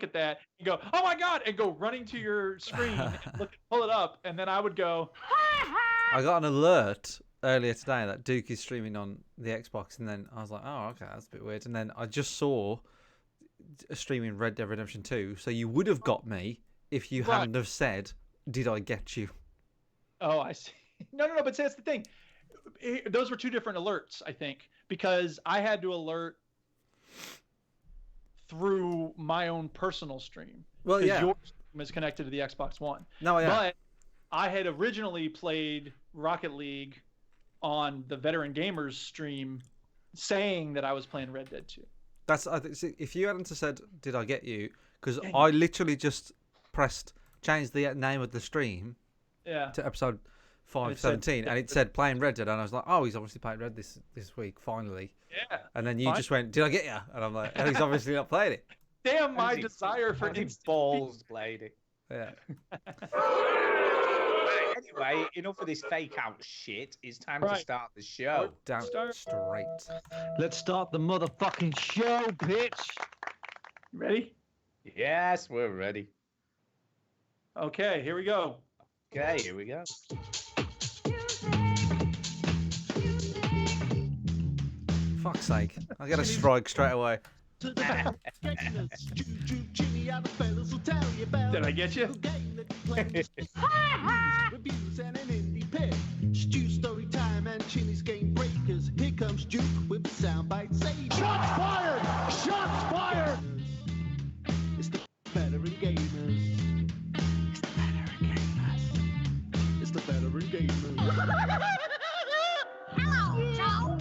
at that and go, "Oh my god!" and go running to your screen and pull it up, and then I would go. I got an alert earlier today that Duke is streaming on the Xbox, and then I was like, "Oh, okay, that's a bit weird." And then I just saw a streaming Red Dead Redemption 2, so you would have got me if you hadn't have said, "Did I get you?" Oh, I see. No, but that's the thing. Those were two different alerts, I think, because I had to alert through my own personal stream. Well, yeah. Your stream is connected to the Xbox One. No, yeah. But I had originally played Rocket League on the Veteran Gamers stream saying that I was playing Red Dead 2. If you hadn't said, "Did I get you?" Because I literally just changed the name of the stream to episode 517, and it said playing Red Dead, and I was like, "Oh, he's obviously playing Red this week, finally." Yeah. And then you just went, "Did I get you?" And I'm like, "Oh, he's obviously not playing it." Damn, my desire for balls played it. Yeah. Anyway, enough of this fake out shit. It's time to start the show. Down straight. Let's start the motherfucking show, bitch. You ready? Yes, we're ready. Okay, here we go. Okay, here we go. Fuck's sake. I get a strike straight away. Did I get you? Stew story time and Chinny's game breakers. Here comes Duke with the soundbite. Say shots fired! Shots fired! It's the veteran gamers. It's the veteran gamers. It's the veteran gamers. Hello, Joe.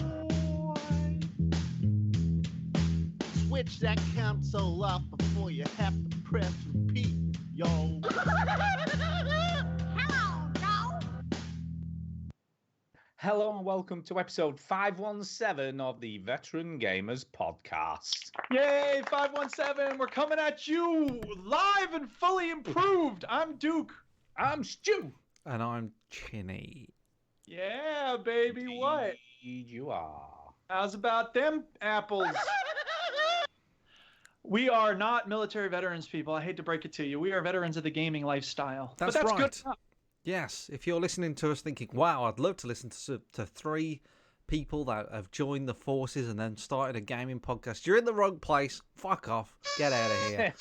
Switch that console off before you have to press repeat, yo. Hello and welcome to episode 517 of the Veteran Gamers Podcast. Yay, 517. We're coming at you live and fully improved. I'm Duke. I'm Stu. And I'm Chinny. Yeah, baby, Indeed what? You are. How's about them apples? We are not military veterans, people. I hate to break it to you. We are veterans of the gaming lifestyle. That's right. Good enough. Yes, if you're listening to us thinking, "Wow, I'd love to listen to three people that have joined the forces and then started a gaming podcast," you're in the wrong place. Fuck off. Get out of here.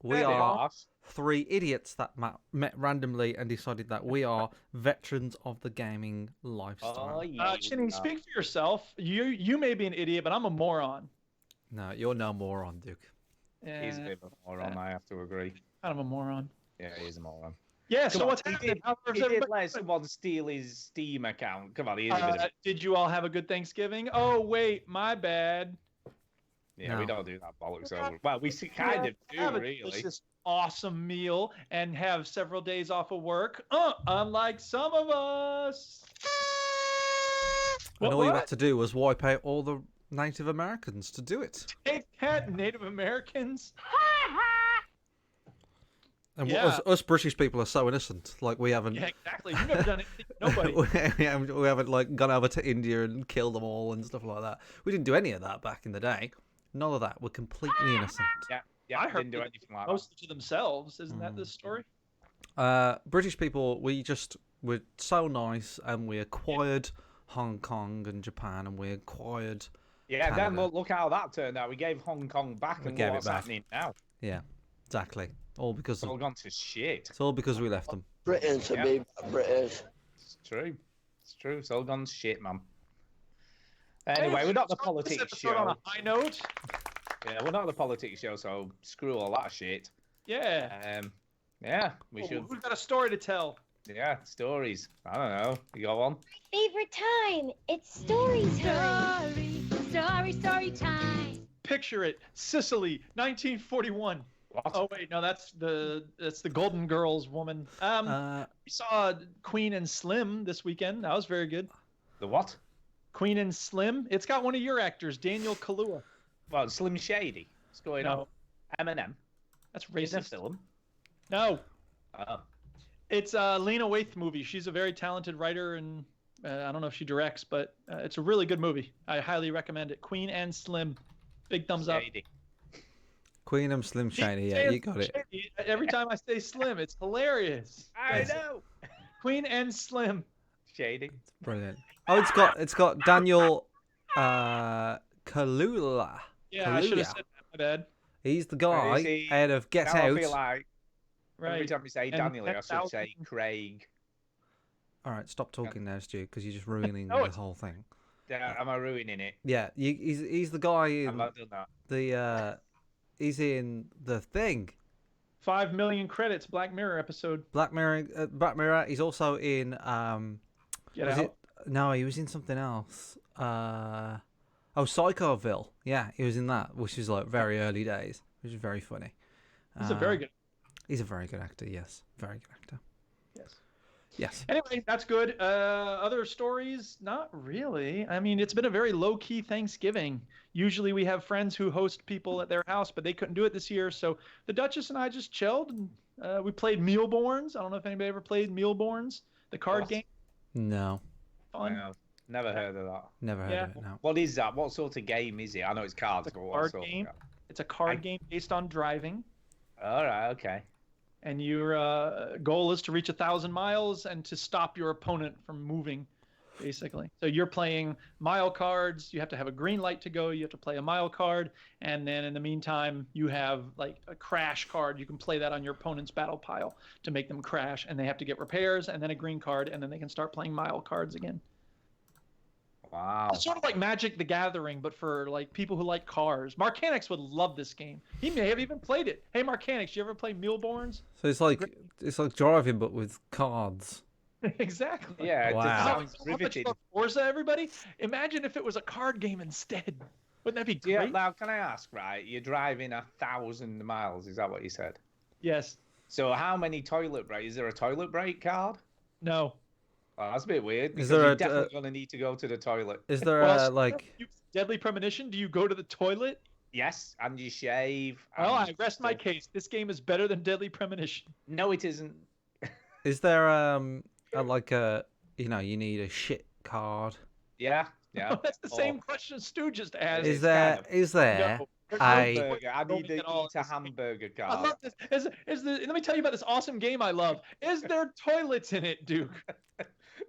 We are three idiots that met randomly and decided that we are veterans of the gaming lifestyle. Chinny, speak for yourself. You may be an idiot, but I'm a moron. No, you're no moron, Duke. He's a bit of a moron, I have to agree. Kind of a moron. Yeah, he's a moron. Yeah, so what's happening? He did let someone steal his Steam account. Come on, he is a bit of... Did you all have a good Thanksgiving? Oh, wait, my bad. Yeah, we don't do that bollocks over. Well, we kind of do, really. It's this awesome meal and have several days off of work, unlike some of us. And all you had to do was wipe out all the Native Americans to do it. Take that, Native Americans. And us British people are so innocent. Like, we haven't... Yeah, exactly. You've never done anything to nobody. we haven't like gone over to India and killed them all and stuff like that. We didn't do any of that back in the day. None of that. We're completely innocent. Yeah, I heard didn't do anything like mostly to themselves. Isn't that the story? British people, we're so nice, and we acquired Hong Kong and Japan, and we acquired Yeah, Canada. then look how that turned out. We gave Hong Kong back, and what's happening now? Yeah, exactly. All because it's all gone to shit. It's all because we left them. British, British. It's true. It's true. It's all gone to shit, man. Anyway, we're not the politics show. On a high note. Yeah, we're not the politics show, so screw all that shit. Yeah. Yeah, we should. We've got a story to tell. Yeah, stories. I don't know. You go on. Favorite time. It's story time. Story time. Picture it. Sicily, 1941. What? Oh wait, no, that's the Golden Girls woman. We saw Queen and Slim this weekend. That was very good. The what? Queen and Slim. It's got one of your actors, Daniel Kaluuya. Well, Slim Shady. What's going on? Eminem. That's racist. In a film. No. Oh. It's a Lena Waithe movie. She's a very talented writer, and I don't know if she directs, but it's a really good movie. I highly recommend it. Queen and Slim. Big thumbs up. Queen and Slim Shady. Yeah, Saying you got it. Shady, every time I say Slim, it's hilarious. I Yes. know. Queen and Slim. Shady. Brilliant. Oh, it's got Daniel Kaluuya. Yeah, I should have Kaluuya. said that. My bad. He's the Is guy he- out of Get Now I Out. feel like every Right. time we say And Daniel, I should 10,000 say Craig. All right, stop talking now, Stu, because you're just ruining No, the it's- whole thing. Am I ruining it? Yeah, he's the guy Have in I done that? the he's in the thing. 5 million credits. Black Mirror episode. Black Mirror. He's also in Get was out. it? No, he was in something else. Psychoville. Yeah, he was in that, which was like very early days, which is very funny. He's a very good. He's a very good actor. Yes, very good actor. Yes. Yes. Anyway, that's good. Other stories? Not really. I mean, it's been a very low-key Thanksgiving. Usually we have friends who host people at their house, but they couldn't do it this year. So the Duchess and I just chilled, and we played Mealborns. I don't know if anybody ever played Mealborns, the card What? game. No, Fun. Wow. Never heard of that. never heard Yeah. of it. No. What is that? What sort of game is it? I know it's cards, It's a but what card sort game. of It's a card game based on driving. All right, okay. And your goal is to reach 1,000 miles and to stop your opponent from moving, basically. So you're playing mile cards. You have to have a green light to go. You have to play a mile card. And then in the meantime, you have like a crash card. You can play that on your opponent's battle pile to make them crash. And they have to get repairs and then a green card. And then they can start playing mile cards again. Wow. It's sort of like Magic the Gathering, but for like people who like cars. Marcanix would love this game. He may have even played it. Hey, Marcanix, you ever play Mealborns? So it's like driving, but with cards. Exactly. Yeah, Wow. it How sounds much riveting. love Forza, everybody? Imagine if it was a card game instead. Wouldn't that be great? Yeah, now can I ask, right? You're driving 1,000 miles, is that what you said? Yes. So how many toilet breaks? Is there a toilet break card? No. Oh, that's a bit weird. Because there you're a- definitely going to need to go to the toilet. Is there Well, so like? you- Deadly Premonition? Do you go to the toilet? Yes, and you shave. Well, and I rest my stuff. case. This game is better than Deadly Premonition. No, it isn't. Is there you need a shit card? Yeah, yeah. That's the same question Stu just asked. Is it's there kind of- is there No, there's no I- toilet Hamburger. I need going to at all eat a in this game. hamburger I card. love this. Let me tell you about this awesome game I love. Is there toilets in it, Duke?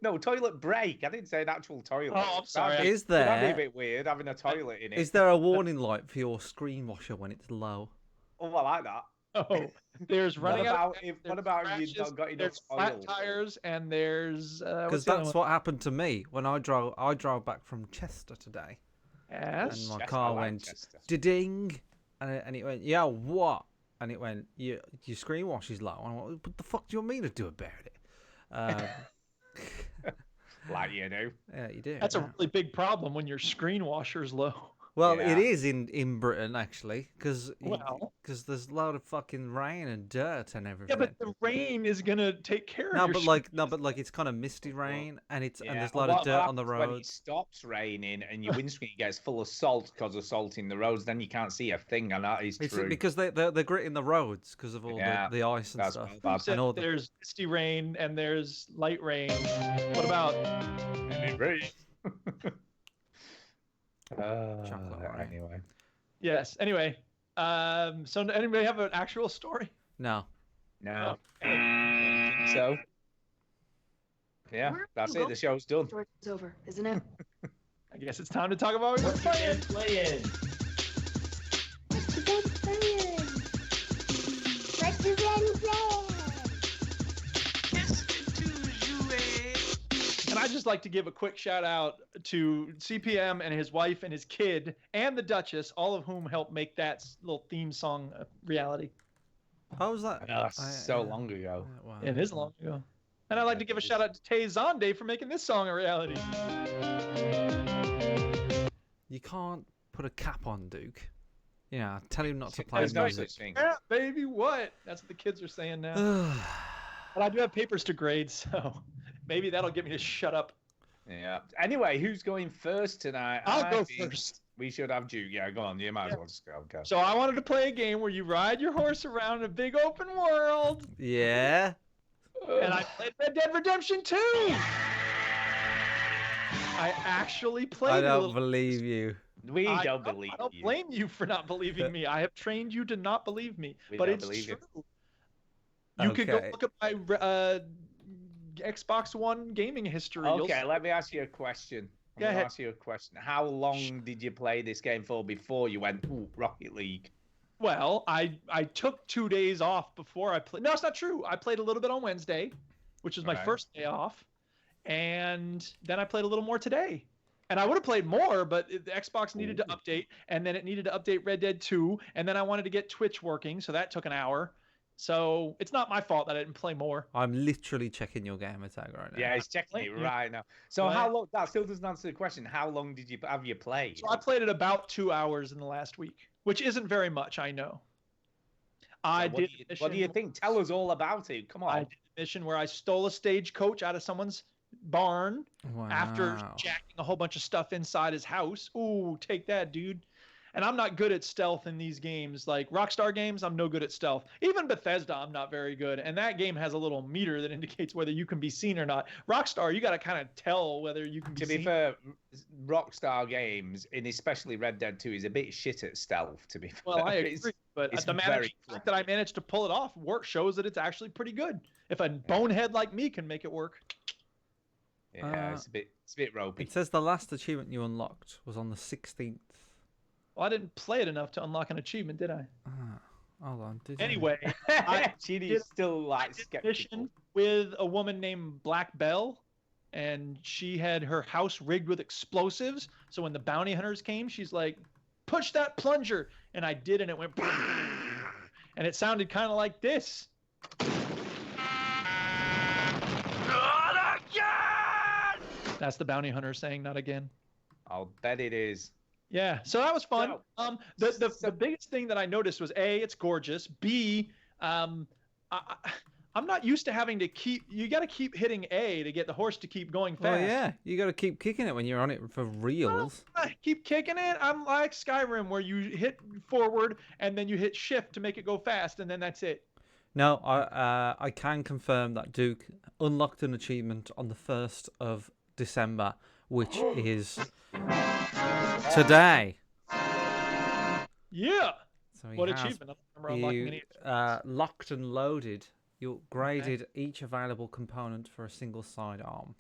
No, toilet break. I didn't say an actual toilet. Oh, I'm sorry. That'd be- Is That'd be a there bit weird having a toilet in it. is there a warning light for your screen washer when it's low? Oh, I like that. Oh, there's running out. about of if- gas, what there's about if you've scratches, not got enough There's flat oil? tires and there's Because that's what happened to me when I drove back from Chester today, Yes. and my Chester, car I like went Chester. ding, and it went, yeah, what? And it went, your screen wash is low. And I went, what the fuck do you want me to do about it? Like, you know. Yeah, you do. That's a yeah. really big problem when your screen washer's low. Well, Yeah. it is in Britain actually, because Well. there's a lot of fucking rain and dirt and Yeah, everything. but the rain is gonna take care of no, your but like it's kind of misty rain and it's and Yeah, there's a and lot of what dirt on the happens When it roads. stops raining and your windscreen gets full of salt because of salt in the roads, then you can't see a thing, and that is It's true. because they're gritting the roads because of all Yeah, the ice and that's stuff. bad. You said and all the- there's misty rain and there's light rain. What about And it rains. Chocolate rain. Anyway. yes? Anyway, so anybody have an actual story? No, No. So. Yeah, Where that's you it. go- The show's done. Story's over, isn't it? I guess it's time to talk about what we're playing. What you been playing? What you been playing? And I'd just like to give a quick shout out to CPM and his wife and his kid and the Duchess, all of whom helped make that little theme song a reality. how was that? So long ago. Wow. It is long ago. And I'd like to give a shout out to Tay Zonde for making this song a reality. You can't put a cap on Duke. Yeah, tell him not to play There's no music. such thing. Yeah, baby, what? That's what the kids are saying now. But I do have papers to grade, so maybe that'll get me to shut up. Yeah. Anyway, who's going first tonight? I'll I go think first. We should have Duke. Yeah, go on. You might as well just go. Go. So I wanted to play a game where you ride your horse around a big open world, Yeah. and I played Red Dead Redemption 2. I actually played I it a don't little. believe you. We I don't believe I don't you. blame you for not believing me. I have trained you to not believe me, We but don't it's believe you. true. You could go Okay. look at my Xbox One gaming history. You'll Okay, see- let me ask you a question. I'm Go going to ahead. ask you a question. How long did you play this game for before you went, ooh, Rocket League? Well, I took 2 days off before I played. No, it's not true. I played a little bit on Wednesday, which was my Right. first day off, and then I played a little more today. And I would have played more, but the Xbox needed to Ooh. update, and then it needed to update Red Dead 2, and then I wanted to get Twitch working, so that took an hour. So it's not my fault that I didn't play more. I'm literally checking your gamer tag right now. Yeah, he's checking it Blame you. right now. So Right. how long? That still doesn't answer the question. How long did you have you played? So I played it about 2 hours in the last week, which isn't very much, I know. I what did do you, a what do you mission- think? Tell us all about it. Come I on. did a mission where I stole a stagecoach out of someone's barn after Wow. jacking a whole bunch of stuff inside his house. Ooh, take that, dude. And I'm not good at stealth in these games. Like Rockstar games, I'm no good at stealth. Even Bethesda, I'm not very good. And that game has a little meter that indicates whether you can be seen or not. Rockstar, you got to kind of tell whether you can be To seen. be fair, Rockstar Games, and especially Red Dead 2, is a bit shit at stealth, to be fair. Well, I It's- agree, but it's the very fact that I managed to pull it off shows that it's actually pretty good. If a bonehead like me can make it work. Yeah, it's a bit ropey. It says the last achievement you unlocked was on the 16th. Well, I didn't play it enough to unlock an achievement, did I? Hold on. Did you? Anyway, Chidi did- is still like I did a skeptical. mission with a woman named Black Belle, and she had her house rigged with explosives. So when the bounty hunters came, she's like, "Push that plunger," and I did, and it went, and it sounded kind of like this. That's the bounty hunter saying "not again." I'll bet it is. Yeah, so that was fun. So- The biggest thing that I noticed was A, it's gorgeous. B, I'm not used to having to you got to keep hitting A to get the horse to keep going fast. Well, yeah. You got to keep kicking it when you're on it for reals. I keep kicking it. I'm like Skyrim, where you hit forward and then you hit shift to make it go fast, and then that's it. No, I can confirm that Duke unlocked an achievement on the 1st of December, which is today. Yeah. So he What has- achievement? I don't remember unlocking any. You locked and loaded. You upgraded each available component for a single sidearm.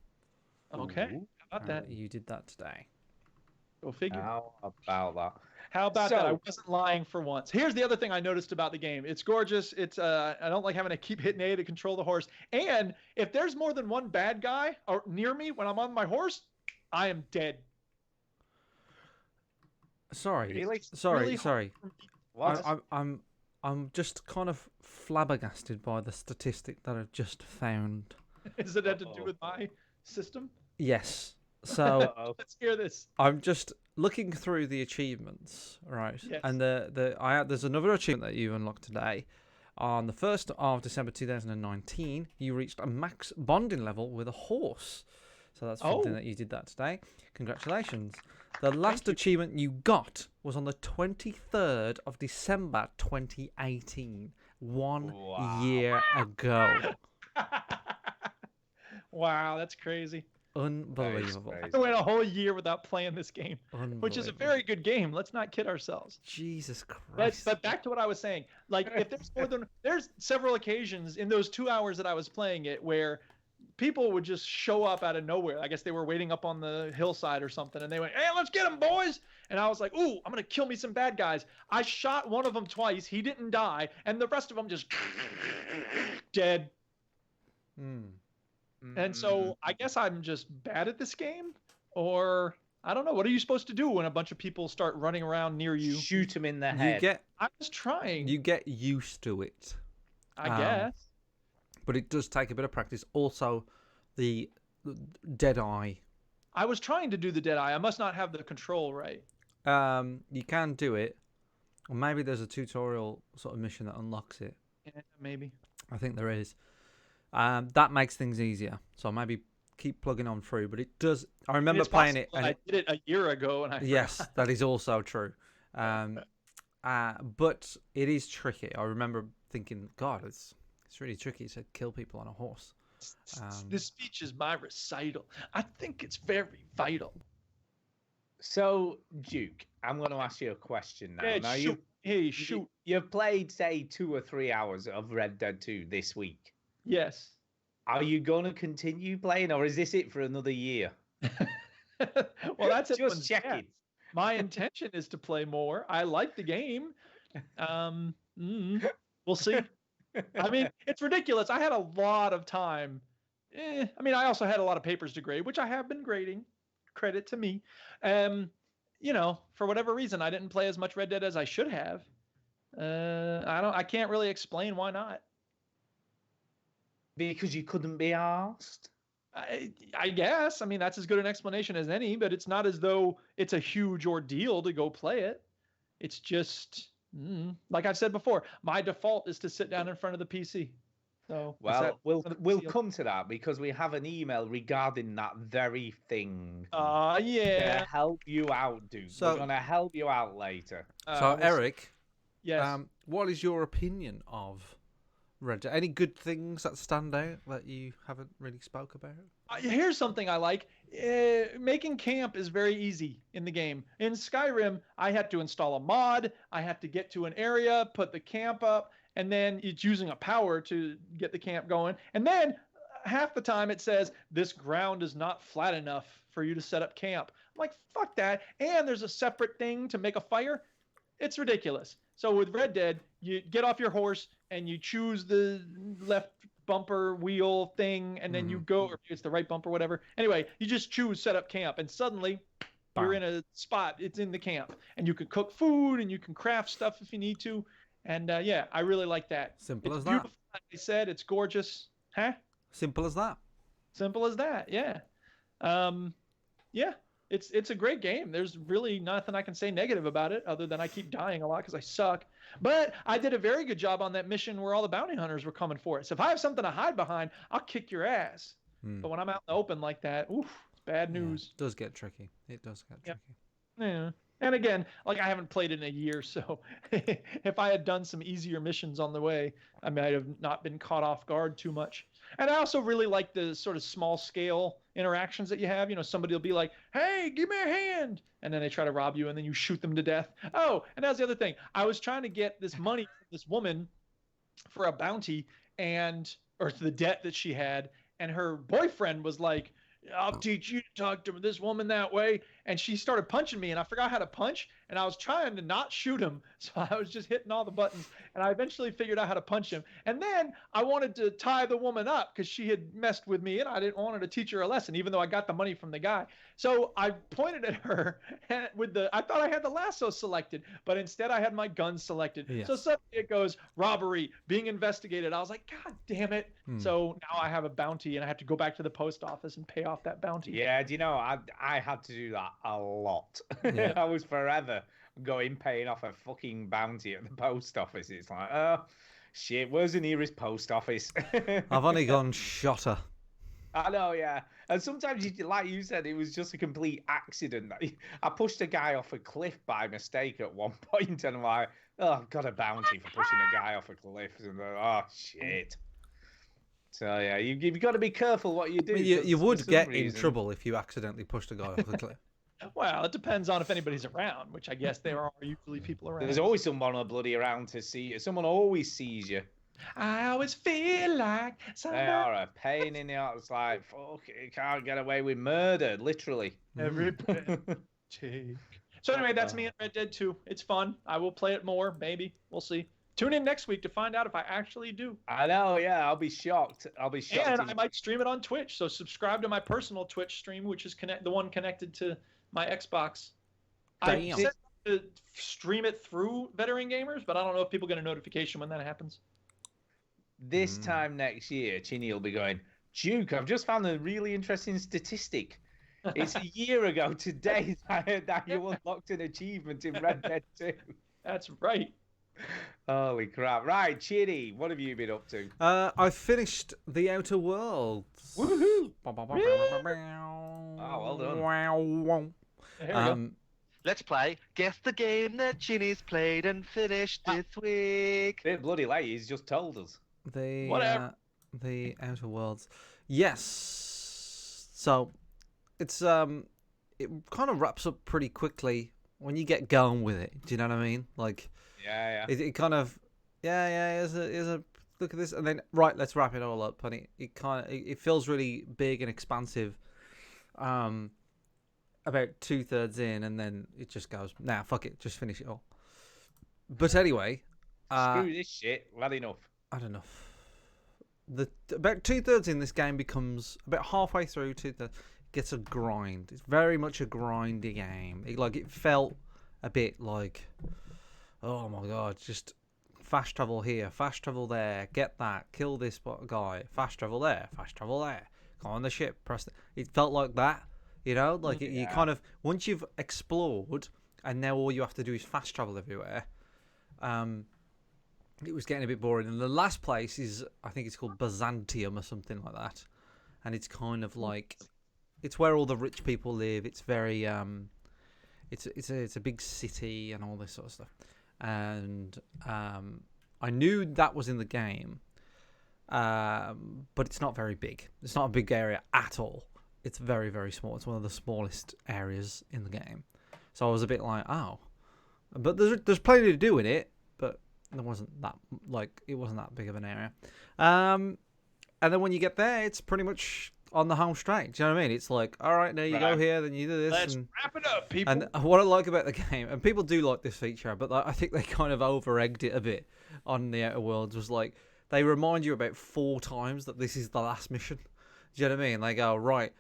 Okay. Ooh. How about that? You did that today. Go figure. How about that? How about that? I So- wasn't lying for once. Here's the other thing I noticed about the game. It's gorgeous. It's I don't like having to keep hitting A to control the horse. And if there's more than one bad guy or near me when I'm on my horse, I am dead. Sorry, Really? sorry, sorry. What? I'm just kind of flabbergasted by the statistic that I've just found. Does it have to do with my system? Yes. So Uh-oh. Let's hear this. I'm just looking through the achievements, right? Yes. And there's another achievement that you unlocked today. On the 1st of December 2019, you reached a max bonding level with a horse. So that's something Oh. that you did that today. Congratulations. The last achievement you got was on the 23rd of December 2018. 1 Wow. year ago. Wow, that's crazy. Unbelievable. crazy. I went a whole year without playing this game, which is a Unbelievable. very good game. Let's not kid ourselves. Jesus But, Christ. but back to what I was saying. Like, if there's more than there's several occasions in those 2 hours that I was playing it where people would just show up out of nowhere. I guess they were waiting up on the hillside or something, and they went, "Hey, let's get them, boys!" And I was like, "Ooh, I'm gonna kill me some bad guys." I shot one of them twice. He didn't die, and the rest of them just dead. Hmm. And so I guess I'm just bad at this game, or I don't know. What are you supposed to do when a bunch of people start running around near you? Shoot him in the You head. I was trying. you get used to it. I guess. But it does take a bit of practice. Also, the dead eye. I was trying to do the dead eye. I must not have the control right. You can do it, or maybe there's a tutorial sort of mission that unlocks it. Yeah, maybe. I think there is. That makes things easier. So maybe keep plugging on through. But it does. I remember It's playing it, possible and that I did it a year ago, and I yes, that is also true. But it is tricky. I remember thinking, God, it's really tricky to kill people on a horse. This speech is my recital. I think it's very vital. So, Duke, I'm going to ask you a question now. Yeah, Now, shoot. Hey, shoot. you've played, say, 2 or 3 hours of Red Dead 2 this week. Yes. Are you going to continue playing, or is this it for another year? Well, that's it. Just checking. My intention is to play more. I like the game. We'll see. I mean, it's ridiculous. I had a lot of time. I mean, I also had a lot of papers to grade, which I have been grading. Credit to me. For whatever reason, I didn't play as much Red Dead as I should have. I can't really explain why not. Because you couldn't be asked. I guess. I mean, that's as good an explanation as any, but it's not as though it's a huge ordeal to go play it. It's just, like I've said before, my default is to sit down in front of the PC. So well, we'll come to that because we have an email regarding that very thing. Yeah. To help you out, dude. So- We're gonna help you out later. So, Eric, Yes. what is your opinion of Red Dead? Any good things that stand out that you haven't really spoke about? Here's something I like. Making camp is very easy in the game. In Skyrim, I had to install a mod. I had to get to an area, put the camp up, and then it's using a power to get the camp going. And then half the time it says, this ground is not flat enough for you to set up camp. I'm like, fuck that. And there's a separate thing to make a fire. It's ridiculous. So with Red Dead, you get off your horse and you choose the left bumper wheel thing, and then you go, or it's the right bumper, whatever. Anyway, you just choose set up camp, and suddenly you're in a spot. It's in the camp, and you can cook food and you can craft stuff if you need to. And yeah, I really like that. Simple it's as that. beautiful, like I said, it's gorgeous. Huh? Simple as that. Simple as that. Yeah. Yeah. It's a great game. There's really nothing I can say negative about it other than I keep dying a lot because I suck. But I did a very good job on that mission where all the bounty hunters were coming for it. So if I have something to hide behind, I'll kick your ass. But when I'm out in the open like that, oof, it's bad news. It does get tricky. It does get tricky. Yeah. And again, like I haven't played it in a year, so if I had done some easier missions on the way, I might have not been caught off guard too much. And I also really like the sort of small scale interactions that you have. You know, somebody will be like, hey, give me a hand. And then they try to rob you and then you shoot them to death. Oh, and that's the other thing. I was trying to get this money from this woman for a bounty or the debt that she had. And her boyfriend was like, I'll teach you to talk to this woman that way. And she started punching me and I forgot how to punch. And I was trying to not shoot him. So I was just hitting all the buttons. And I eventually figured out how to punch him. And then I wanted to tie the woman up because she had messed with me and I didn't want her to teach her a lesson, even though I got the money from the guy. So I pointed at her and I thought I had the lasso selected, but instead I had my gun selected. Yes. So suddenly it goes robbery being investigated. I was like, God damn it. So now I have a bounty and I have to go back to the post office and pay off that bounty. Yeah, do you know, I had to do that a lot. Yeah. I was forever paying off a fucking bounty at the post office. It's like, oh, shit, where's the nearest post office? I've only gone shotter. I know, yeah. And sometimes, like you said, it was just a complete accident. I pushed a guy off a cliff by mistake at one point, and I'm like, oh, I've got a bounty for pushing a guy off a cliff. And oh, shit. So, yeah, you've got to be careful what you do. I mean, you for would some get in reason. trouble if you accidentally pushed a guy off the cliff. Well, it depends on if anybody's around, which I guess there are usually people around. There's always someone bloody around to see you. Someone always sees you. I always feel like They somebody. are a pain in the ass. It's like, fuck, you can't get away with murder, literally. Every breath take. So anyway, that's me at Red Dead 2. It's fun. I will play it more, maybe. We'll see. Tune in next week to find out if I actually do. I know, yeah. I'll be shocked. And I might stream it on Twitch. So subscribe to my personal Twitch stream, which is the one connected to my Xbox. I Damn. said to stream it through Veteran Gamers, but I don't know if people get a notification when that happens. This time next year, Chinny will be going, Duke, I've just found a really interesting statistic. It's a year ago today that you unlocked an achievement in Red Dead 2. That's right. Holy crap. Right, Chinny, what have you been up to? I finished The Outer Worlds. Woohoo! Oh, well done. Here we go. Let's play Guess the Game that Chinny's played and finished this week. Bit bloody late, he's just told us. Whatever. The Outer Worlds. Yes. So it's it kind of wraps up pretty quickly when you get going with it. Do you know what I mean? Like, Yeah. it kind of, here's a look at this, and then right, let's wrap it all up, and it kind of it feels really big and expansive. About 2/3 in, and then it just goes, nah, fuck it, just finish it all. But anyway, Screw this shit. Well enough. I don't know. About 2/3 in, this game becomes about halfway through. Gets a grind. It's very much a grindy game. It felt a bit like, oh my god, just fast travel here, fast travel there, get that, kill this guy, fast travel there, go on the ship, press. It felt like that, you know, like you kind of, once you've explored and now all you have to do is fast travel everywhere. It was getting a bit boring. And the last place is, I think it's called Byzantium or something like that, and it's kind of like, it's where all the rich people live. It's very it's a big city and all this sort of stuff. And I knew that was in the game, but it's not very big. It's not a big area at all. It's very, very small. It's one of the smallest areas in the game. So I was a bit like, oh, but there's plenty to do in it, but there wasn't that, it wasn't that big of an area. And then when you get there, it's pretty much on the home straight. Do you know what I mean? It's like, all right, now you go here, then you do this. Let's wrap it up, people. And what I like about the game, and people do like this feature, but I think they kind of over-egged it a bit on the Outer Worlds, was like, they remind you about 4 times that this is the last mission. Do you know what I mean? They go, right,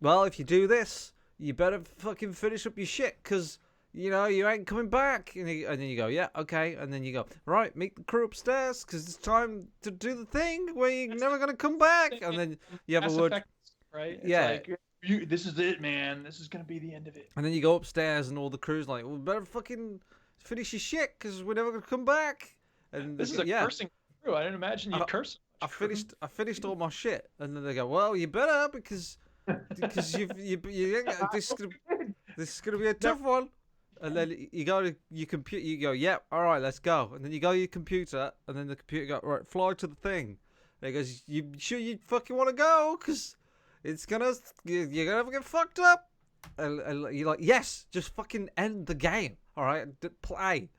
well, if you do this, you better fucking finish up your shit, because, you know, you ain't coming back. And then you go, yeah, okay. And then you go, right, meet the crew upstairs, because it's time to do the thing where you're never going to come back. And then you have Mass a word. Effect, right? It's Yeah. like, this is it, man. This is going to be the end of it. And then you go upstairs, and all the crew's like, well, better fucking finish your shit, because we're never going to come back. And This is a cursing crew. I didn't imagine you'd curse. I finished all my shit. And then they go, well, you better, because you ain't, this is gonna be a tough one. And then you go to your computer, you go, yep, all right, let's go. And then you go to your computer, and then the computer goes, right, fly to the thing. And he goes, you sure you fucking want to go? Because you're gonna get fucked up. And you're like, yes, just fucking end the game, all right, play.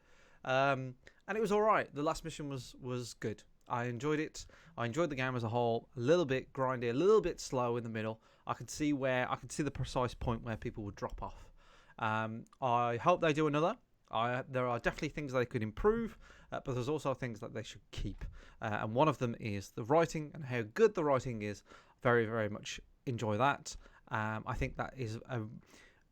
And it was all right. The last mission was good. I enjoyed it. I enjoyed the game as a whole. A little bit grindy, a little bit slow in the middle. I could see the precise point where people would drop off. I hope they do another. There are definitely things they could improve, but there's also things that they should keep. And one of them is the writing and how good the writing is. Very, very much enjoy that. I think that is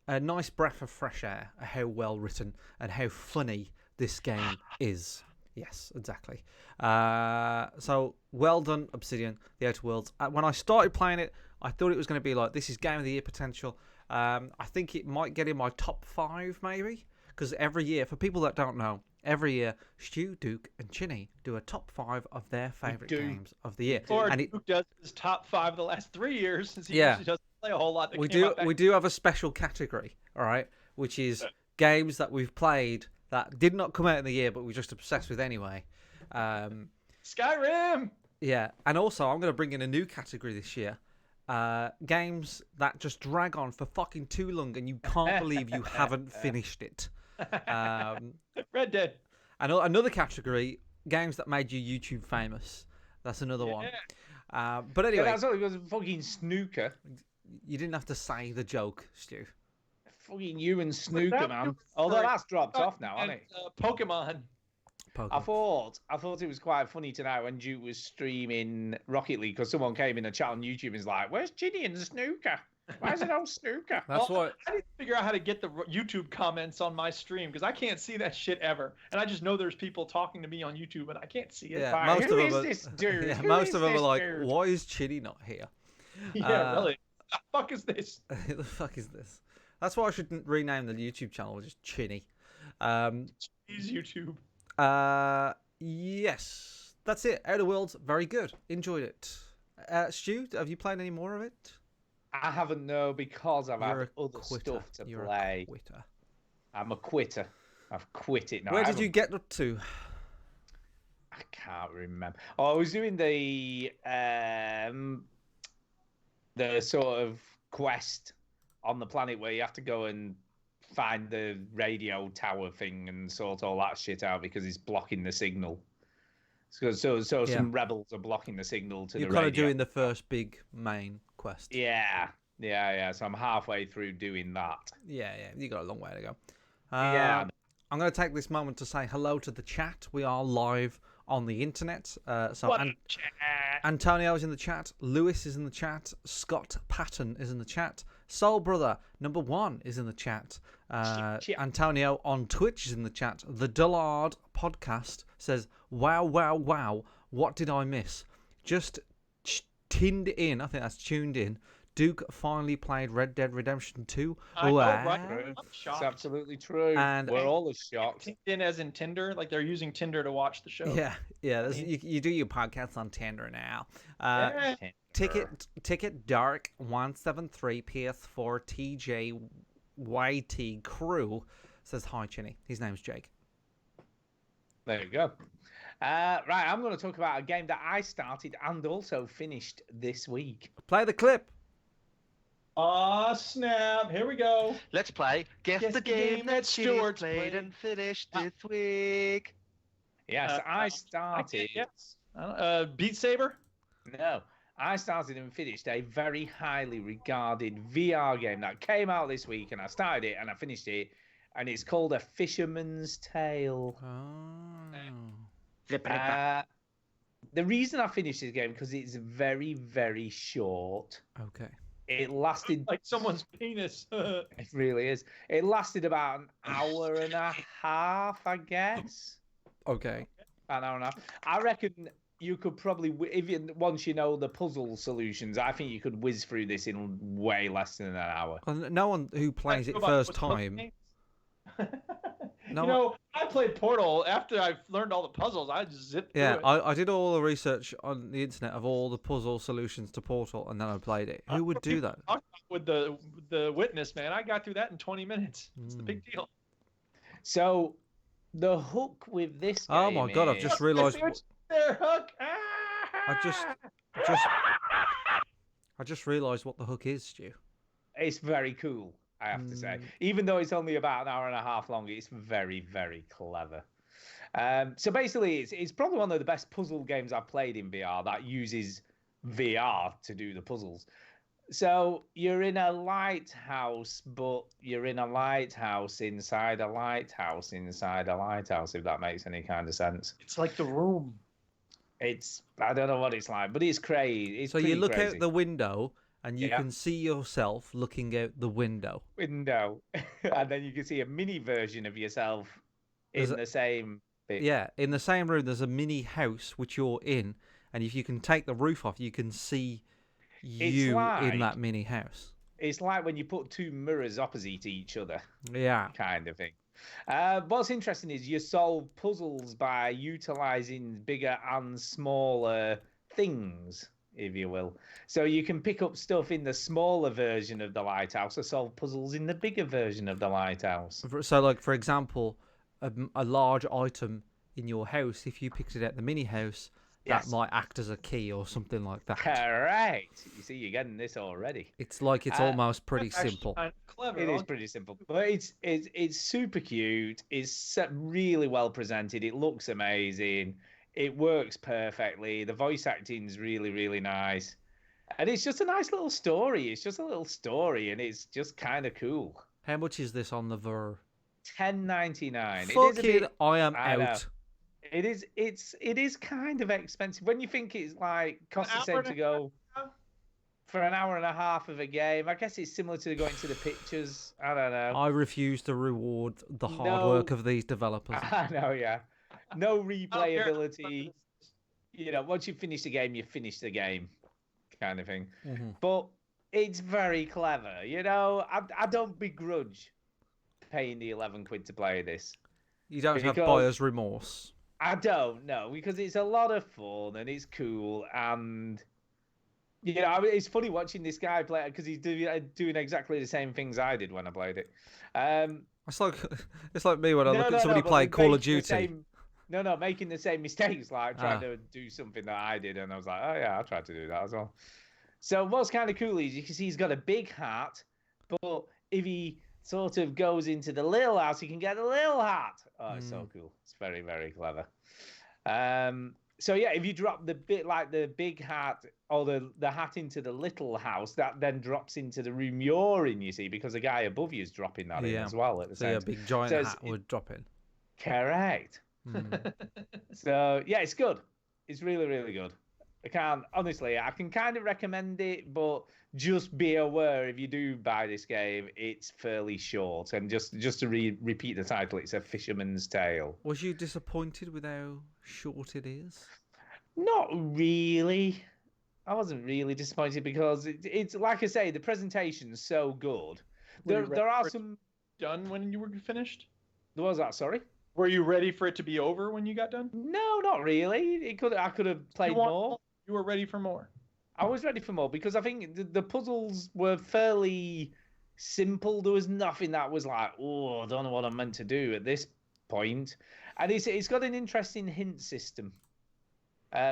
a nice breath of fresh air, how well written and how funny this game is. Yes, exactly. So well done, Obsidian, The Outer Worlds. When I started playing it, I thought it was going to be like, this is Game of the Year potential. I think it might get in my top 5, maybe. Because every year, for people that don't know, every year, Stu, Duke, and Chinny do a top 5 of their favourite games of the year. Or and Duke does his top 5 the last 3 years, since he usually doesn't play a whole lot. We do have a special category, all right, which is games that we've played that did not come out in the year, but we're just obsessed with anyway. Skyrim! Yeah, and also I'm going to bring in a new category this year. Games that just drag on for fucking too long and you can't believe you haven't finished it. Red Dead. And another category, games that made you YouTube famous. That's another one. But anyway. Yeah, that's all. It was fucking snooker. You didn't have to say the joke, Stu. Fucking you and snooker, man. Although that's dropped off now, hasn't it? Pokemon. I thought it was quite funny tonight when Duke was streaming Rocket League, because someone came in the chat on YouTube and was like, "Where's Ginny and snooker? Why is it all snooker?" That's I need to figure out how to get the YouTube comments on my stream, because I can't see that shit ever, and I just know there's people talking to me on YouTube, and I can't see it. Yeah, most of them are, this dude? Yeah, most of them are like, dude? Why is Chinny not here? Yeah, really. The fuck is this? The fuck is this? That's why I should rename the YouTube channel just Chinny. Please, YouTube. Yes, that's it. Outer Worlds, very good. Enjoyed it. Stu, have you played any more of it? I haven't, no, because I've had other stuff to play. A quitter. I'm a quitter. I've quit it now. Where did you get up to? I can't remember. Oh, I was doing the sort of quest on the planet where you have to go and find the radio tower thing and sort all that shit out because it's blocking the signal. So some rebels are blocking the signal to You're the kind radio. of doing the first big main quest. Yeah. So I'm halfway through doing that. Yeah. You got a long way to go. Yeah. I'm going to take this moment to say hello to the chat. We are live on the internet. Antonio's in the chat. Lewis is in the chat. Scott Patton is in the chat. Soul Brother #1 is in the chat. Antonio on Twitch is in the chat. The Dullard podcast says, wow, what did I miss? Just tuned in. I think that's tuned in. Duke finally played Red Dead Redemption 2. I know, right? True. I'm shocked. It's absolutely true. And- we're all as shocked. Tuned in as in Tinder, like they're using Tinder to watch the show. Yeah. You do your podcasts on Tinder now. Yeah. Ticket Dark 173 PS4 TJYT Crew says hi, Chinny. His name's Jake. There you go. Right, I'm going to talk about a game that I started and also finished this week. Play the clip. Aw, snap. Here we go. Let's play Guess the game that Stuart Stuart's played and finished this week. Yes, I started. Yes. Beat Saber? No, I started and finished a very highly regarded VR game that came out this week, and I started it and I finished it, and it's called A Fisherman's Tale. The reason I finished this game because it's very, very short. Okay. It lasted Like someone's penis. It really is. It lasted about an hour and a half, I guess. Okay. An hour and a half. I reckon you could probably, once you know the puzzle solutions, I think you could whiz through this in way less than an hour. Well, no one who plays it first time. I played Portal after I learned all the puzzles. I just zipped through it. I did all the research on the internet of all the puzzle solutions to Portal, and then I played it. Who would do that? With the witness, man, I got through that in 20 minutes. It's the big deal. So, the hook with this game Oh my god! I've just realised. There, Hook. I just realised what the hook is, Stu. It's very cool, I have to say. Even though it's only about an hour and a half long, it's very, very clever. So basically, it's probably one of the best puzzle games I've played in VR that uses VR to do the puzzles. So you're in a lighthouse, but you're in a lighthouse inside a lighthouse inside a lighthouse, if that makes any kind of sense. It's like The Room. I don't know what it's like, but it's crazy. It's So you look crazy. out the window and you can see yourself looking out the window. And then you can see a mini version of yourself There's in the same bit. Yeah, in the same room, there's a mini house which you're in, and if you can take the roof off, you can see you in that mini house. It's like when you put two mirrors opposite each other. Yeah. Kind of thing. What's interesting is you solve puzzles by utilizing bigger and smaller things, if you will. So you can pick up stuff in the smaller version of the lighthouse or solve puzzles in the bigger version of the lighthouse. So, like, for example, a large item in your house, if you picked it at the mini house, that might act as a key or something like that. Correct. You see, you're getting this already. It's like it's almost pretty simple. Kind of clever. It is pretty simple, but it's super cute. It's really well presented. It looks amazing. It works perfectly. The voice acting's really, really nice, and it's just a nice little story. It's just a little story, and it's just kind of cool. How much is this on the Ver? $10.99. Fucking, I am I know. out. It is kind of expensive when you think it's like costs the same to go for an hour and a half of a game. I guess it's similar to going to the pictures. I don't know. I refuse to reward the hard work of these developers. I know, yeah. No replayability. You know, once you finish the game, you finish the game, kind of thing. Mm-hmm. But it's very clever. You know, I don't begrudge paying the £11 to play this. You don't have buyer's remorse. I don't know, because it's a lot of fun and it's cool, and you know, it's funny watching this guy play it because he's doing exactly the same things I did when I played it. It's like me when I look at somebody playing Call of Duty. Making the same mistakes, like trying to do something that I did, and I was like, oh yeah, I tried to do that as well. So what's kind of cool is you can see he's got a big hat, but if he sort of goes into the little house, he can get the little hat. Oh, it's so cool. It's very, very clever. So yeah, if you drop the big hat or the hat into the little house, that then drops into the room you're in, you see, because the guy above you is dropping that in as well at the So same a time. big giant So hat would drop in. Correct. So yeah, it's good. It's really, really good. I can kind of recommend it, but just be aware if you do buy this game, it's fairly short. And just to repeat the title, it's A Fisherman's Tale. Was you disappointed with how short it is? Not really. I wasn't really disappointed because it's like I say, the presentation's so good. There are some done when you were finished. What was that? Sorry. Were you ready for it to be over when you got done? No, not really. I could have played more. You were ready for more. I was ready for more because I think the puzzles were fairly simple. There was nothing that was like, oh, I don't know what I'm meant to do at this point. And it's got an interesting hint system,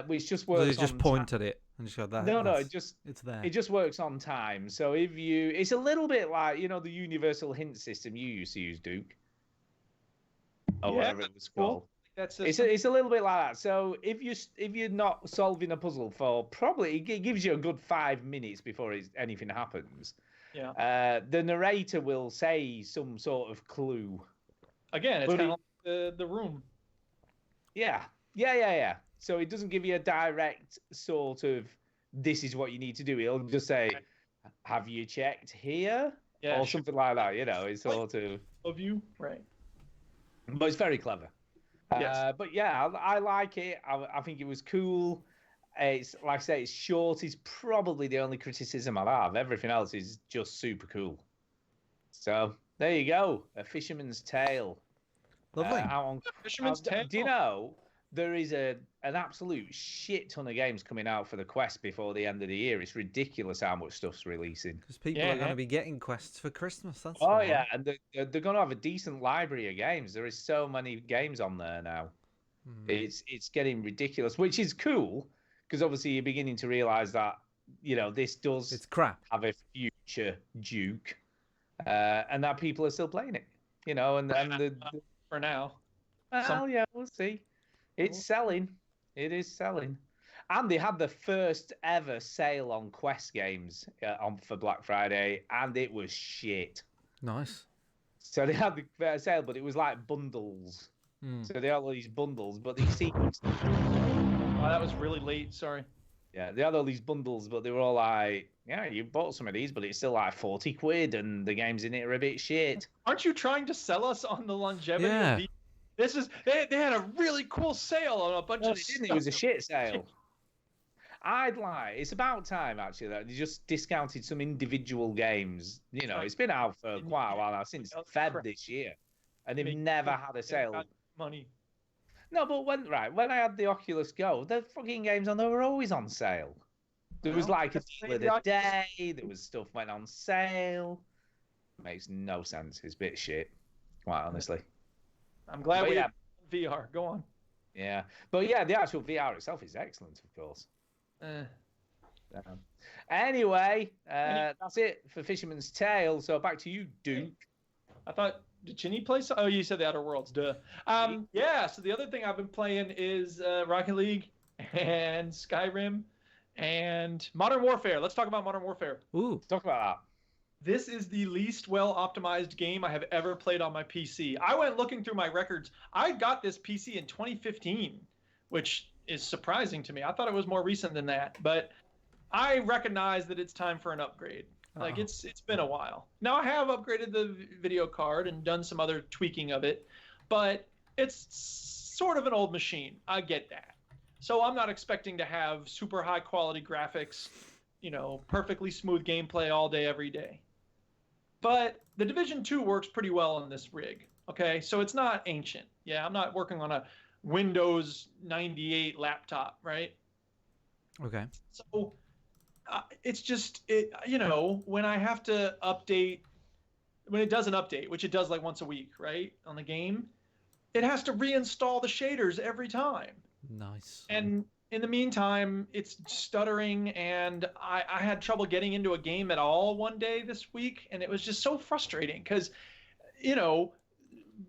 which just works. So you just point at it and just go that. No, it's there. It just works on time. So it's a little bit like the universal hint system you used to use, Duke, or whatever it was called. It's a little bit like that. So if you're not solving a puzzle for probably it gives you a good 5 minutes before anything happens. Yeah. The narrator will say some sort of clue. Again, it's kind of like the room. Yeah. So it doesn't give you a direct sort of this is what you need to do. It'll just say, "Have you checked here?" Yeah, or something like that. It's sort of you, right? But it's very clever. Yes. But yeah, I like it. I think it was cool. It's like I say, it's short. It's probably the only criticism I have. Everything else is just super cool. So there you go, A Fisherman's Tale. Lovely. Fisherman's Tale. Do you know there is an absolute shit ton of games coming out for the Quest before the end of the year? It's ridiculous how much stuff's releasing. Because people are going to be getting quests for Christmas. That's yeah, and they're going to have a decent library of games. There is so many games on there now. It's getting ridiculous, which is cool because obviously you're beginning to realize that this does have a future Duke, and that people are still playing it. For now. Well, yeah, we'll see. It's selling. It is selling. And they had the first ever sale on Quest games for Black Friday, and it was shit. Nice. So they had the sale, but it was like bundles. So they had all these bundles, but they see. Oh, that was really late. Sorry. Yeah, they had all these bundles, but they were all like, "Yeah, you bought some of these, but it's still like 40 quid, and the games in it are a bit shit." Aren't you trying to sell us on the longevity of the... This is they had a really cool sale on a bunch of stuff. It was a shit sale. I'd lie. It's about time actually that they just discounted some individual games. It's been out for quite a while now, since Feb this year, and they've never had a sale. Money. No, but when I had the Oculus Go, the fucking games on there were always on sale. There was like a deal of the day. There was stuff went on sale. Makes no sense. It's a bit shit, quite honestly. I'm glad we have VR. Go on. Yeah, but yeah, the actual VR itself is excellent, of course. Anyway, that's it for Fisherman's Tale. So back to you, Duke. I thought, did Chinny play? Oh, you said the Outer Worlds. Duh. Yeah. So the other thing I've been playing is Rocket League and Skyrim and Modern Warfare. Let's talk about Modern Warfare. Ooh. Let's talk about that. This is the least well-optimized game I have ever played on my PC. I went looking through my records. I got this PC in 2015, which is surprising to me. I thought it was more recent than that, but I recognize that it's time for an upgrade. Like it's been a while. Now I have upgraded the video card and done some other tweaking of it, but it's sort of an old machine. I get that. So I'm not expecting to have super high quality graphics, perfectly smooth gameplay all day, every day. But the Division 2 works pretty well on this rig. Okay, so it's not ancient. Yeah, I'm not working on a Windows 98 laptop, right? Okay. So it's just, when I have to update, when it does an update, which it does like once a week, right, on the game, it has to reinstall the shaders every time. Nice. And in the meantime, it's stuttering, and I had trouble getting into a game at all one day this week, and it was just so frustrating because, you know,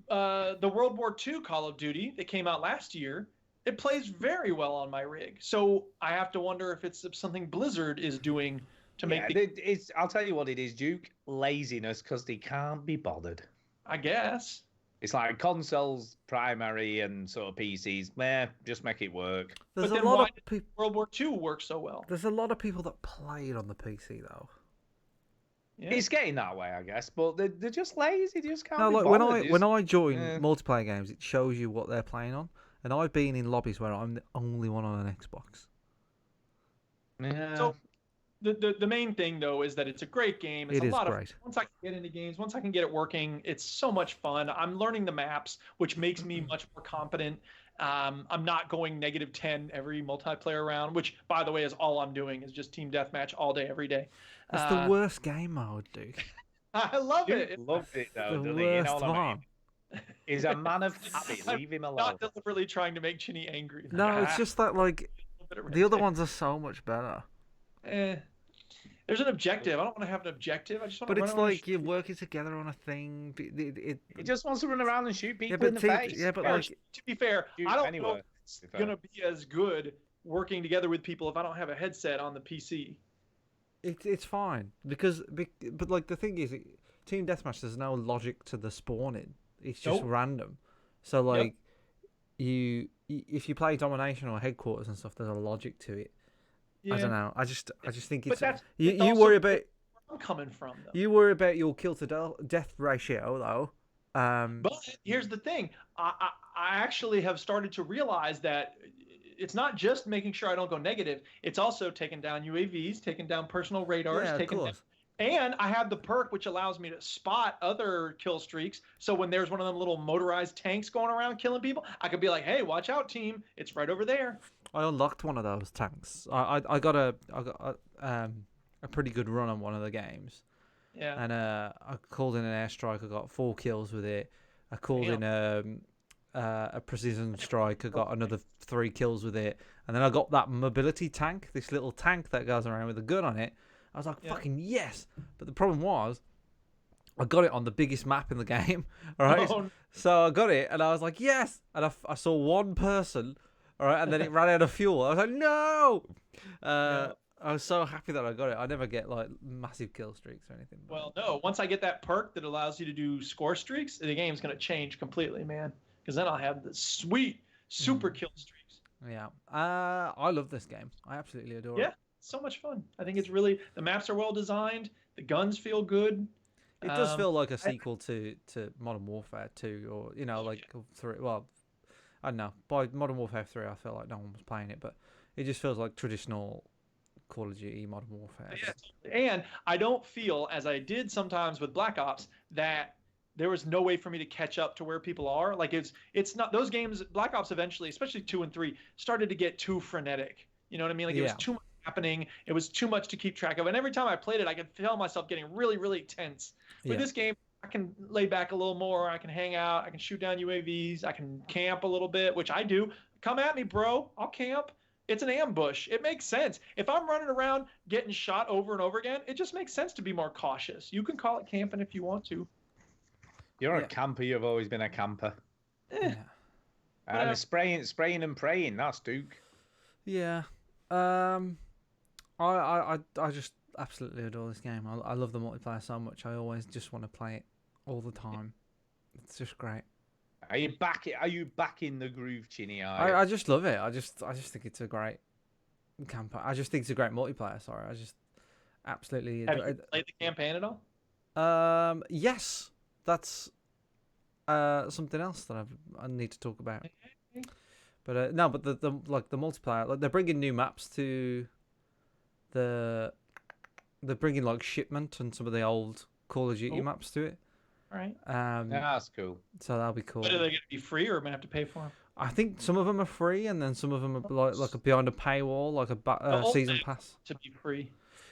the World War II Call of Duty that came out last year, it plays very well on my rig. So I have to wonder if it's something Blizzard is doing to make it's. I'll tell you what it is, Duke. Laziness, because they can't be bothered. I guess. It's like consoles, primary, and sort of PCs. Just make it work. There's But a then lot why of people. World War II works so well. There's a lot of people that played on the PC though. Yeah. It's getting that way, I guess, but they're just lazy. They just can't No, be like bothered. when I join Yeah. multiplayer games, it shows you what they're playing on, and I've been in lobbies where I'm the only one on an Xbox. Yeah. So the main thing though is that it's a great game. It's It a is lot great. of once I can get into games, once I can get it working, it's so much fun. I'm learning the maps, which makes me much more competent. I'm not going -10 every multiplayer round, which by the way is all I'm doing is just team deathmatch all day, every day. It's the worst game mode, dude. I love Duke it. loved it though, The doesn't he? You know worst what I one. mean? He's a man of habit. I'm Leave him alone. Not deliberately trying to make Chinny angry. No, it's just that like the other ones are so much better. There's an objective. I don't want to have an objective. I just want But to it's run around and like you're working together on a thing. He just wants to run around and shoot people but in the see- face. yeah, but shoot. like To be fair, Shoot I don't know anywhere, if it's to be fair. gonna be as good working together with people if I don't have a headset on the PC. it's fine but like the thing is, team deathmatch, there's no logic to the spawning. It's just Nope. random. So like if you play domination or headquarters and stuff, there's a logic to it. I don't know. I just think But it's that's you also worry about where I'm coming from though. you worry about your kill to death ratio though. But here's the thing. I actually have started to realize that it's not just making sure I don't go negative. It's also taking down UAVs, taking down personal radars, Yeah, of taking down, course. and I have the perk which allows me to spot other kill streaks. So when there's one of them little motorized tanks going around killing people, I could be like, "Hey, watch out, team! It's right over there." I unlocked one of those tanks. I got a pretty good run on one of the games. Yeah. And I called in an airstrike. I got 4 kills with it. I called in a precision strike. I got another 3 kills with it. And then I got that mobility tank, this little tank that goes around with a gun on it. I was like, fucking yes! But the problem was, I got it on the biggest map in the game. All right, Oh, so I got it, and I was like, yes! And I saw one person. All right, and then it ran out of fuel. I was like, no! I was so happy that I got it. I never get like massive kill streaks or anything. well, no. Once I get that perk that allows you to do score streaks, the game's gonna change completely, man. Because then I'll have the sweet super kill streaks. Yeah. I love this game. I absolutely adore Yeah, it. so much fun. I think it's really the maps are well designed. The guns feel good. It does feel like a sequel to Modern Warfare 2, or like 3. Well, I don't know. By Modern Warfare 3, I felt like no one was playing it, but it just feels like traditional Call of Duty Modern Warfare. Yeah, and I don't feel, as I did sometimes with Black Ops, that there was no way for me to catch up to where people are. Like it's not those games. Black Ops eventually, especially 2 and 3, started to get too frenetic. You know what I mean? Like it was too much happening. It was too much to keep track of. And every time I played it, I could feel myself getting really, really tense. With this game, I can lay back a little more. I can hang out. I can shoot down UAVs. I can camp a little bit, which I do. Come at me, bro. I'll camp. It's an ambush. It makes sense. If I'm running around getting shot over and over again, it just makes sense to be more cautious. You can call it camping if you want to. You're a camper. You've always been a camper. Yeah. And spraying and praying. That's Duke. Yeah. I just absolutely adore this game. I love the multiplayer so much. I always just want to play it all the time. It's just great. Are you back in the groove, Chinny? I just love it. I just think it's a great campaign. I just think it's a great multiplayer. Sorry, I just absolutely. Have you played the campaign at all? Yes, that's something else that I need to talk about. But no, but the multiplayer, like they're bringing new maps to they're bringing like Shipment and some of the old Call of Duty maps to it. All right. Yeah, that's cool. So that'll be cool. But are they going to be free, or am I have to pay for them? I think some of them are free, and then some of them are like a behind a paywall, like a season pass. To be free.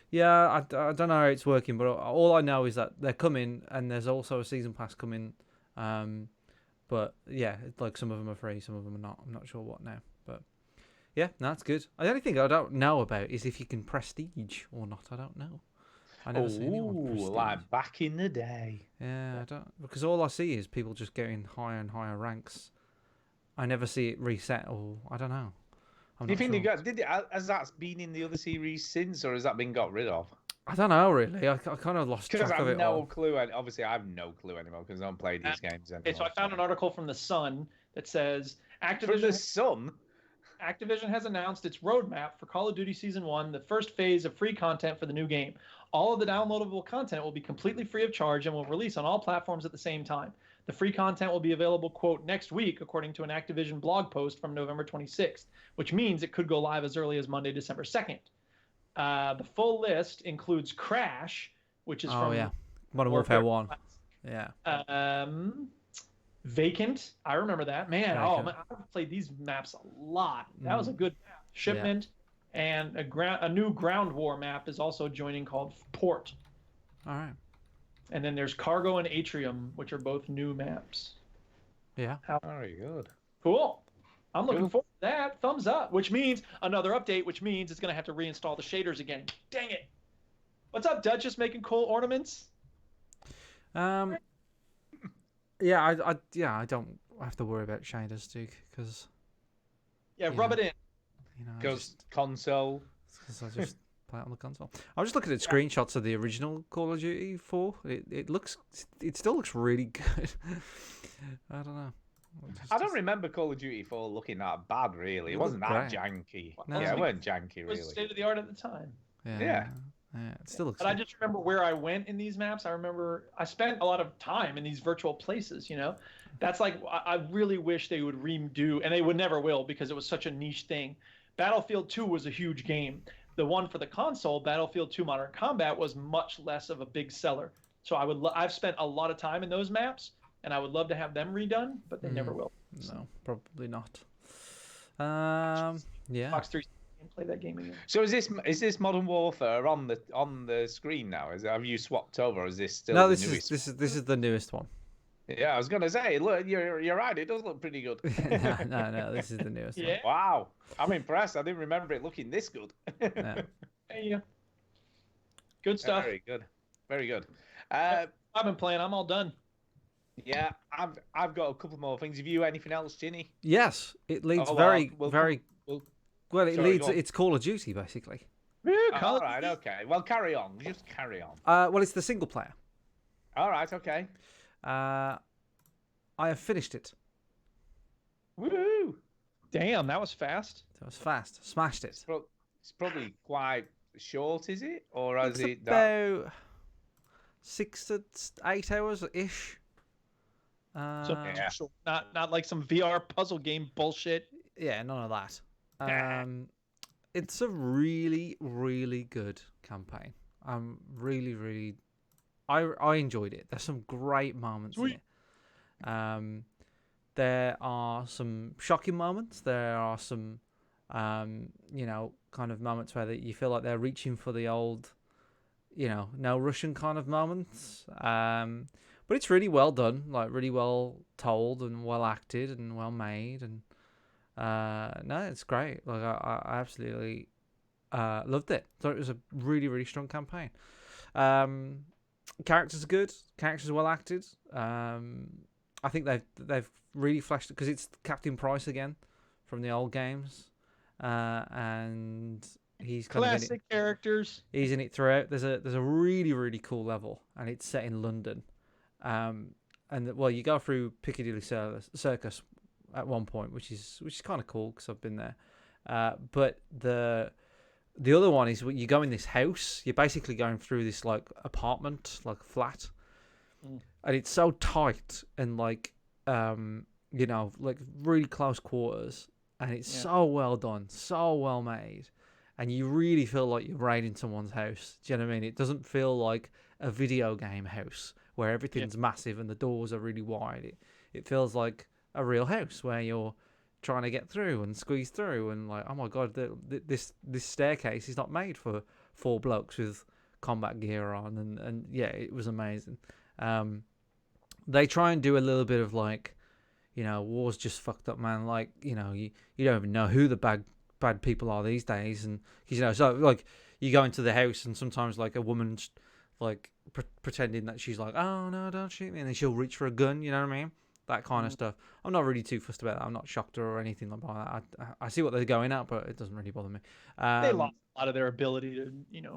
Yeah, I don't know how it's working, but all I know is that they're coming, and there's also a season pass coming. But yeah, like some of them are free, some of them are not. I'm not sure what now, but Yeah, no, that's good. The only thing I don't know about is if you can prestige or not. I don't know. I never see anyone prestige. Like back in the day. Yeah, I don't, because all I see is people just getting higher and higher ranks. I never see it reset, or I don't know. I'm Do you not think they sure. has that been in the other series since, or has that been got rid of? I don't know really. I kind of lost Because track I of have it no all. clue. And obviously, I have no clue anymore because I don't play these games anymore. Okay, so I found an article from the Sun that says From the Sun. Activision has announced its roadmap for Call of Duty Season 1, the first phase of free content for the new game. All of the downloadable content will be completely free of charge and will release on all platforms at the same time. The free content will be available, quote, next week, according to an Activision blog post from November 26th, which means it could go live as early as Monday, December 2nd. The full list includes Crash, which is from yeah, Modern Warfare 1. Yeah. Vacant. I remember that. Man, Vacant. man, I've played these maps a lot. That was a good map. Shipment. And a new ground war map is also joining called Port. All right. And then there's Cargo and Atrium, which are both new maps. Yeah. Very good. Cool. I'm looking forward to that. Thumbs up. Which means another update, which means it's going to have to reinstall the shaders again. Dang it. What's up, Duchess? Making cool ornaments? Yeah, I don't have to worry about shaders, Duke, because Rub it in. you know, Because console. because I just play it on the console. I was just looking at screenshots of the original Call of Duty 4. It still looks really good. I don't know. I don't remember Call of Duty 4 looking that bad, really. It wasn't that great. janky. No. Yeah, it wasn't janky, It was really. state of the art at the time. Yeah, it still looks But I good. just remember where I went in these maps. I remember I spent a lot of time in these virtual places, you know? That's like, I really wish they would redo, and they would never will because it was such a niche thing. Battlefield 2 was a huge game. The one for the console, Battlefield 2 Modern Combat, was much less of a big seller. So I've spent a lot of time in those maps, and I would love to have them redone, but they never will. No, probably not. Yeah. Fox 3 can't play that game again. So is this Modern Warfare on the screen now? Have you swapped over, or is this still No, the this newest? is the newest one. Yeah, I was gonna say, look, you're right. It does look pretty good. no, this is the newest Yeah. Wow, I'm impressed. I didn't remember it looking this good. one. Yeah. Hey, good stuff. Very good, very good. I've been playing. I'm all done. Yeah, I've got a couple more things. Have you anything else, Ginny? Yes, it leads Oh, very. well, It sorry, leads. go on. It's Call of Duty basically. All right, okay. Well, carry on. Just carry on. Well, it's the single player. All right, okay. I have finished it. Woo! Damn, that was fast. That was fast. Smashed it. It's probably quite short, is it? Or has It's it? about 6 to 8 hours ish. So Yeah. not like some VR puzzle game bullshit. Yeah, none of that. It's a really, really good campaign. Really, I enjoyed it. There's some great moments in it. There are some shocking moments. There are some, kind of moments where you feel like they're reaching for the old, no Russian kind of moments. But it's really well done, like really well told and well acted and well made, and no, it's great. Like I absolutely loved it. So it was a really, really strong campaign. Characters are good. Characters are well acted. I think they've really flashed it because it's Captain Price again from the old games, and he's kind Classic characters. He's in it throughout. There's a really, really cool level, and it's set in London. You go through Piccadilly Circus at one point, which is kind of cool because I've been there. But the other one is when you go in this house, you're basically going through this like apartment, like flat, and it's so tight and like really close quarters, and it's so well done, so well made, and you really feel like you're raiding someone's house. Do you know what I mean? It doesn't feel like a video game house where everything's massive and the doors are really wide. It feels like a real house where you're trying to get through and squeeze through, and like, oh my god, this staircase is not made for 4 blokes with combat gear on, and yeah, it was amazing. They try and do a little bit of like, war's just fucked up, man. Like, you don't even know who the bad bad people are these days, and 'cause, so like you go into the house and sometimes like a woman's like pretending that she's like, oh no, don't shoot me, and then she'll reach for a gun. You know what I mean? That kind of stuff. I'm not really too fussed about that. I'm not shocked or anything like that. I see what they're going at, but it doesn't really bother me. They lost a lot of their ability to,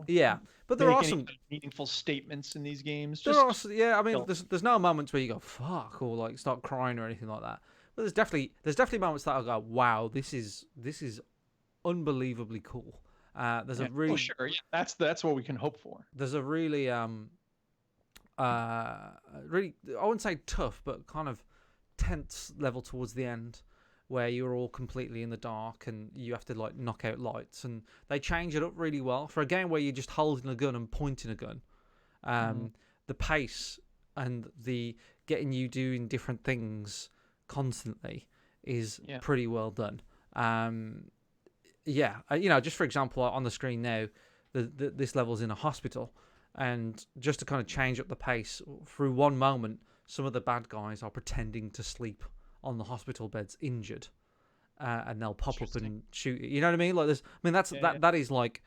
Yeah, but there make are any some. kind of meaningful statements in these games. There Just are, yeah. I mean, still. there's no moments where you go fuck or like start crying or anything like that. But there's definitely moments that I go, wow, this is unbelievably cool. There's a really sure, yeah, that's what we can hope for. there's a really really, I wouldn't say tough, but kind of tense level towards the end where you're all completely in the dark and you have to like knock out lights, and they change it up really well for a game where you're just holding a gun and pointing a gun. The pace and the getting you doing different things constantly is pretty well done. Just for example, on the screen now, this level's in a hospital, and just to kind of change up the pace, through one moment, some of the bad guys are pretending to sleep on the hospital beds, injured, and they'll pop up and shoot you. You know what I mean? Like that is like,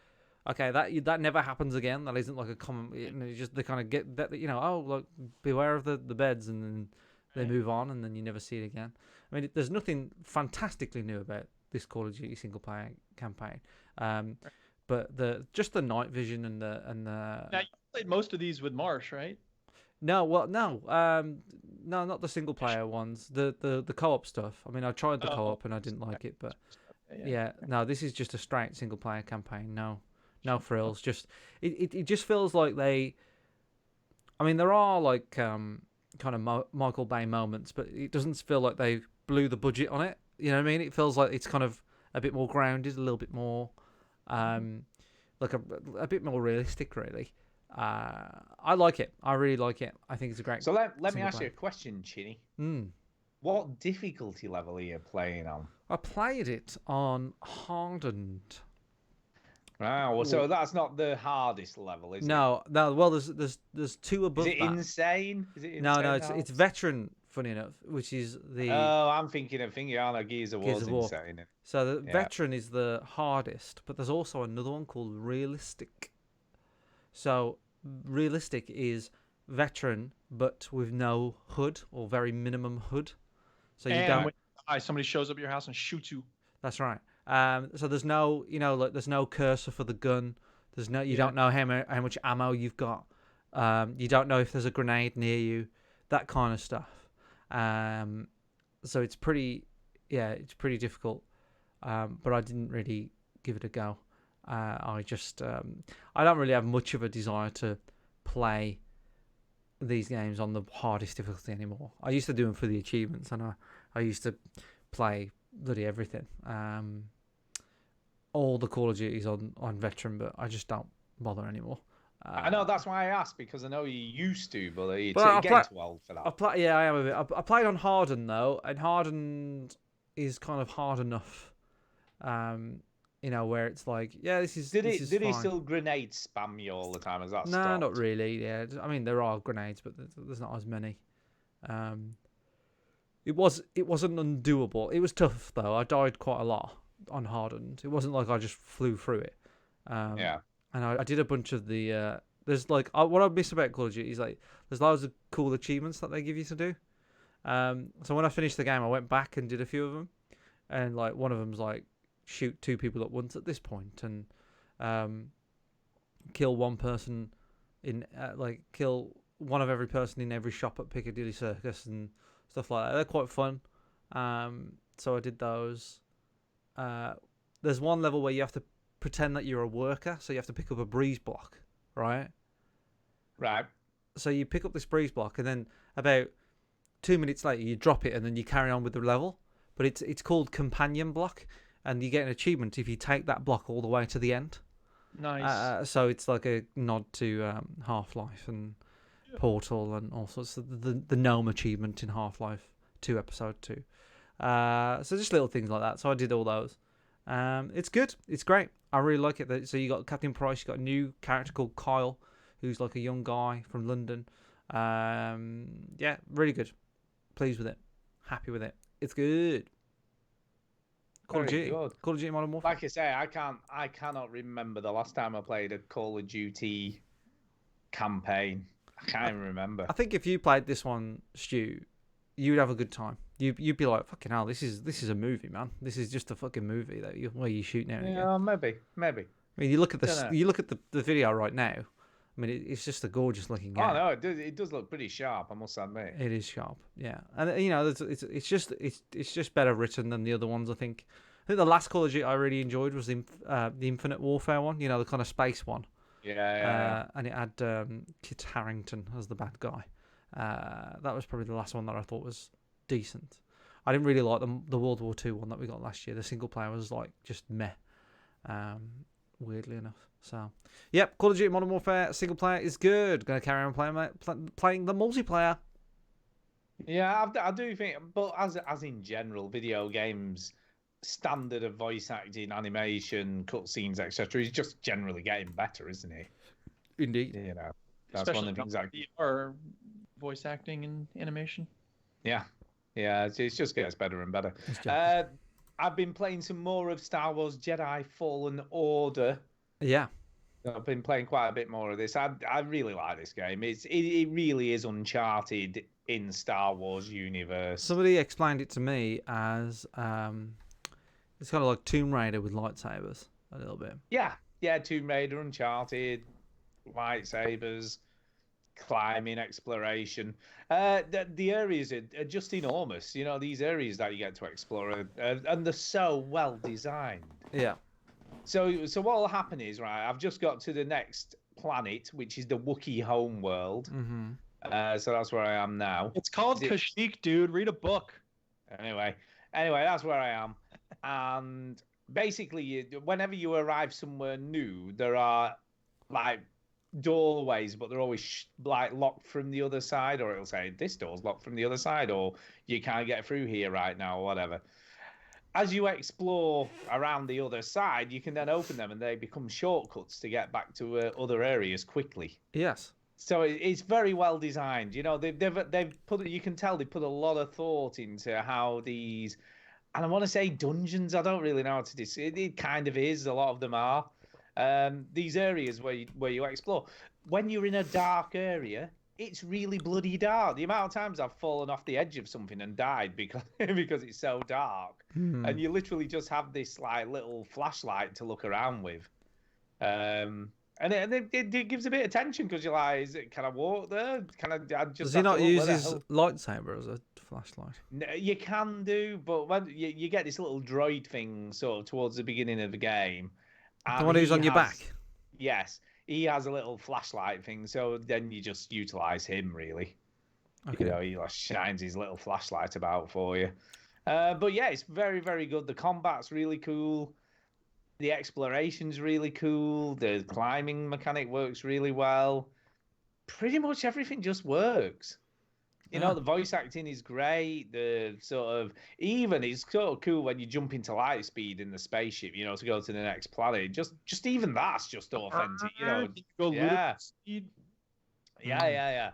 okay, that never happens again. That isn't like a common. Just they kind of get that. Oh, look, beware of the beds, and then they move on, and then you never see it again. I mean, there's nothing fantastically new about this Call of Duty single player campaign. But the night vision and the Now you played most of these with Marsh, right? no, not the single player ones. The co-op stuff. I mean, I tried the co-op and I didn't like it, but no, this is just a straight single player campaign. No frills. Just it just feels like they. I mean, there are like kind of Michael Bay moments, but it doesn't feel like they blew the budget on it. You know what I mean? It feels like it's kind of a bit more grounded, a little bit more, like a bit more realistic, really. I like it. I really like it. I think it's a great. So let me ask you a question, Chinny. Mm. What difficulty level are you playing on? I played it on hardened. Wow, well, so that's not the hardest level, is it? No. Well, there's two above. Is it that. insane? Is it insane? No, it's veteran. Funny enough, which is the. Oh, I'm thinking of Gears of War. Insane. So the veteran is the hardest, but there's also another one called realistic. So realistic is veteran, but with no HUD or very minimum HUD. So you don't. When somebody shows up at your house and shoots you. That's right. So there's no, there's no cursor for the gun. There's no, you don't know how much ammo you've got. You don't know if there's a grenade near you. That kind of stuff. So it's pretty difficult. But I didn't really give it a go. I don't really have much of a desire to play these games on the hardest difficulty anymore. I used to do them for the achievements, and I used to play bloody everything. All the Call of Duties on veteran, but I just don't bother anymore. I know, that's why I asked, because I know you used to, but you're getting too old for that. I am a bit. I played on hardened though, and hardened is kind of hard enough. Where it's like, this is. Did he still grenade spam you all the time? Has that stopped? No, not really. Yeah, I mean there are grenades, but there's not as many. It wasn't undoable. It was tough though. I died quite a lot on hardened. It wasn't like I just flew through it. And I did a bunch of the. There's like what I miss about Call of Duty is like there's loads of cool achievements that they give you to do. So when I finished the game, I went back and did a few of them, and like one of them's like shoot 2 people at once at this point, and kill one person in kill one of every person in every shop at Piccadilly Circus and stuff like that. They're quite fun. So I did those. There's one level where you have to pretend that you're a worker, so you have to pick up a breeze block, right? Right. So you pick up this breeze block, and then about 2 minutes later you drop it, and then you carry on with the level. But it's called companion block, and you get an achievement if you take that block all the way to the end. Nice. So it's like a nod to Half-Life and Portal and all sorts of the Gnome achievement in Half-Life 2 Episode 2. So just little things like that. So I did all those. It's good. It's great. I really like it. So you got Captain Price. You got a new character called Kyle, who's like a young guy from London. Really good. Pleased with it. Happy with it. It's good. Call of Very Duty. good. Call of Duty Modern Warfare. Like I say, I cannot remember the last time I played a Call of Duty campaign. I can't even remember. I think if you played this one, Stu, you'd have a good time. You'd be like, fucking hell, this is a movie, man. This is just a fucking movie where you shoot now and again. Yeah, maybe. I mean, you look at Dunno. the video right now. I mean, it's just a gorgeous looking game. Oh no, it does look pretty sharp, I must admit. It is sharp, yeah, and you know, it's just better written than the other ones. I think the last Call of Duty I really enjoyed was the Infinite Warfare one. You know, the kind of space one. Yeah. And it had Kit Harington as the bad guy. That was probably the last one that I thought was decent. I didn't really like the World War II one that we got last year. The single player was like just meh, weirdly enough. So, yep, Call of Duty Modern Warfare single player is good. Going to carry on playing the multiplayer. Yeah, I do think, but as in general, video games standard of voice acting, animation, cutscenes, etc., is just generally getting better, isn't it? Indeed. You know, that's Especially one of the things. VR voice acting and animation. Yeah, it just gets better and better. It's I've been playing some more of Star Wars Jedi Fallen Order. Yeah. I've been playing quite a bit more of this. I really like this game. It really is Uncharted in Star Wars universe. Somebody explained it to me as it's kind of like Tomb Raider with lightsabers a little bit. Yeah, Tomb Raider, Uncharted, lightsabers, climbing, exploration. The areas are just enormous. You know, these areas that you get to explore, and they're so well designed. Yeah. So what will happen is, right, I've just got to the next planet, which is the Wookiee home world. Mm-hmm. So that's where I am now. It's called Kashyyyk, dude. Read a book. Anyway, that's where I am. And basically, whenever you arrive somewhere new, there are like doorways, but they're always like locked from the other side, or it'll say this door's locked from the other side, or you can't get through here right now, or whatever. As you explore around the other side, you can then open them, and they become shortcuts to get back to other areas quickly. Yes. So it's very well designed. You know, they've put, you can tell they put a lot of thought into how these, and I want to say dungeons. I don't really know how to describe it. It kind of is. A lot of them are. These areas where you explore. When you're in a dark area, it's really bloody dark. The amount of times I've fallen off the edge of something and died because it's so dark, and you literally just have this like little flashlight to look around with, and it gives a bit of tension because you're like, can I walk there? Can I just? Does he not use his lightsaber as a flashlight? No, you can do, but when you get this little droid thing sort of towards the beginning of the game, The one who's on your back. Yes. He has a little flashlight thing, so then you just utilize him, really. Okay. You know, he like shines his little flashlight about for you. But yeah, it's very, very good. The combat's really cool. The exploration's really cool. The climbing mechanic works really well. Pretty much everything just works. You know, the voice acting is great. The sort of, even it's sort of cool when you jump into light speed in the spaceship, you know, to go to the next planet. Just even that's just authentic, you know. Yeah. Yeah.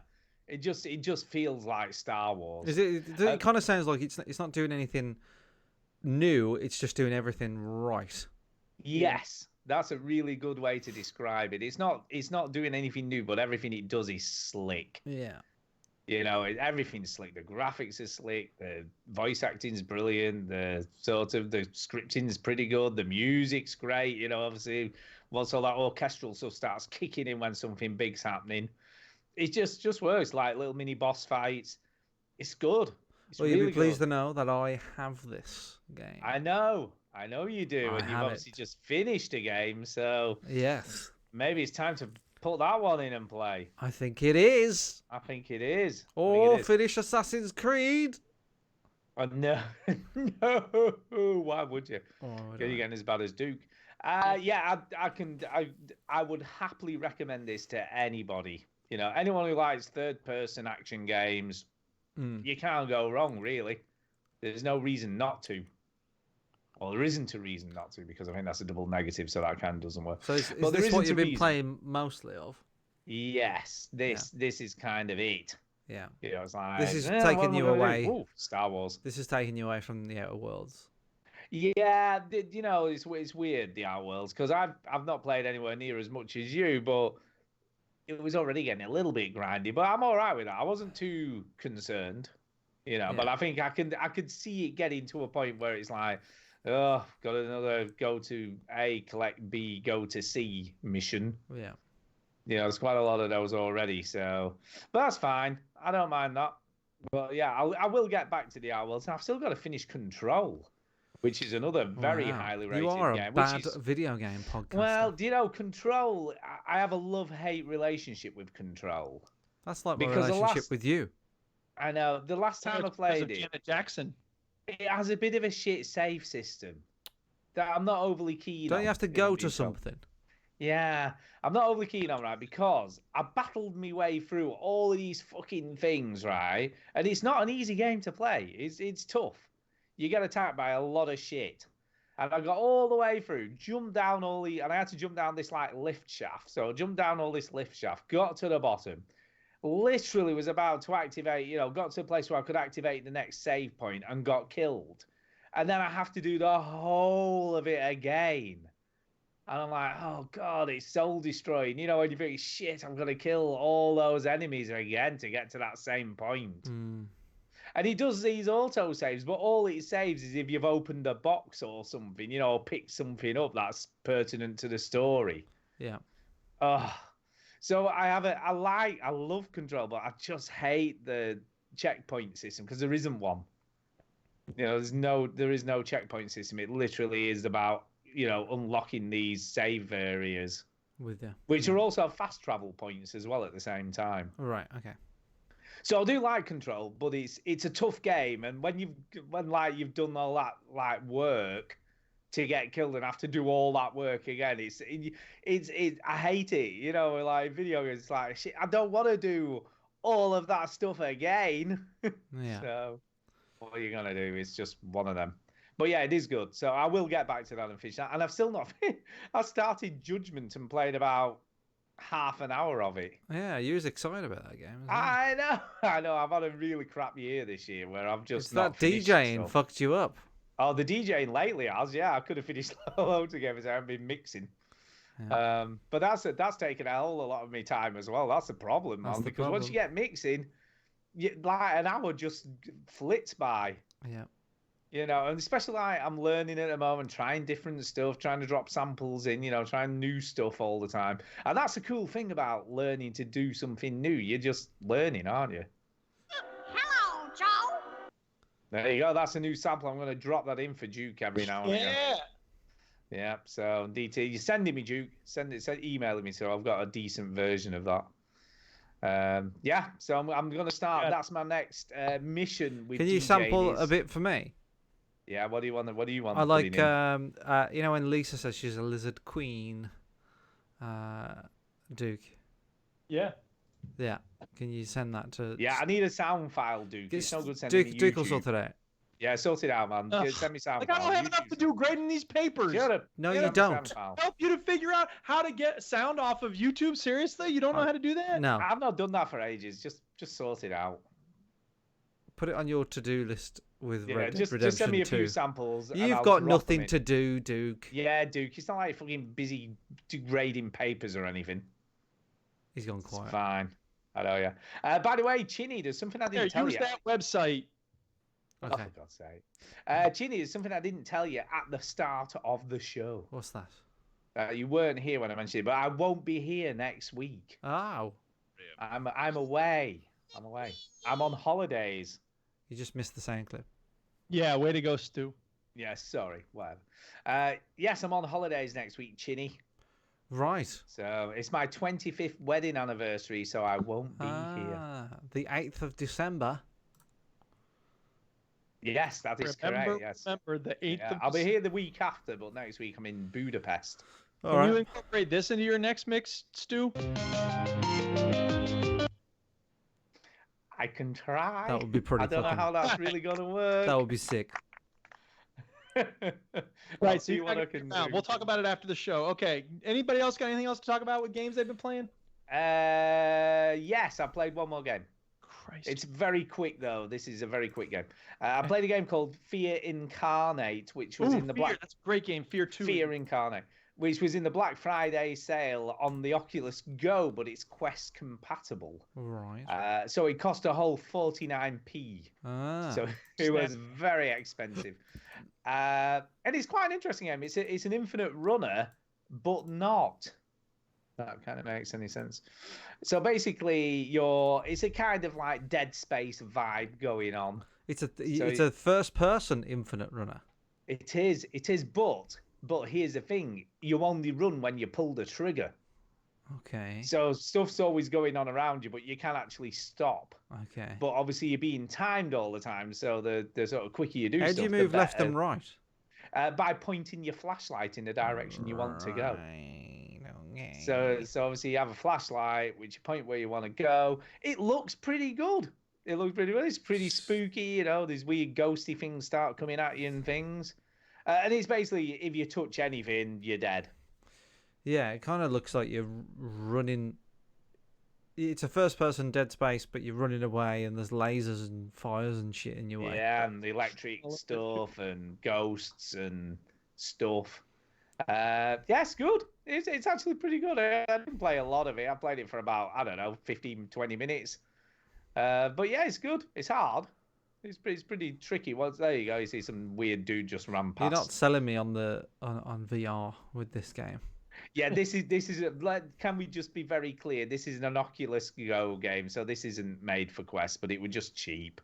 It just feels like Star Wars. It kind of sounds like it's not doing anything new. It's just doing everything right. Yes, that's a really good way to describe it. It's not doing anything new, but everything it does is slick. Yeah. You know, everything's slick. The graphics are slick. The voice acting's brilliant. The scripting's pretty good. The music's great. You know, obviously, once all that orchestral stuff starts kicking in when something big's happening, it just works. Like little mini boss fights. It's good. It's Well, really you'll be pleased good. to know that I have this game. I know you do, I and you've have obviously it. just finished a game, so Yes. maybe it's time to put that one in and play. I think it is. I think it is. Or finish Assassin's Creed. Oh, no, no. Why would you? Oh, You're getting as bad as Duke. Yeah, I would happily recommend this to anybody. You know, anyone who likes third-person action games, you can't go wrong, really. There's no reason not to. Well, there isn't a reason not to, because I think that's a double negative, so that kind of doesn't work. So is But there this what isn't you've a been reason. playing mostly of? Yes, this is kind of it. Yeah. You know, it's like, This is what taking am I you gonna do? away. Ooh, Star Wars. This is taking you away from the Outer Worlds. Yeah, you know, it's weird, the Outworlds, because I've not played anywhere near as much as you, but it was already getting a little bit grindy. But I'm all right with that. I wasn't too concerned, you know. But Yeah. I think I could see it getting to a point where it's like, oh, got another go to A, collect B, go to C mission. Yeah. You know, there's quite a lot of those already. So, but that's fine. I don't mind that. But yeah, I will get back to the Outworlds. I've still got to finish Control, which is another very Wow. highly rated You are a game. bad Which is, video game podcaster. well, do you know, Control? I have a love-hate relationship with Control. That's like my because the relationship last- with you. I know the last time I Because of played it, Janet Jackson. it has a bit of a shit save system that I'm not overly keen on. Don't you have to in go to Control. something? Yeah, I'm not overly keen on, right, because I battled my way through all of these fucking things, right, and it's not an easy game to play. It's tough. You get attacked by a lot of shit, and I got all the way through, jumped down and I had to jump down this like lift shaft. So I jumped down all this lift shaft, got to the bottom, literally was about to activate, you know, got to a place where I could activate the next save point and got killed, and then I have to do the whole of it again. And I'm like, oh God, it's soul destroying. You know, when you think, shit, I'm going to kill all those enemies again to get to that same point. Mm. And he does these auto saves, but all it saves is if you've opened a box or something, you know, or picked something up that's pertinent to the story. Yeah. Oh, so I love Control, but I just hate the checkpoint system because there isn't one. You know, there is no checkpoint system. It literally is about, you know, unlocking these save areas, With you. which are also fast travel points as well at the same time. Right. Okay. So I do like Control, but it's a tough game, and when you've done all that like work to get killed and have to do all that work again, I hate it. You know, like video games, it's like shit. I don't want to do all of that stuff again. Yeah. So what you're gonna do is just one of them. But yeah, it is good. So I will get back to that and finish that. And I've still not. I started Judgment and played about half an hour of it. Yeah. You was excited about that game. As well. I know. I've had a really crap year this year where I've just It's not that finished DJing stuff. fucked you up. Oh, the DJing lately has. Yeah, I could have finished loads of games. I haven't been mixing. Yeah. But that's taken a whole lot of my time as well. That's the problem, man. That's the Because once you problem. get mixing, like an hour just flits by. Yeah. You know, and especially like I'm learning at the moment, trying different stuff, trying to drop samples in, you know, trying new stuff all the time. And that's the cool thing about learning to do something new. You're just learning, aren't you? Hello, Joe. There you go. That's a new sample. I'm going to drop that in for Duke every now and again. Yeah. Yeah. So DT, you're sending me Duke. Emailing me, so I've got a decent version of that. Yeah. So I'm going to start. Yeah. That's my next mission with. Can you DJ sample is- a bit for me? Yeah. What do you want? What do you want? I like, putting in? you know, when Lisa says she's a lizard queen, Duke. Yeah. Yeah. Can you send that to? Yeah, I need a sound file, Duke. It's no good sending me Duke will YouTube. sort it out. Yeah, sort it out, man. Ugh. Send me sound Like, I file. don't have enough to do grading these papers. Shut up. No, Send you me don't. sound file. Help you to figure out how to get sound off of YouTube. Seriously, you don't know how to do that? No. I've not done that for ages. Just sort it out. Put it on your to-do list with Yeah, Red Dead just Redemption send me a 2. few samples. and You've I'll got drop them nothing in. to do, Duke. Yeah, Duke. It's not like fucking busy grading papers or anything. He's gone It's quiet. fine. I know, yeah. By the way, Chinny, there's something I Here, didn't tell use you. that website. Oh, Okay. for God's sake. Chinny, there's something I didn't tell you at the start of the show. What's that? You weren't here when I mentioned it, but I won't be here next week. Oh, I'm away. I'm on holidays. you just missed the sound clip. Yeah, way to go, Stu. Yeah, sorry, whatever. Yes, I'm on holidays next week, Chinny. Right. So it's my 25th wedding anniversary, so I won't be here. The 8th of December. Yes, that is correct. Yes. Remember the 8th Yeah, of I'll be December. here the week after, but next week I'm in Budapest. All Can you right. incorporate this into your next mix, Stu? I can try. That would be pretty I don't know fucking- how that's really going to work. That would be sick. I'll Right, so see you're what not I gonna can get around. do. We'll talk about it after the show. Okay. Anybody else got anything else to talk about with games they've been playing? Yes, I played one more game. Christ. It's very quick though. This is a very quick game. I played a game called Fear Incarnate, which was in the Fear. That's a great game. Fear 2. Fear Incarnate, which was in the Black Friday sale on the Oculus Go, but it's Quest compatible. Right. So it cost a whole 49p. Ah. So it was very expensive. And it's quite an interesting game. It's an infinite runner, but not. That kind of makes any sense. So basically, it's a kind of like Dead Space vibe going on. It's a first-person infinite runner. It is, but here's the thing: you only run when you pull the trigger. Okay. So stuff's always going on around you, but you can actually stop. Okay. But obviously, you're being timed all the time, so the sort of quicker you do How stuff, do you the move left better. and right? By pointing your flashlight in the direction you want to go. Right, okay. So obviously you have a flashlight, which you point where you want to go. It looks pretty good. It's pretty spooky, you know. These weird ghosty things start coming at you and things. And it's basically, if you touch anything, you're dead. Yeah, it kind of looks like you're running. It's a first-person Dead Space, but you're running away, and there's lasers and fires and shit in your way. Yeah, and the electric stuff and ghosts and stuff. Yeah, it's good. It's actually pretty good. I didn't play a lot of it. I played it for about, I don't know, 15, 20 minutes. But yeah, it's good. It's hard. It's pretty tricky. Well, there you go. You see some weird dude just run past. You're not selling me on on VR with this game. Yeah, this is. Can we just be very clear? This is an Oculus Go game, so this isn't made for Quest, but it was just cheap.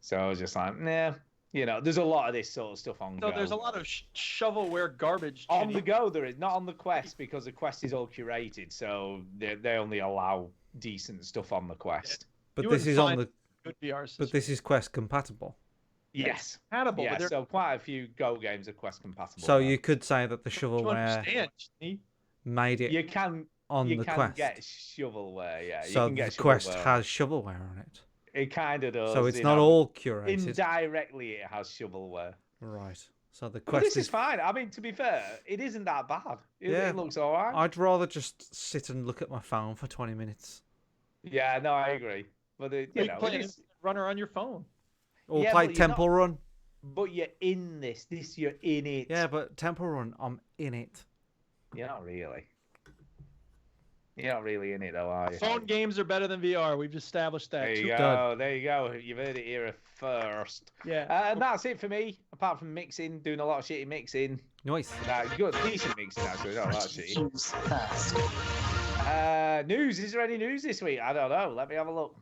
So I was just like, nah. You know, there's a lot of this sort of stuff on Go. So there's a lot of shovelware garbage. On the Go, there is not on the Quest because the Quest is all curated, so they only allow decent stuff on the Quest. But You this wouldn't is on find the. good VR system. But this is Quest compatible. Yes. compatible. Yeah, but they're so quite a few Go games are Quest compatible. So now. you could say that the don't you shovelware understand, Jimmy? made it you can on you the can Quest. get shovelware. Yeah, you So can the get Quest shovelware. has shovelware on it. It kind of does. So it's you not know. all curated. Indirectly, it has shovelware. Right. So the But Quest this is fine. I mean, to be fair, it isn't that bad. It looks all right. I'd rather just sit and look at my phone for 20 minutes. Yeah, no, I agree. But You you can know, play it an is, runner on your phone. Or Yeah, play but you're Temple Run. but you're in this. You're in it. Yeah, but Temple Run, I'm in it. You're not really. You're not really in it though, are you? Phone games are better than VR. We've established that. There you Two- go. There you go. You've heard it here first. Yeah. And that's it for me. Apart from mixing, doing a lot of shitty mixing. Nice. Good, decent mixing actually. Not that shitty. Choose fast. News. Is there any news this week? I don't know. Let me have a look.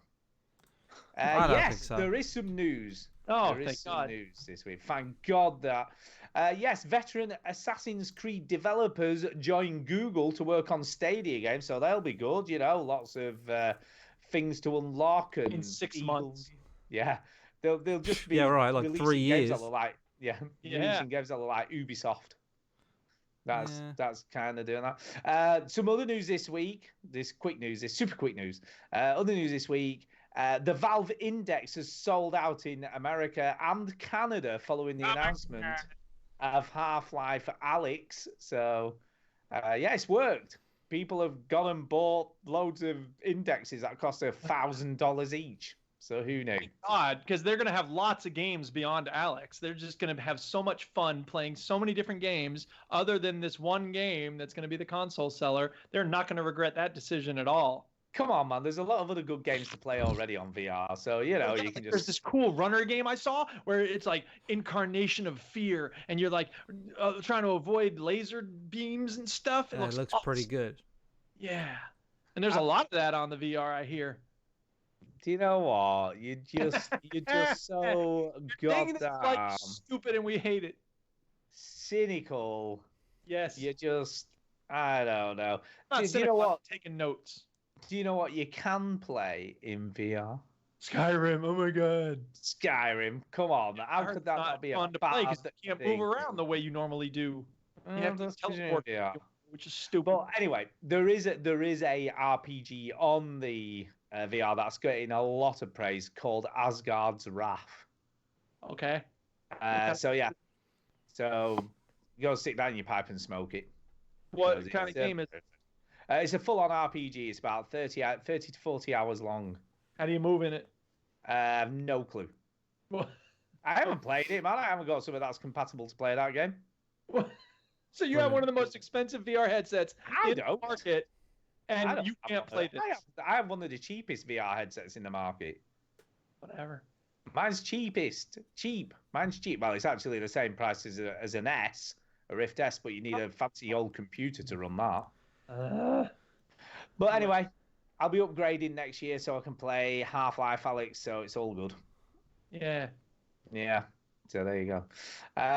I don't Yes, think so. there is some news. Oh, There is thank some God. news this week. Thank God that. Yes, veteran Assassin's Creed developers join Google to work on Stadia games, so they'll be good. You know, lots of things to unlock and In 6 evil- months. Yeah, they'll just be Yeah, right, like releasing 3 games that years. look like releasing games that look like Ubisoft. That's kind of doing that. Some other news this week. This super quick news. Other news this week. The Valve Index has sold out in America and Canada following the announcement of Half-Life Alyx. So, yeah, it's worked. People have gone and bought loads of indexes that cost $1,000 each. So who knew? God, because they're going to have lots of games beyond Alex. They're just going to have so much fun playing so many different games other than this one game that's going to be the console seller. They're not going to regret that decision at all. Come on, man. There's a lot of other good games to play already on VR. So, you know, you can There's just... this cool runner game I saw where it's like Incarnation of Fear, and you're like trying to avoid laser beams and stuff. It looks pretty awesome. good. Yeah. And there's a lot of that on the VR, I hear. Do you know what? You're just so Dang, it's goddamn like stupid and we hate it. cynical. Yes. You just, I don't know. Not Do you cynical, know I'm what? taking notes. Do you know what you can play in VR? Skyrim, oh my god. Skyrim. Come on, how could that not be a fun to play because bad you can't thing? move around the way you normally do. Oh, You have to that's 'cause you're in teleport, VR. which is stupid. But anyway, there is a RPG on the VR that's getting a lot of praise called Asgard's Wrath. Okay. So yeah, so you go sit down in your pipe and smoke it. What Because kind of game is it? It's a full-on RPG. It's about 30 to 40 hours long. How do you move in it? No clue. Well, I haven't played it, man. I haven't got something that's compatible to play that game. so you have one of the most expensive VR headsets I in the don't. market, I and don't you have can't one play of this. them. I have one of the cheapest VR headsets in the market. Whatever. Mine's cheapest. Cheap. Mine's cheap. Well, it's actually the same price as an S, a Rift S, but you need a fancy old computer to run that. But anyway, I'll be upgrading next year so I can play Half-Life Alyx, so it's all good. Yeah. Yeah. So there you go.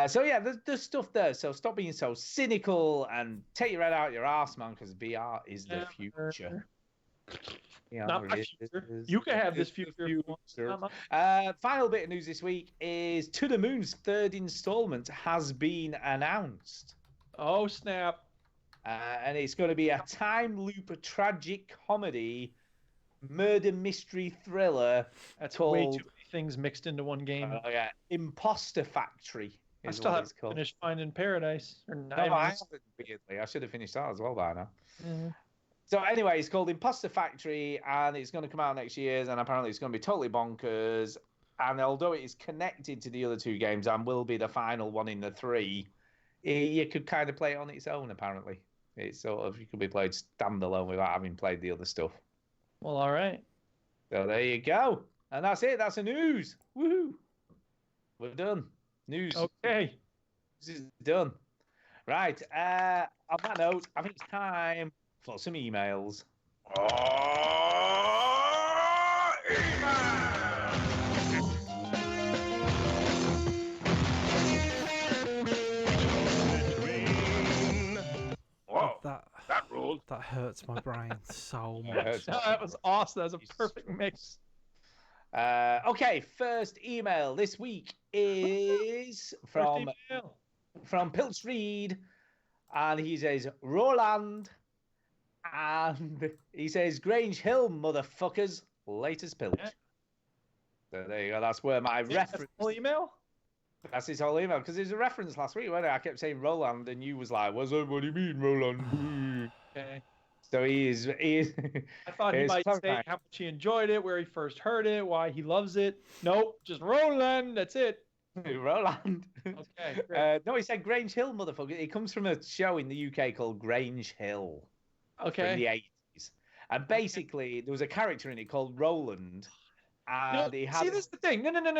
So yeah, there's stuff there. So stop being so cynical and take your head out your arse, man, because VR is the future. Yeah, Not my future. You can have this future if you want. Not mine. Final bit of news this week is To the Moon's third installment has been announced. Oh, snap. And it's going to be a time loop tragic comedy, murder mystery thriller. That's called, way too many things mixed into one game. Yeah, Imposter Factory. I still haven't finished Finding Paradise. Or No, I haven't, weirdly. I should have finished that as well by now. Mm-hmm. So anyway, it's called Imposter Factory, and it's going to come out next year, and apparently it's going to be totally bonkers. And although it is connected to the other two games and will be the final one in the three, you could kind of play it on its own, apparently. It's sort of, you could be played standalone without having played the other stuff. Well, all right. So there you go. And that's it. That's the news. Woohoo. We're done. News. Okay. This is done. Right. On that note, I think it's time for some emails. That hurts my brain so much. That was awesome. That was a perfect mix. Okay, first email this week is from Pilch Reed, and he says Roland, and he says Grange Hill, motherfuckers, latest Pilch. Yeah. So there you go. That's where my reference. Whole email. That's his whole email because there's a reference last week where I kept saying Roland, and you was like, "What's up? What do you mean, Roland?" Okay. So he is. I thought he might say how much he enjoyed it, where he first heard it, why he loves it. Nope, just Roland. That's it. Roland. Okay. No, he said Grange Hill, motherfucker. It comes from a show in the UK called Grange Hill. Okay. In the 80s, and basically there was a character in it called Roland. And he had... See, this is the thing. No. Hang on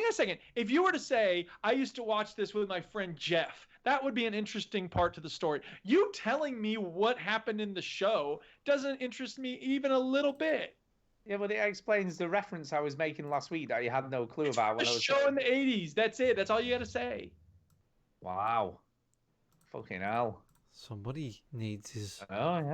a second. If you were to say, I used to watch this with my friend Jeff, that would be an interesting part to the story. You telling me what happened in the show doesn't interest me even a little bit. Yeah, but it explains the reference I was making last week that you had no clue about. When I was show in the 80s. That's it. That's all you got to say. Wow. Fucking hell. Somebody needs his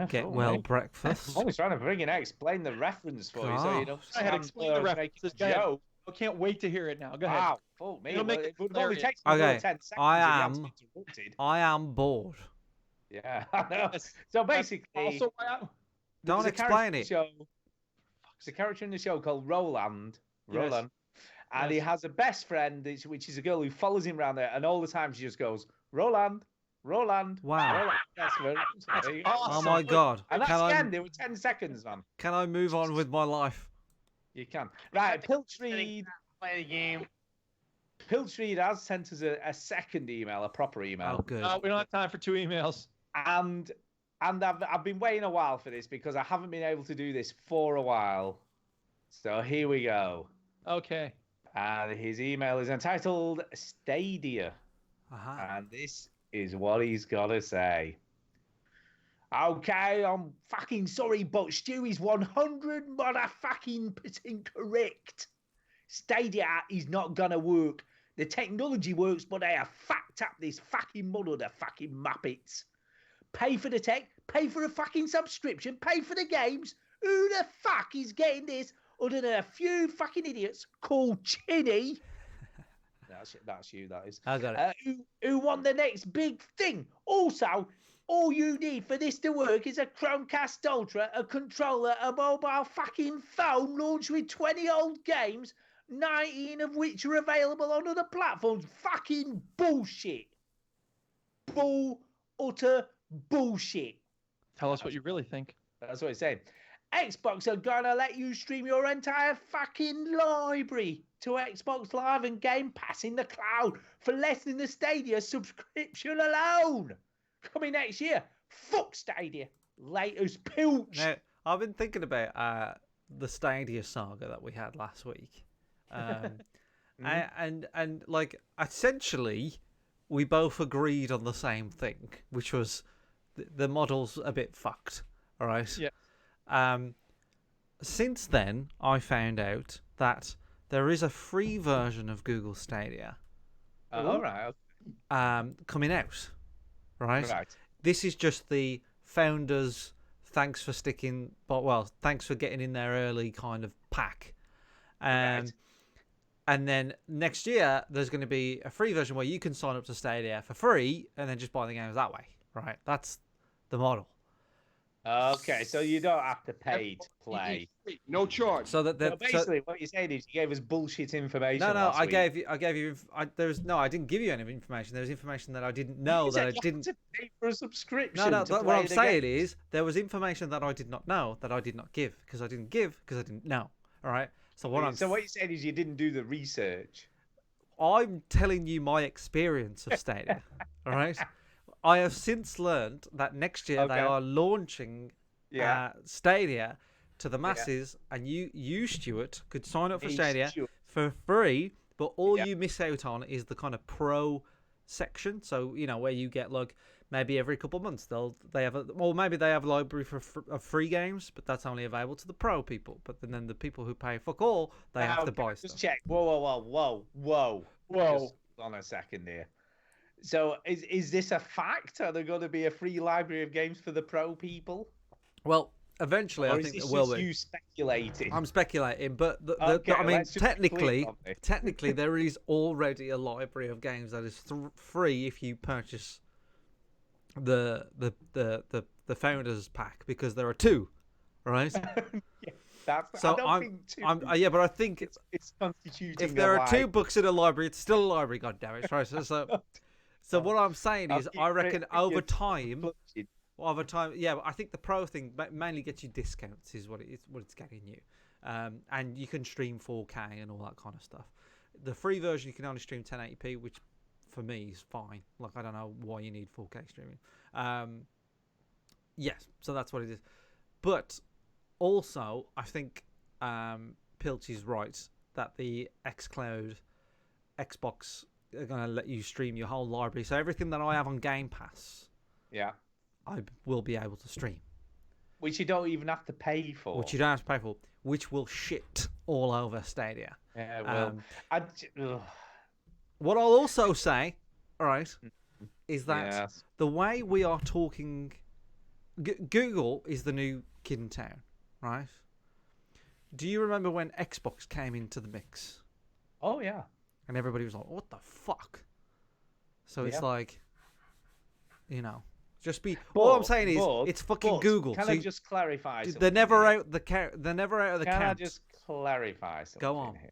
get well breakfast. I'm always trying to bring and explain the reference for you, so you don't. I had explained the reference. I can't wait to hear it now. Go ahead. Wow, fuck me. It would only take okay. 10 seconds. I am bored. Yeah, I know. So basically, also, don't explain it. There's a character in the show called Roland. And he has a best friend, which is a girl who follows him around there, and all the time she just goes, Roland. Wow. Roland. That's awesome. Oh my god. And that's again, there were 10 seconds, man. Can I move on with my life? You can. Right, Pilch Reed. Play the game. Pilch Reed has sent us a second email, a proper email. Oh, good. We don't have time for 2 emails. And I've been waiting a while for this because I haven't been able to do this for a while. So here we go. Okay. And his email is entitled Stadia. And this is what he's got to say. Okay, I'm fucking sorry, but Stewie's 100 motherfucking correct. Stadia is not gonna work. The technology works, but they have fucked up this fucking model, the fucking muppets. Pay for the tech, pay for a fucking subscription, pay for the games. Who the fuck is getting this other than a few fucking idiots called Chinny? That's you, that is. I got it. Who want the next big thing. Also, all you need for this to work is a Chromecast Ultra, a controller, a mobile fucking phone launched with 20 old games, 19 of which are available on other platforms. Fucking bullshit. Utter bullshit. Tell us what you really think. That's what he's saying. Xbox are gonna let you stream your entire fucking library to Xbox Live and Game Pass in the cloud for less than the Stadia subscription alone. Coming next year. Fuck Stadia. Latest pilch. Now, I've been thinking about the Stadia saga that we had last week. And like essentially we both agreed on the same thing, which was the model's a bit fucked. All right. Yeah. Since then, I found out that there is a free version of Google Stadia All right. coming out. Right. Right. This is just the founders. Thanks for sticking. Well, thanks for getting in there early. Kind of pack. Right. And then next year, there's going to be a free version where you can sign up to Stadia for free and then just buy the games that way. Right. That's the model. Okay, so you don't have to pay to play. No charge. So that So basically, what you're saying is you gave us bullshit information. No, I week. gave you. I didn't give you any information. There was information that I didn't know You that I said you didn't. had to pay for a subscription. No. to What play I'm the saying game. is there was information that I did not know that I did not give because I didn't know. All right. So what you're saying is you didn't do the research. I'm telling you my experience of Stadia. All right. I have since learned that next year they Okay. are launching Yeah. Stadia to the masses, and you Stuart could sign up for Hey, Stadia Stuart. for free, but all Yeah. you miss out on is the kind of pro section. So where you get like maybe every couple of months they have maybe they have a library of free games, but that's only available to the pro people. But then the people who pay fuck all, they have to buy Just stuff. check. Whoa. Just on a second here. So is this a fact? Are there going to be a free library of games for the pro people? Well, eventually, Or I is think this there will just be. you speculating? I'm speculating, but Okay, I mean, let's just be clear on this. technically, there is already a library of games that is free if you purchase the founders pack, because there are two, right? That's, So I don't think two, yeah, but I think it's constituting. if there a are two library. books in a library, it's still a library. God damn it! Right? So what I'm saying is, I reckon over time. Over time, yeah, but I think the pro thing mainly gets you discounts, is what it's getting you, and you can stream 4K and all that kind of stuff. The free version you can only stream 1080p, which for me is fine. Like, I don't know why you need 4K streaming. Yes, so that's what it is. But also, I think Pilch is right that the xCloud Xbox are going to let you stream your whole library. So everything that I have on Game Pass, Yeah. I will be able to stream. Which you don't even have to pay for. Which you don't have to pay for, which will shit all over Stadia. Yeah, well, What I'll also say, all right, is that Yes. the way we are talking, Google is the new kid in town, right? Do you remember when Xbox came into the mix? Oh, yeah. And everybody was like, what the fuck? So it's Yeah. like, just be. All I'm saying is, But- it's fucking but Google. Can So I just clarify something? they're never here? out they're never out of the Can I count. just clarify something? Go on. Here?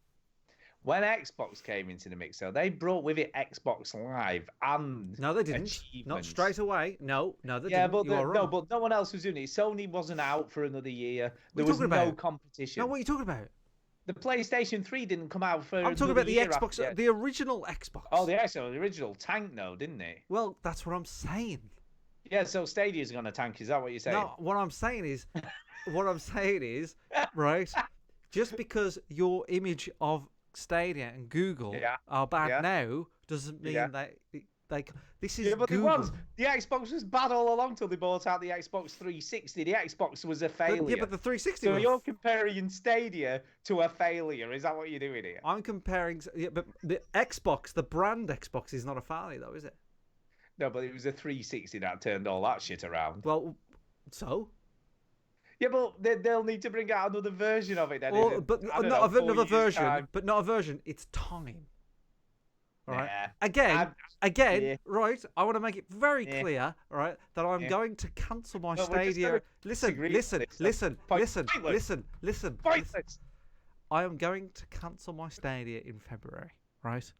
When Xbox came into the mix, though, they brought with it Xbox Live and No, they didn't. Not achievements. straight away. No, they Yeah, didn't. but You are wrong. but no one else was doing it. Sony wasn't out for another year. What are There you was talking no about? competition. No, what are you talking about? The PlayStation 3 didn't come out for. I'm talking another about the year Xbox, after- the original Xbox. Oh, the original tank, though, didn't it? Well, that's what I'm saying. Yeah, so Stadia's going to tank. Is that what you're saying? No, what I'm saying is, right? Just because your image of Stadia and Google Yeah, are bad yeah. now doesn't mean Yeah. that this is Yeah, but Google. it was. The Xbox was bad all along till they bought out the Xbox 360. The Xbox was a failure. Yeah, but the 360. So was- you're comparing Stadia to a failure. Is that what you're doing here? I'm comparing. Yeah, but the Xbox, the brand Xbox, is not a failure, though, is it? No, but it was a 360 that turned all that shit around. Well, so. Yeah, but they'll need to bring out another version of it. Then Well, in, but I don't not know, 4 another years' version. time. But not a version. It's time. All right. Nah. Again, yeah. right? I want to make it very Yeah. clear, right, that I'm Yeah. going to cancel my No, we're just Stadia. gonna Listen, disagree on listen, this. listen, listen, Pointless. listen, listen. Pointless. I am going to cancel my Stadia in February, right?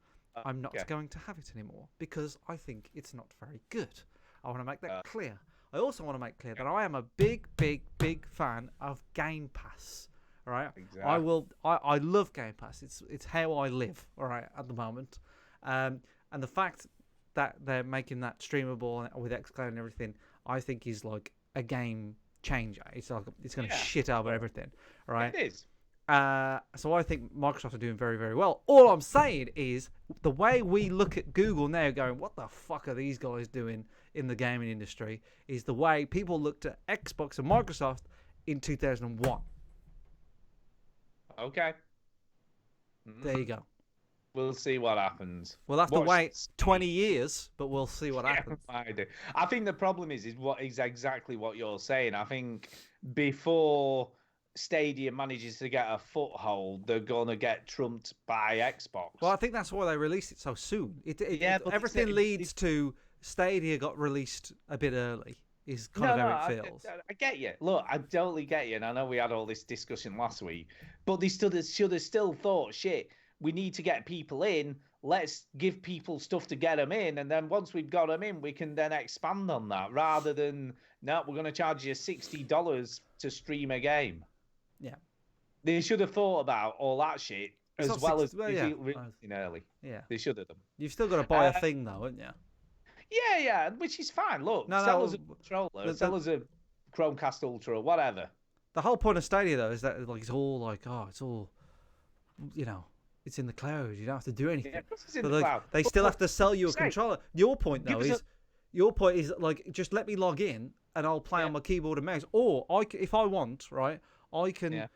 I'm not Okay. going to have it anymore because I think it's not very good. I want to make that clear. I also want to make clear that I am a big, big, big fan of Game Pass. All right, Exactly. I love Game Pass. It's how I live. All right, at the moment, and the fact that they're making that streamable with xCloud and everything, I think is like a game changer. It's like it's going to shit over everything. All right. It is. So I think Microsoft are doing very, very well. All I'm saying is the way we look at Google now going, what the fuck are these guys doing in the gaming industry, is the way people looked at Xbox and Microsoft in 2001. Okay. There you go. We'll see what happens. We'll have to Watch wait this. 20 years, but we'll see what happens. I think the problem is what is exactly what you're saying. I think before Stadia manages to get a foothold, they're gonna get trumped by Xbox. Well, I think that's why they released it so soon. Yeah, but everything leads to Stadia got released a bit early. Is kind of how it feels. I get you. Look, I totally get you, and I know we had all this discussion last week, but they should have still thought, shit, we need to get people in. Let's give people stuff to get them in, and then once we've got them in, we can then expand on that, rather than, no, we're going to charge you $60 to stream a game. Yeah. They should have thought about all that shit It's as not well 60 as yeah. releasing early. Yeah. They should have done. You've still got to buy a thing, though, haven't you? Yeah, which is fine. Look, No, sell no, us a controller, the- sell us a Chromecast Ultra, whatever. The whole point of Stadia, though, is that like it's all, you know, it's in the cloud. You don't have to do anything. Yeah, of course it's in But, the like, cloud. they But still look, have to sell you a say, controller. Your point, though, give us is like just let me log in and I'll play Yeah. on my keyboard and mouse, or if I want, right, I can Yeah.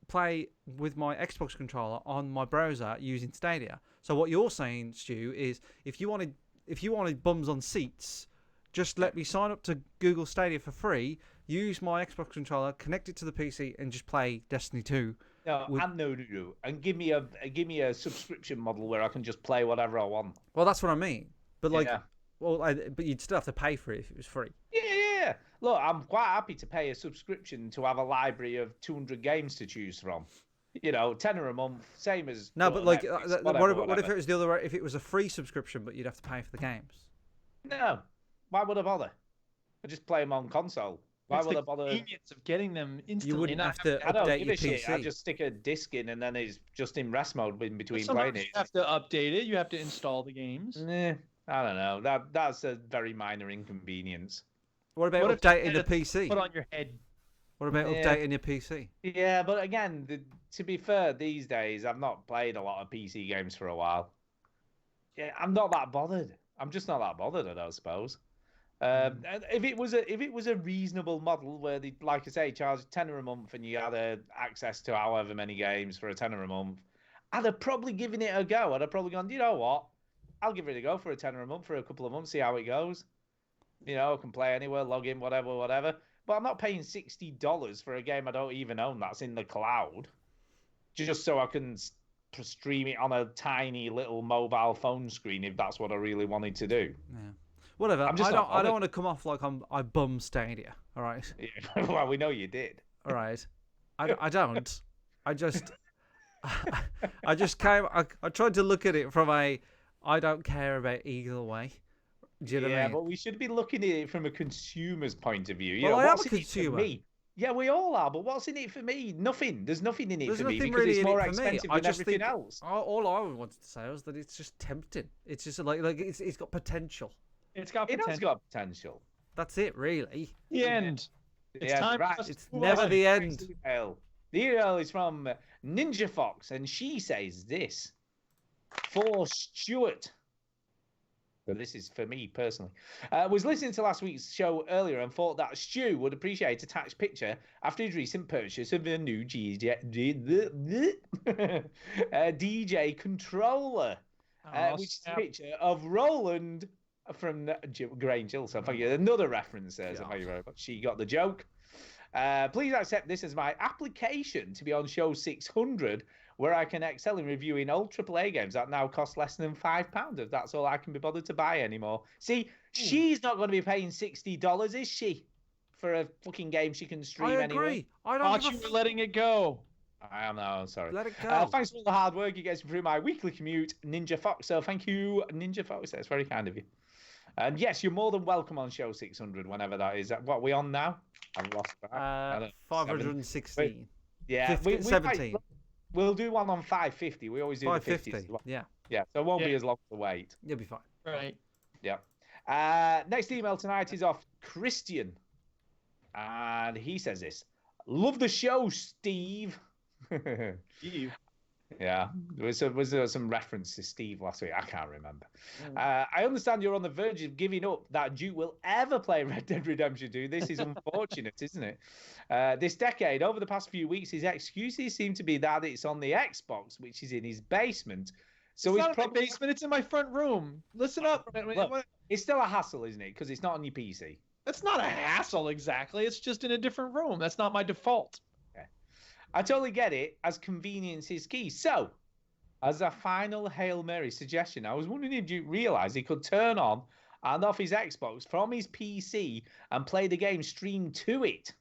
play with my Xbox controller on my browser using Stadia. So what you're saying, Stu, is if you wanted bums on seats, just let me sign up to Google Stadia for free, use my Xbox controller, connect it to the PC, and just play Destiny 2. No, and give me a subscription model where I can just play whatever I want. Well, that's what I mean. But like, Yeah. but you'd still have to pay for it if it was free. Yeah. Look, I'm quite happy to pay a subscription to have a library of 200 games to choose from. You know, £10 a month, same as. No, but like, Netflix, what if whatever. it was the other way? If it was a free subscription, but you'd have to pay for the games? No, why would I bother? I just play them on console. Why It's would the I bother? convenience of getting them instantly. wouldn't not have to I don't update give your a shit. I PC. just stick a disc in and then it's just in rest mode in between Sometimes playing you have to update it. You have to install the games. it. I don't know. That's a very minor inconvenience. What about What if updating you the had PC? Put on your head. What about Yeah. updating your PC? Yeah, but again, to be fair, these days I've not played a lot of PC games for a while. Yeah, I'm not that bothered. I'm just not that bothered, I don't suppose. And if it was a reasonable model where they, like I say, charge £10 a month and you had access to however many games for a £10 a month, I'd have probably given it a go. I'd have probably gone, you know what? I'll give it a go for a £10 a month for a couple of months, see how it goes. You know, I can play anywhere, log in, whatever. But I'm not paying $60 for a game I don't even own that's in the cloud, just so I can stream it on a tiny little mobile phone screen if that's what I really wanted to do. Yeah. Whatever. I'm just I not don't bothered. want to come off like I bum Stadia. All right. Yeah, well, we know you did. All right. I don't. I just I just came. I tried to look at it from a I don't care about either way. Do you know what I mean? But we should be looking at it from a consumer's point of view. You Well, know, I am what's a in it for consumer. me? Yeah, we all are, but what's in it for me? Nothing. There's nothing in it There's for me nothing because really it's in more it for me. expensive I than just everything think else. all I wanted to say was that it's just tempting. It's just like it's got potential. It's got It potential. has got potential. That's it, really. The end. It's Yeah, time right. for us It's to move never on. the Next end. email. The email is from Ninja Fox, and she says this for Stuart. So this is for me personally. Was listening to last week's show earlier and thought that Stu would appreciate a attached picture after his recent purchase of a new DJ controller, Oh, which is a snap. picture of Roland from Grange Hill. So thank you. Another reference there. So thank you very much. She got the joke. Please accept this as my application to be on show 600, where I can excel in reviewing old AAA games that now cost less than £5, if that's all I can be bothered to buy anymore. See, she's not going to be paying $60, is she? For a fucking game she can stream I anyway. agree. I don't Thought give you a were letting it go. I am now, sorry. Let it go. Thanks for all the hard work you get through my weekly commute, Ninja Fox. So thank you, Ninja Fox. That's very kind of you. And yes, you're more than welcome on show 600 whenever that is. What are we on now? I've lost track. I don't know, 516. Yeah, 17. We'll do one on 550. We always do the 50s. 550. Yeah, Yeah, so it won't be as long to wait. you'll be fine. Right. Yeah. Next email tonight is off Christian. And he says this. Love the show, Steve. Steve. Yeah. Was there some reference to Steve last week? I can't remember. I understand you're on the verge of giving up that Duke will ever play Red Dead Redemption 2. This is unfortunate, isn't it? This decade, over the past few weeks, his excuses seem to be that it's on the Xbox, which is in his basement. So It's he's not in my basement. It's in my front room. Listen up. Look, it's still a hassle, isn't it? Because it's not on your PC. That's not a hassle exactly. It's just in a different room. That's not my default. I totally get it, as convenience is key. So, as a final Hail Mary suggestion, I was wondering if you realised he could turn on and off his Xbox from his PC and play the game streamed to it.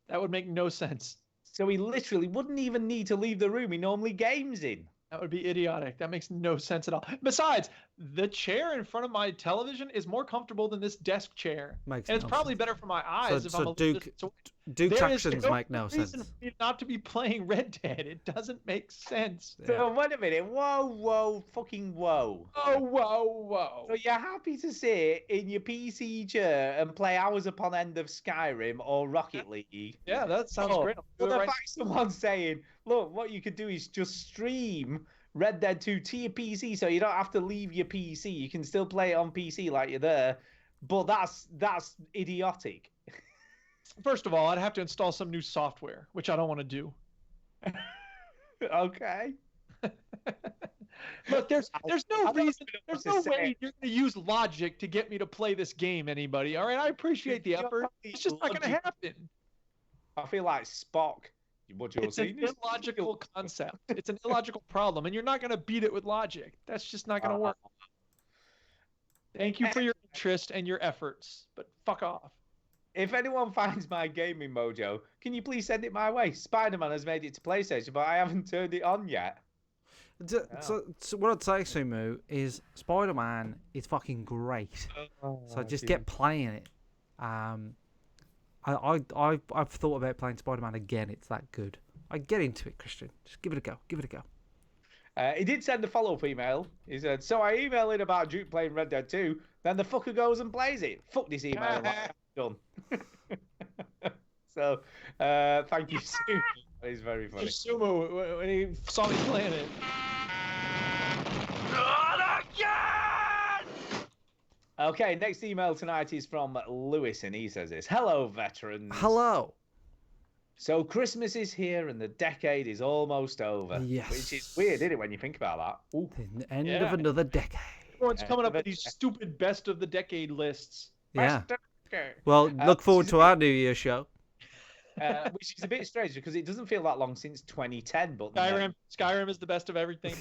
That would make no sense. So he literally wouldn't even need to leave the room he normally games in. That would be idiotic. That makes no sense at all. Besides, the chair in front of my television is more comfortable than this desk chair. Makes and it's no probably sense. better for my eyes if I'm a little Duke, distance away. Duke's There is actions no make no reason sense. for me not to be playing Red Dead. It doesn't make sense. So wait a minute. Whoa, fucking whoa. Oh, whoa. So you're happy to sit in your PC chair and play hours upon end of Skyrim or Rocket League? Yeah, that sounds great. I'll do Well, it the right fact someone's saying, look, what you could do is just stream Red Dead 2 to your PC, so you don't have to leave your PC. You can still play it on PC like you're there. But that's idiotic. First of all, I'd have to install some new software, which I don't want to do. Okay. Look, there's no don't reason, know there's what no to way say. you're going to use logic to get me to play this game, anybody. All right, I appreciate the You're effort. probably It's just not going to logic- happen. I feel like Spock. What you're It's an saying is illogical concept. It's an illogical problem, and you're not going to beat it with logic. That's just not going to work. Thank you for your interest and your efforts, but fuck off. If anyone finds my gaming mojo, can you please send it my way? Spider-Man has made it to PlayStation, but I haven't turned it on yet. So what I'd say, Sumu, is Spider-Man is fucking great. So just get playing it. I've thought about playing Spider-Man again. It's that good. I get into it, Christian. Just give it a go. Give it a go. He did send a follow-up email. He said, so I emailed in about Duke playing Red Dead 2, then the fucker goes and plays it. Fuck this email. I'm like, done. So, thank you, Sue. That is very funny. Sumo, when he saw me playing it. Okay, next email tonight is from Lewis, and he says this. Hello, veterans. Hello. So Christmas is here and the decade is almost over. Yes. Which is weird, isn't it, when you think about that? Ooh. The end Yeah. of another decade. Everyone's coming up but- with these stupid best of the decade lists. Yeah. Okay. Well, look forward she's to our New Year show. Which is a bit strange because it doesn't feel that long since 2010. But Skyrim is the best of everything.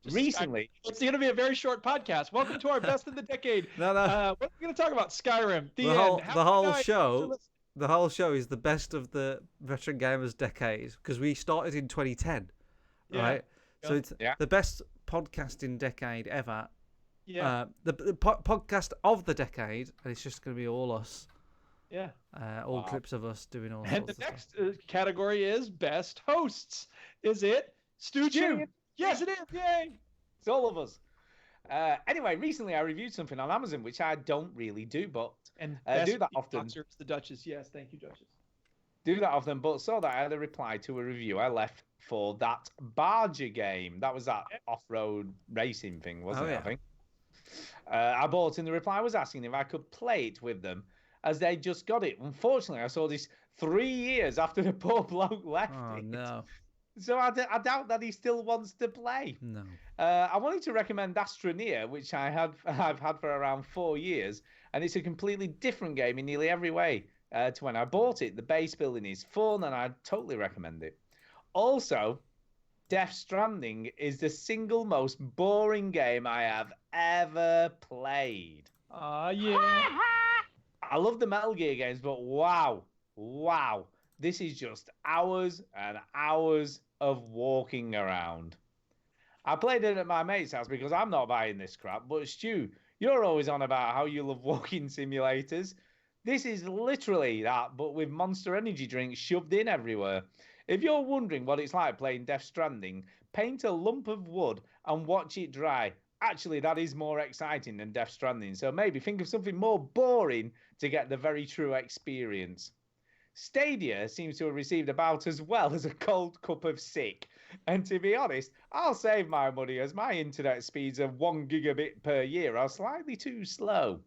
Just recently, It's going to be a very short podcast. Welcome to our best of the decade. No. What are we going to talk about? Skyrim. The end. The Have whole a good night. show. The whole show is the best of the Veteran Gamers decade because we started in 2010, Yeah. right? So Yeah. it's Yeah. the best podcasting decade ever. Yeah. The podcast of the decade, and it's just going to be all us, Yeah. all Wow. clips of us doing all And sorts the of next stuff. category is best hosts. Is it Stu? Yes, it is. Yay. it's all of us. Anyway, recently I reviewed something on Amazon, which I don't really do, but And do that often. Boxers, the Duchess. Yes, thank you, Duchess. But saw that I had a reply to a review I left for that Barger game. That was that off-road racing thing, wasn't Oh, it? yeah. I think. I bought, and the reply was asking if I could play it with them, as they just got it. Unfortunately, I saw this 3 years after the poor bloke left Oh it. no, So I doubt that he still wants to play. no. I wanted to recommend Astroneer, which I've had for around 4 years, and it's a completely different game in nearly every way to when I bought it. The base building is fun, and I totally recommend it. Also, Death Stranding is the single most boring game I have ever played. Yeah. I love the Metal Gear games, but wow, this is just hours and hours of walking around. I played it at my mate's house because I'm not buying this crap, but Stu, You're always on about how you love walking simulators. This is literally that, but with Monster Energy drinks shoved in everywhere. If you're wondering what it's like playing Death Stranding, paint a lump of wood and watch it dry. Actually, that is more exciting than Death Stranding, so maybe think of something more boring to get the very true experience. Stadia seems to have received about as well as a cold cup of sick. And to be honest, I'll save my money as my internet speeds of 1 gigabit per year are slightly too slow.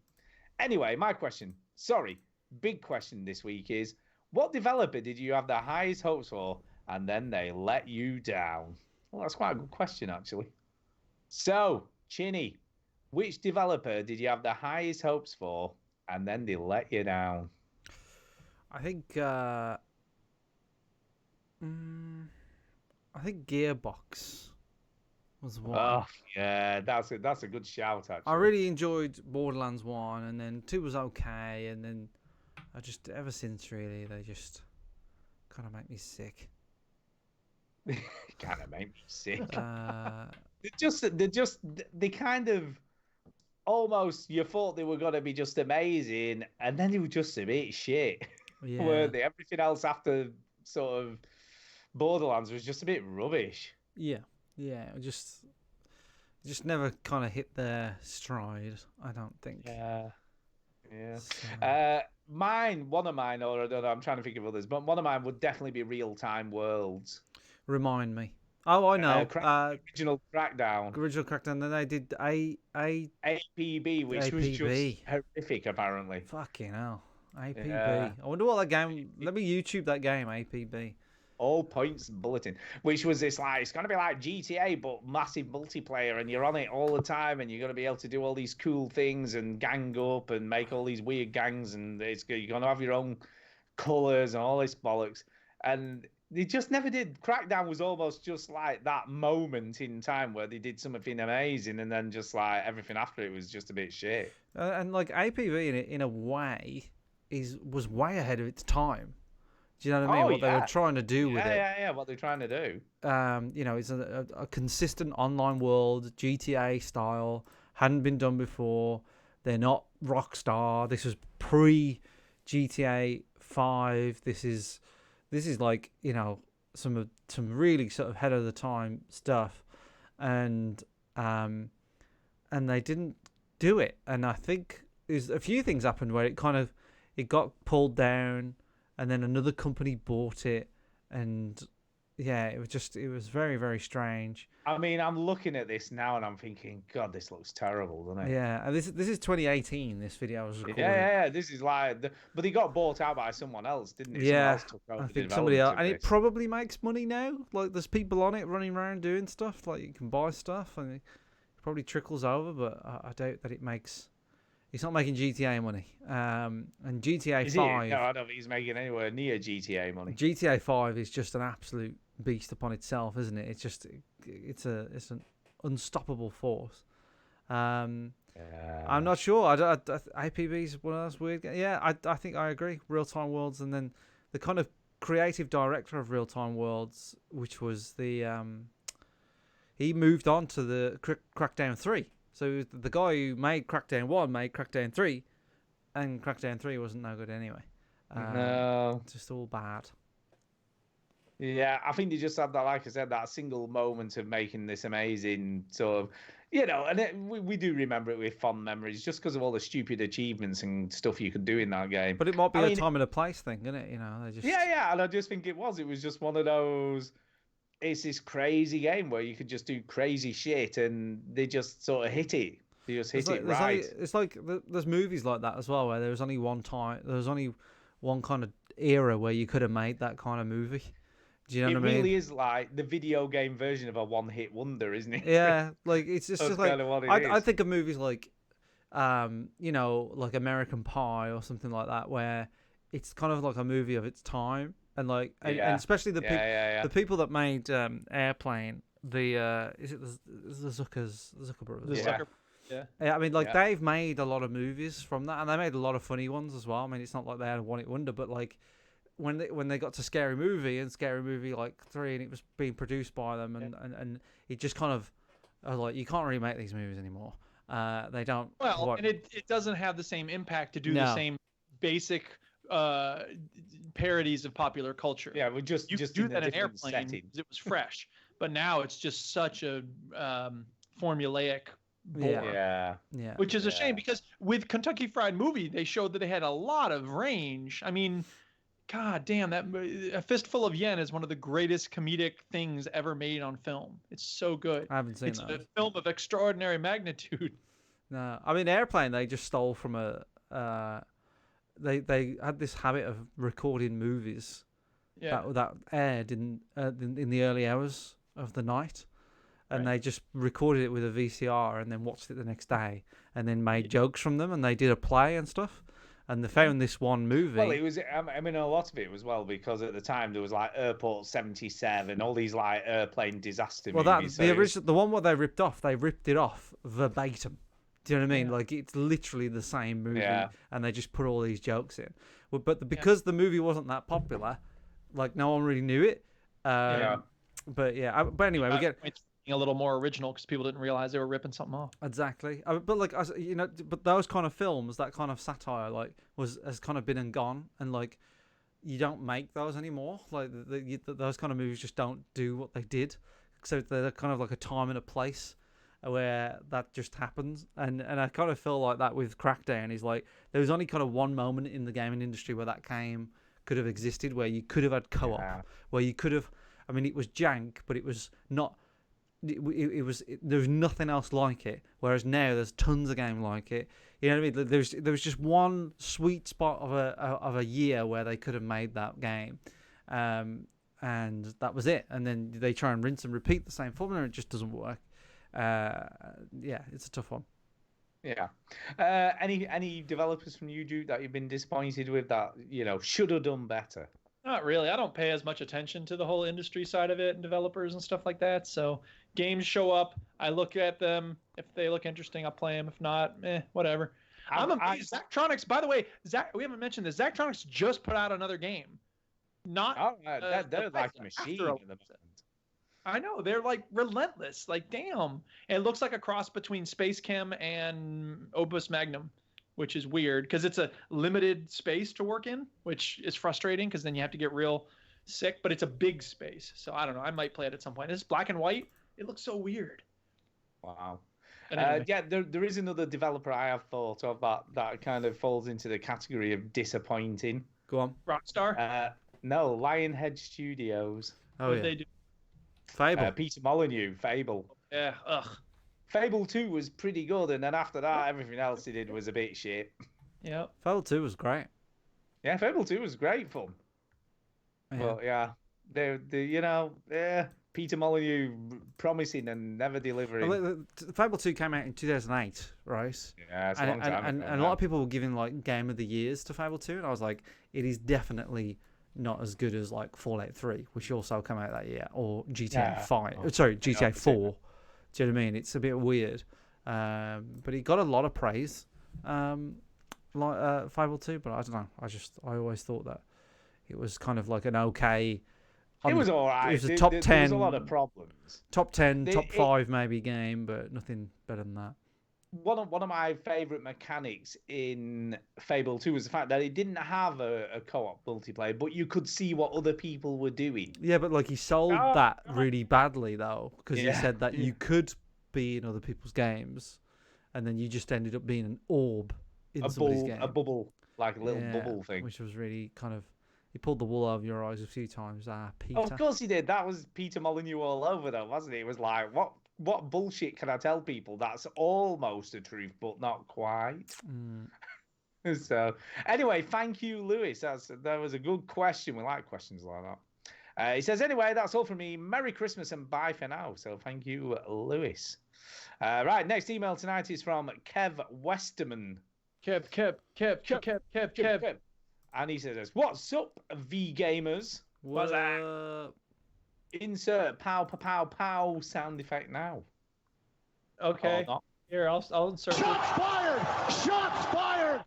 Anyway, my question, sorry, big question this week is, what developer did you have the highest hopes for and then they let you down? Well, that's quite a good question, actually. So, Chinny, which developer did you have the highest hopes for and then they let you down? I think Gearbox was one. Oh, yeah, that's a good shout, actually. I really enjoyed Borderlands 1, and then 2 was okay, and then I just, ever since, really, they just kind of make me sick. Kind of make me sick. Uh, They kind of almost, you thought they were going to be just amazing, and then they were just a bit shit, yeah. weren't they? Everything else after sort of Borderlands was just a bit rubbish. Yeah, it just never kind of hit their stride, I don't think. Yeah. So, One of mine, or I don't know, I'm trying to think of others, but one of mine would definitely be Real Time Worlds. remind me. Oh, I know. Original Crackdown. Original Crackdown. Then they did APB, which was just APB. horrific, apparently. Fucking hell. APB. Yeah. I wonder what that game. Let me YouTube that game, APB. All Points Bulletin, which was this like, it's going to be like GTA, but massive multiplayer, and you're on it all the time, and you're going to be able to do all these cool things and gang up and make all these weird gangs, and you're going to have your own colours and all this bollocks. And they just never did. Crackdown was almost just like that moment in time where they did something amazing, and then just like everything after it was just a bit shit. And like APB in a way was way ahead of its time. Do you know what I mean? What they were trying to do with it. Yeah. What they're trying to do. It's a consistent online world, GTA style, hadn't been done before. They're not Rockstar. This was pre GTA 5. This is like, some really sort of head of the time stuff, and they didn't do it. And I think there's a few things happened where it got pulled down, and then another company bought it, and yeah, it was very, very strange. I mean, I'm looking at this now and I'm thinking, God, this looks terrible, doesn't it? Yeah, and this is 2018. This video was recorded. Yeah. This is like, but he got bought out by someone else, didn't he? Yeah, someone else took over I the think somebody else, and development of it this. probably makes money now. Like, there's people on it running around doing stuff. Like, you can buy stuff, and it probably trickles over. But I doubt that it makes. It's not making GTA money. And GTA 5. No, I don't think he's making anywhere near GTA money. GTA 5 is just an absolute beast upon itself, isn't it? It's an unstoppable force. I'm not sure. APB is one of those weird. Yeah, I think I agree. Real Time Worlds, and then the kind of creative director of Real Time Worlds, which was he moved on to the Crackdown 3. So the guy who made Crackdown 1 made Crackdown 3, and Crackdown 3 wasn't no good anyway. No. Just all bad. Yeah, I think they just had that, like I said, that single moment of making this amazing sort of, and we do remember it with fond memories just because of all the stupid achievements and stuff you could do in that game. But it might be a time and a place thing, isn't it? They just... Yeah, and I just think it was just one of those. It's this crazy game where you could just do crazy shit, and they just sort of hit it. They just hit it right. It's like there's movies like that as well, where there was only one kind of era where you could have made that kind of movie. Do you know what I mean? It really is like the video game version of a one-hit wonder, isn't it? Yeah, like it's just like kind of what it I is. think of movies like, like American Pie or something like that, where it's kind of like a movie of its time, and like, and especially the people that made Airplane. Is it the Zucker brothers? Yeah. I mean, like they've made a lot of movies from that, and they made a lot of funny ones as well. I mean, it's not like they had a one-hit wonder, but like when they got to Scary Movie and Scary Movie like 3, and it was being produced by them, and it just kind of like, you can't really make these movies anymore. They don't. Well, quite- and it doesn't have the same impact to do the No. same basic parodies of popular culture. Yeah, we're just You just could do in a that in different Airplane setting. because it was fresh, but now it's just such a formulaic bore. Yeah. yeah. Which is a shame Yeah. because with Kentucky Fried Movie, they showed that they had a lot of range. I mean, god damn, A Fistful of Yen is one of the greatest comedic things ever made on film. It's so good. I haven't seen It's that. a film of extraordinary magnitude. No, I mean Airplane. They just stole from a. They had this habit of recording movies Yeah. that aired in the early hours of the night, and they just recorded it with a VCR and then watched it the next day, and then made jokes from them, and they did a play and stuff, and they found this one movie. Well, it was. I mean, a lot of it was because at the time there was like Airport 77, all these like airplane disaster well, movies. the original, the one what they ripped off, they ripped it off verbatim. Do you know what I mean? Like it's literally the same movie, Yeah. and they just put all these jokes in. Well, but because the movie wasn't that popular, like no one really knew it. But yeah, but anyway, we get It's a little more original because people didn't realize they were ripping something off. exactly. But like but those kind of films, that kind of satire, like has kind of been and gone, and like you don't make those anymore. Like those kind of movies just don't do what they did. So they're kind of like a time and a place where that just happens, and I kind of feel like that with Crackdown. Is like there was only kind of one moment in the gaming industry where that could have existed, where you could have had co-op, where you could have. I mean, it was jank, but it was not. There was nothing else like it. Whereas now there's tons of games like it. You know what I mean? There was just one sweet spot of a year where they could have made that game, and that was it. And then they try and rinse and repeat the same formula, and it just doesn't work. Yeah, it's a tough one. Yeah. Any developers from YouTube that you've been disappointed with that should have done better? Not really. I don't pay as much attention to the whole industry side of it and developers and stuff like that. So games show up, I look at them. If they look interesting, I'll play them. If not, whatever. I'm amazed. Zachtronics, by the way, we haven't mentioned this. Zachtronics just put out another game. Not they're like a machine at the moment. I know, they're like relentless. Like, damn. And it looks like a cross between Space Chem and Opus Magnum, which is weird because it's a limited space to work in, which is frustrating because then you have to get real sick, but it's a big space. So I don't know. I might play it at some point. It's black and white. It looks so weird. Wow. Anyway. Yeah, there is another developer I have thought of that kind of falls into the category of disappointing. Go on. Rockstar? No, Lionhead Studios. Oh, What yeah. did they do? Fable. Peter Molyneux, Fable. Yeah, ugh. Fable 2 was pretty good, and then after that, everything else he did was a bit shit. Yeah. Fable 2 was great. Yeah, Fable 2 was great fun. Yeah. But yeah, Peter Molyneux promising and never delivering. Well, Fable 2 came out in 2008, right? Yeah, it's a long time and ago a now. lot of people were giving like Game of the Years to Fable 2, and I was like, it is definitely not as good as like Fallout 3, which also came out that year, or GTA Yeah. 5. Oh, Sorry, GTA yeah, 4. Do you know what I mean? It's a bit weird, but it got a lot of praise, like Fable 2. But I don't know. I always thought that it was kind of like an okay. It was all right. It was a There- top there 10. was a lot of problems. Top 10, top It- 5 maybe game, but nothing better than that. One of my favourite mechanics in Fable 2 was the fact that it didn't have a co-op multiplayer, but you could see what other people were doing. Yeah, but like he sold Oh, that really badly though, because he Yeah. said that you could be in other people's games, and then you just ended up being an orb in somebody's game. A bubble, like a little Yeah, bubble thing. which was really kind of. He pulled the wool over your eyes a few times. Peter. Of course he did. That was Peter Molyneux all over though, wasn't it? It was like, what bullshit can I tell people? That's almost the truth, but not quite. Mm. So, anyway, thank you, Lewis. That was a good question. We like questions like that. He says, anyway, that's all from me. Merry Christmas and bye for now. So, thank you, Lewis. Right, next email tonight is from Kev Westerman. Kev. And he says, what's up, V Gamers? What's that? Insert pow, pow, pow, pow sound effect now. Okay. Or not. Here, I'll insert it. fired! Shots fired!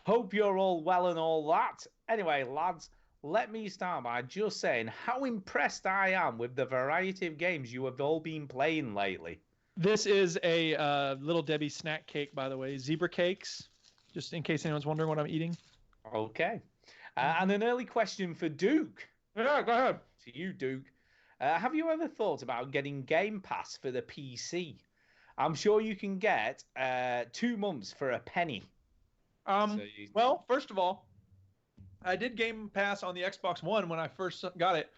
Hope you're all well and all that. Anyway, lads, let me start by just saying how impressed I am with the variety of games you have all been playing lately. This is a Little Debbie snack cake, by the way. Zebra cakes, just in case anyone's wondering what I'm eating. Okay. And an early question for Duke. Yeah, go ahead. To you, Duke. Have you ever thought about getting Game Pass for the PC? I'm sure you can get 2 months for a penny. Well, first of all, I did Game Pass on the Xbox One when I first got it,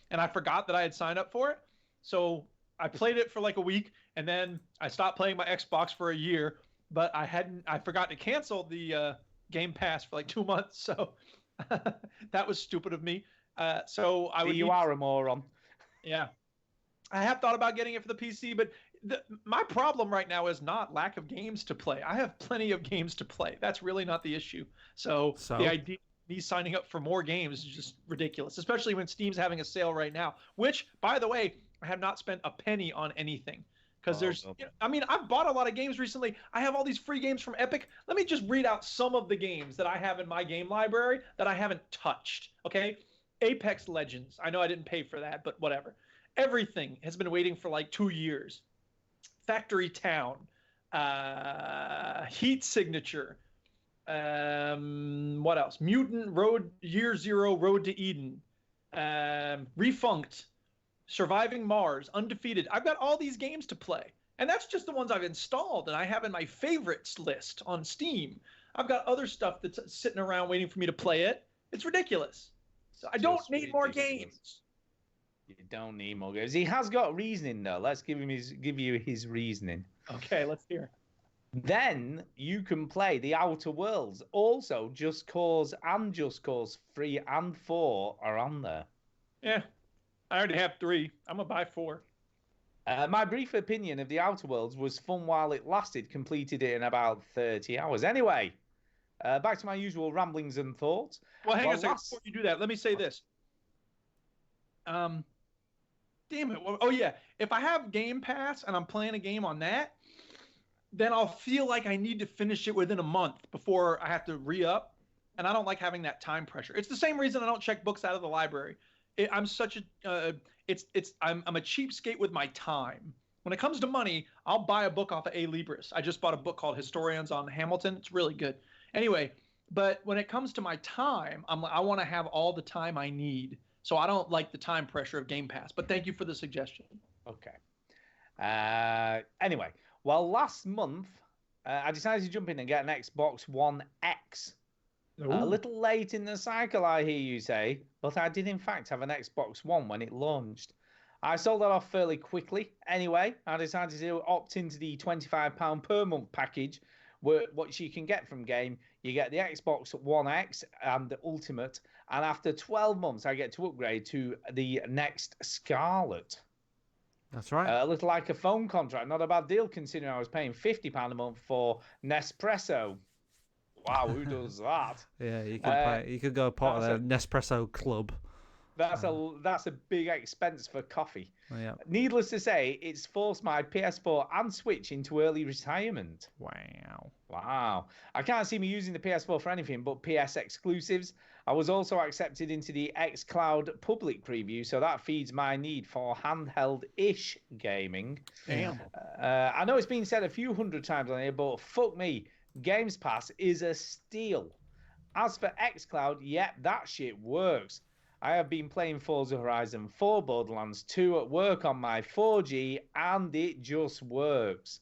and I forgot that I had signed up for it. So I played it for like a week, and then I stopped playing my Xbox for a year. But I forgot to cancel the Game Pass for like 2 months. So that was stupid of me. So I would. You are a moron. Yeah, I have thought about getting it for the PC, but my problem right now is not lack of games to play. I have plenty of games to play. That's really not the issue. So the idea of me signing up for more games is just ridiculous, especially when Steam's having a sale right now, which, by the way, I have not spent a penny on anything. Because I've bought a lot of games recently. I have all these free games from Epic. Let me just read out some of the games that I have in my game library that I haven't touched, okay? Apex Legends. I know I didn't pay for that, but whatever. Everything has been waiting for like 2 years. Factory Town, Heat Signature, what else? Mutant Road, Year Zero, Road to Eden, Refunked, Surviving Mars, Undefeated. I've got all these games to play, and that's just the ones I've installed and I have in my favorites list on Steam. I've got other stuff that's sitting around waiting for me to play it. It's ridiculous. So I don't need more games. You don't need more games. He has got reasoning though. Let's give you his reasoning. Okay, let's hear. Then you can play The Outer Worlds. Also, Just Cause and Just Cause 3 and 4 are on there. Yeah, I already have 3. I'm gonna buy 4. My brief opinion of The Outer Worlds was fun while it lasted. Completed it in about 30 hours. Anyway, back to my usual ramblings and thoughts. Well, hang on a second. Before you do that, let me say this. Damn it. Oh, yeah. If I have Game Pass and I'm playing a game on that, then I'll feel like I need to finish it within a month before I have to re-up. And I don't like having that time pressure. It's the same reason I don't check books out of the library. I'm such a I'm a cheapskate with my time. When it comes to money, I'll buy a book off of A Libris. I just bought a book called Historians on Hamilton. It's really good. Anyway, but when it comes to my time, I want to have all the time I need. So I don't like the time pressure of Game Pass. But thank you for the suggestion. Okay. Anyway, well, last month, I decided to jump in and get an Xbox One X. Ooh. A little late in the cycle, I hear you say, but I did in fact have an Xbox One when it launched. I sold that off fairly quickly. Anyway, I decided to opt into the £25 per month package, what you can get from Game. You get the Xbox One X and the Ultimate, and after 12 months, I get to upgrade to the next Scarlet. That's right. A little like a phone contract. Not a bad deal considering I was paying £50 a month for Nespresso. Wow, who does that? Yeah, you could go part of the Nespresso club. That's a big expense for coffee. Oh, yeah. Needless to say, it's forced my PS4 and Switch into early retirement. Wow. I can't see me using the PS4 for anything but PS exclusives. I was also accepted into the xCloud public preview, so that feeds my need for handheld-ish gaming. Damn. I know it's been said a few hundred times on here, but fuck me, Games Pass is a steal. As for xCloud, yep, that shit works. I have been playing Forza Horizon 4, Borderlands 2 at work on my 4G, and it just works.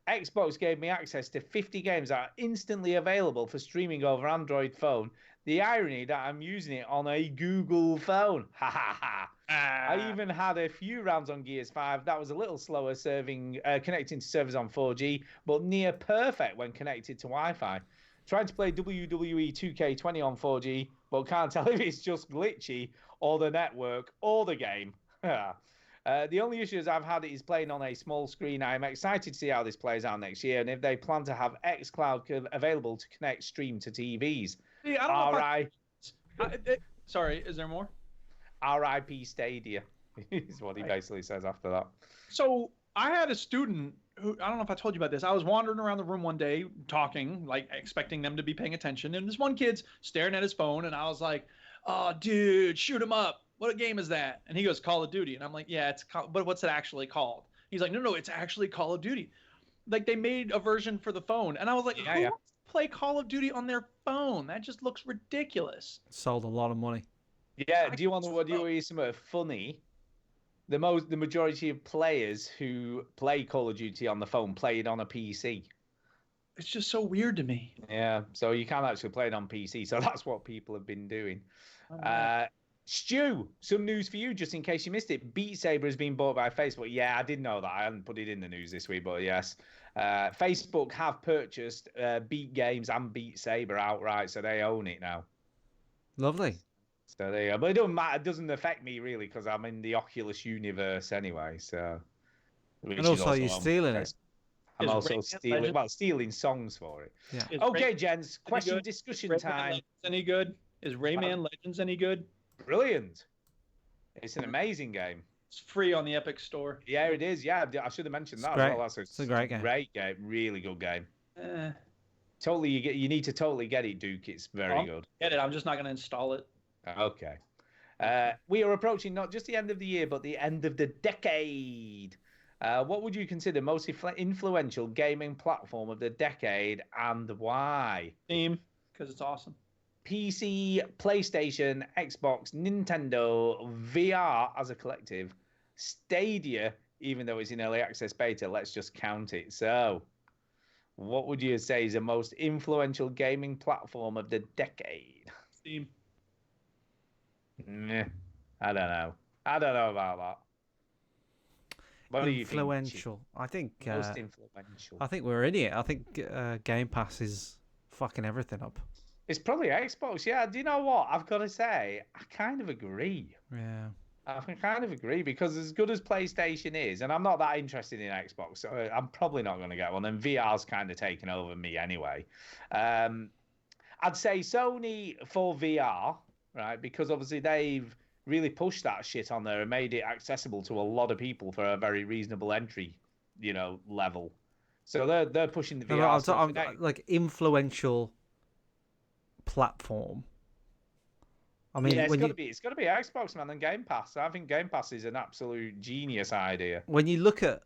Xbox gave me access to 50 games that are instantly available for streaming over Android phone. The irony that I'm using it on a Google phone. Ha ha ha. I even had a few rounds on Gears 5. That was a little slower connecting to servers on 4G, but near perfect when connected to Wi-Fi. Trying to play WWE 2K20 on 4G, but can't tell if it's just glitchy or the network or the game. The only issues I've had is playing on a small screen. I'm excited to see how this plays out next year and if they plan to have xCloud available to connect stream to TVs. See, I don't know sorry, is there more? RIP Stadia is what he basically says after that. So I had a student who, I don't know if I told you about this. I was wandering around the room one day talking, like expecting them to be paying attention. And this one kid's staring at his phone. And I was like, oh, dude, shoot him up. What game is that? And he goes, Call of Duty. And I'm like, yeah, but what's it actually called? He's like, no, it's actually Call of Duty. Like they made a version for the phone, and I was like, Yeah, who yeah. wants to play Call of Duty on their phone? That just looks ridiculous. Sold a lot of money. Yeah, do you want to hear something funny? The majority of players who play Call of Duty on the phone play it on a PC. It's just so weird to me. Yeah, so you can't actually play it on PC. So that's what people have been doing. Oh, Stu, some news for you, just in case you missed it. Beat Saber has been bought by Facebook. Yeah, I did know that. I hadn't put it in the news this week, but yes. Facebook have purchased Beat Games and Beat Saber outright, so they own it now. Lovely. So there you go. But it doesn't matter. It doesn't affect me, really, because I'm in the Oculus universe anyway. So, And also, you're stealing it. I'm Is also Rayman stealing songs for it. Yeah. Is Okay, gents. Question good? discussion Rayman time. Legends any good? Is Rayman Legends any good? Brilliant. It's an amazing game. It's free on the Epic Store. Yeah, it is. Yeah, I should have mentioned that great. as well. It's a great game. Great game. Really good game. Eh, Totally, you need to totally get it, Duke. It's very I'll good. get it. I'm just not going to install it. Okay. We are approaching not just the end of the year, but the end of the decade. What would you consider most influential gaming platform of the decade and why? Steam, because it's awesome. PC, PlayStation, Xbox, Nintendo, VR as a collective, Stadia, even though it's in early access beta, let's just count it. So, what would you say is the most influential gaming platform of the decade? Steam. Meh, I don't know. I don't know about that. What do you think? Influential. I think. Most influential. I think we're in it. I think Game Pass is fucking everything up. It's probably Xbox. Yeah. Do you know what? I've got to say, I kind of agree. Yeah. I kind of agree because as good as PlayStation is, and I'm not that interested in Xbox, so I'm probably not going to get one. And VR's kind of taken over me anyway. I'd say Sony for VR, right? Because obviously they've really pushed that shit on there and made it accessible to a lot of people for a very reasonable entry, level. So they're pushing the VR. I'm like influential platform. I mean, yeah, it's got to be Xbox, man, and Game Pass. I think Game Pass is an absolute genius idea. when you look at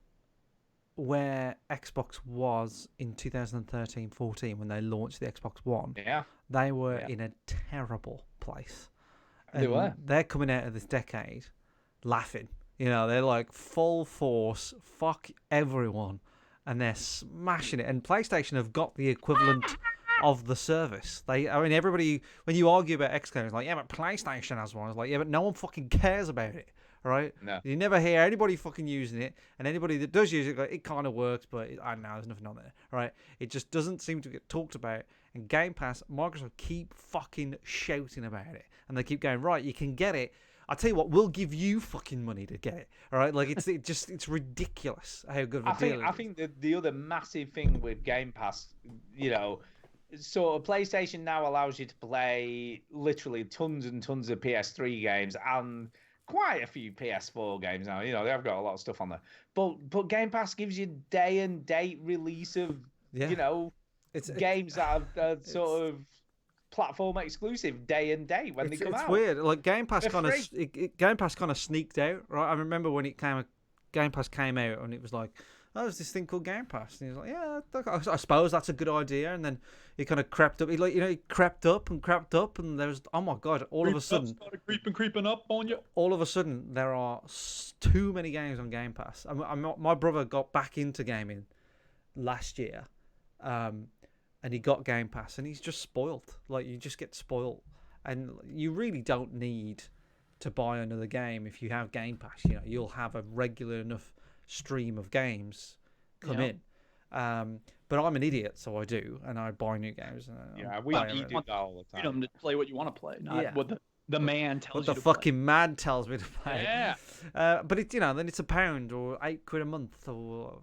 where Xbox was in 2013-14 when they launched the Xbox One, Yeah, they were in a terrible place. They were. They're coming out of this decade laughing. They're like full force, fuck everyone, and they're smashing it. And PlayStation have got the equivalent of the service. Everybody, when you argue about Xbox, it's like, yeah, but PlayStation has one. It's like, yeah, but no one fucking cares about it, right? No. You never hear anybody fucking using it, and anybody that does use it, it kind of works, but I don't know, there's nothing on there, right? It just doesn't seem to get talked about. And Game Pass, Microsoft keep fucking shouting about it, and they keep going, right, you can get it. I'll tell you what, we'll give you fucking money to get it. All right, like it's ridiculous how good of a deal it is. I think the other massive thing with Game Pass, so PlayStation now allows you to play literally tons and tons of PS3 games and quite a few PS4 games now. They've got a lot of stuff on there. But Game Pass gives you day and date release of games that are sort of platform exclusive day and date when they come out. It's weird. Like Game Pass They're Game Pass kind of sneaked out, right? I remember when Game Pass came out and it was like, oh, there's this thing called Game Pass. And he was like, yeah, I suppose that's a good idea. And then it kind of crept up. He crept up, and there was, oh my God, all of a sudden. Started creeping up on you. All of a sudden, there are too many games on Game Pass. My brother got back into gaming last year, and he got Game Pass, and he's just spoiled. Like, you just get spoiled. And you really don't need to buy another game if you have Game Pass. You'll have a regular enough stream of games come in. But I'm an idiot, so I do, and I buy new games. We do that all the time. Freedom to play what you want to play, not what the man tells what you the to play. fucking man tells me to play. Yeah. But it's then it's £1 or £8 a month or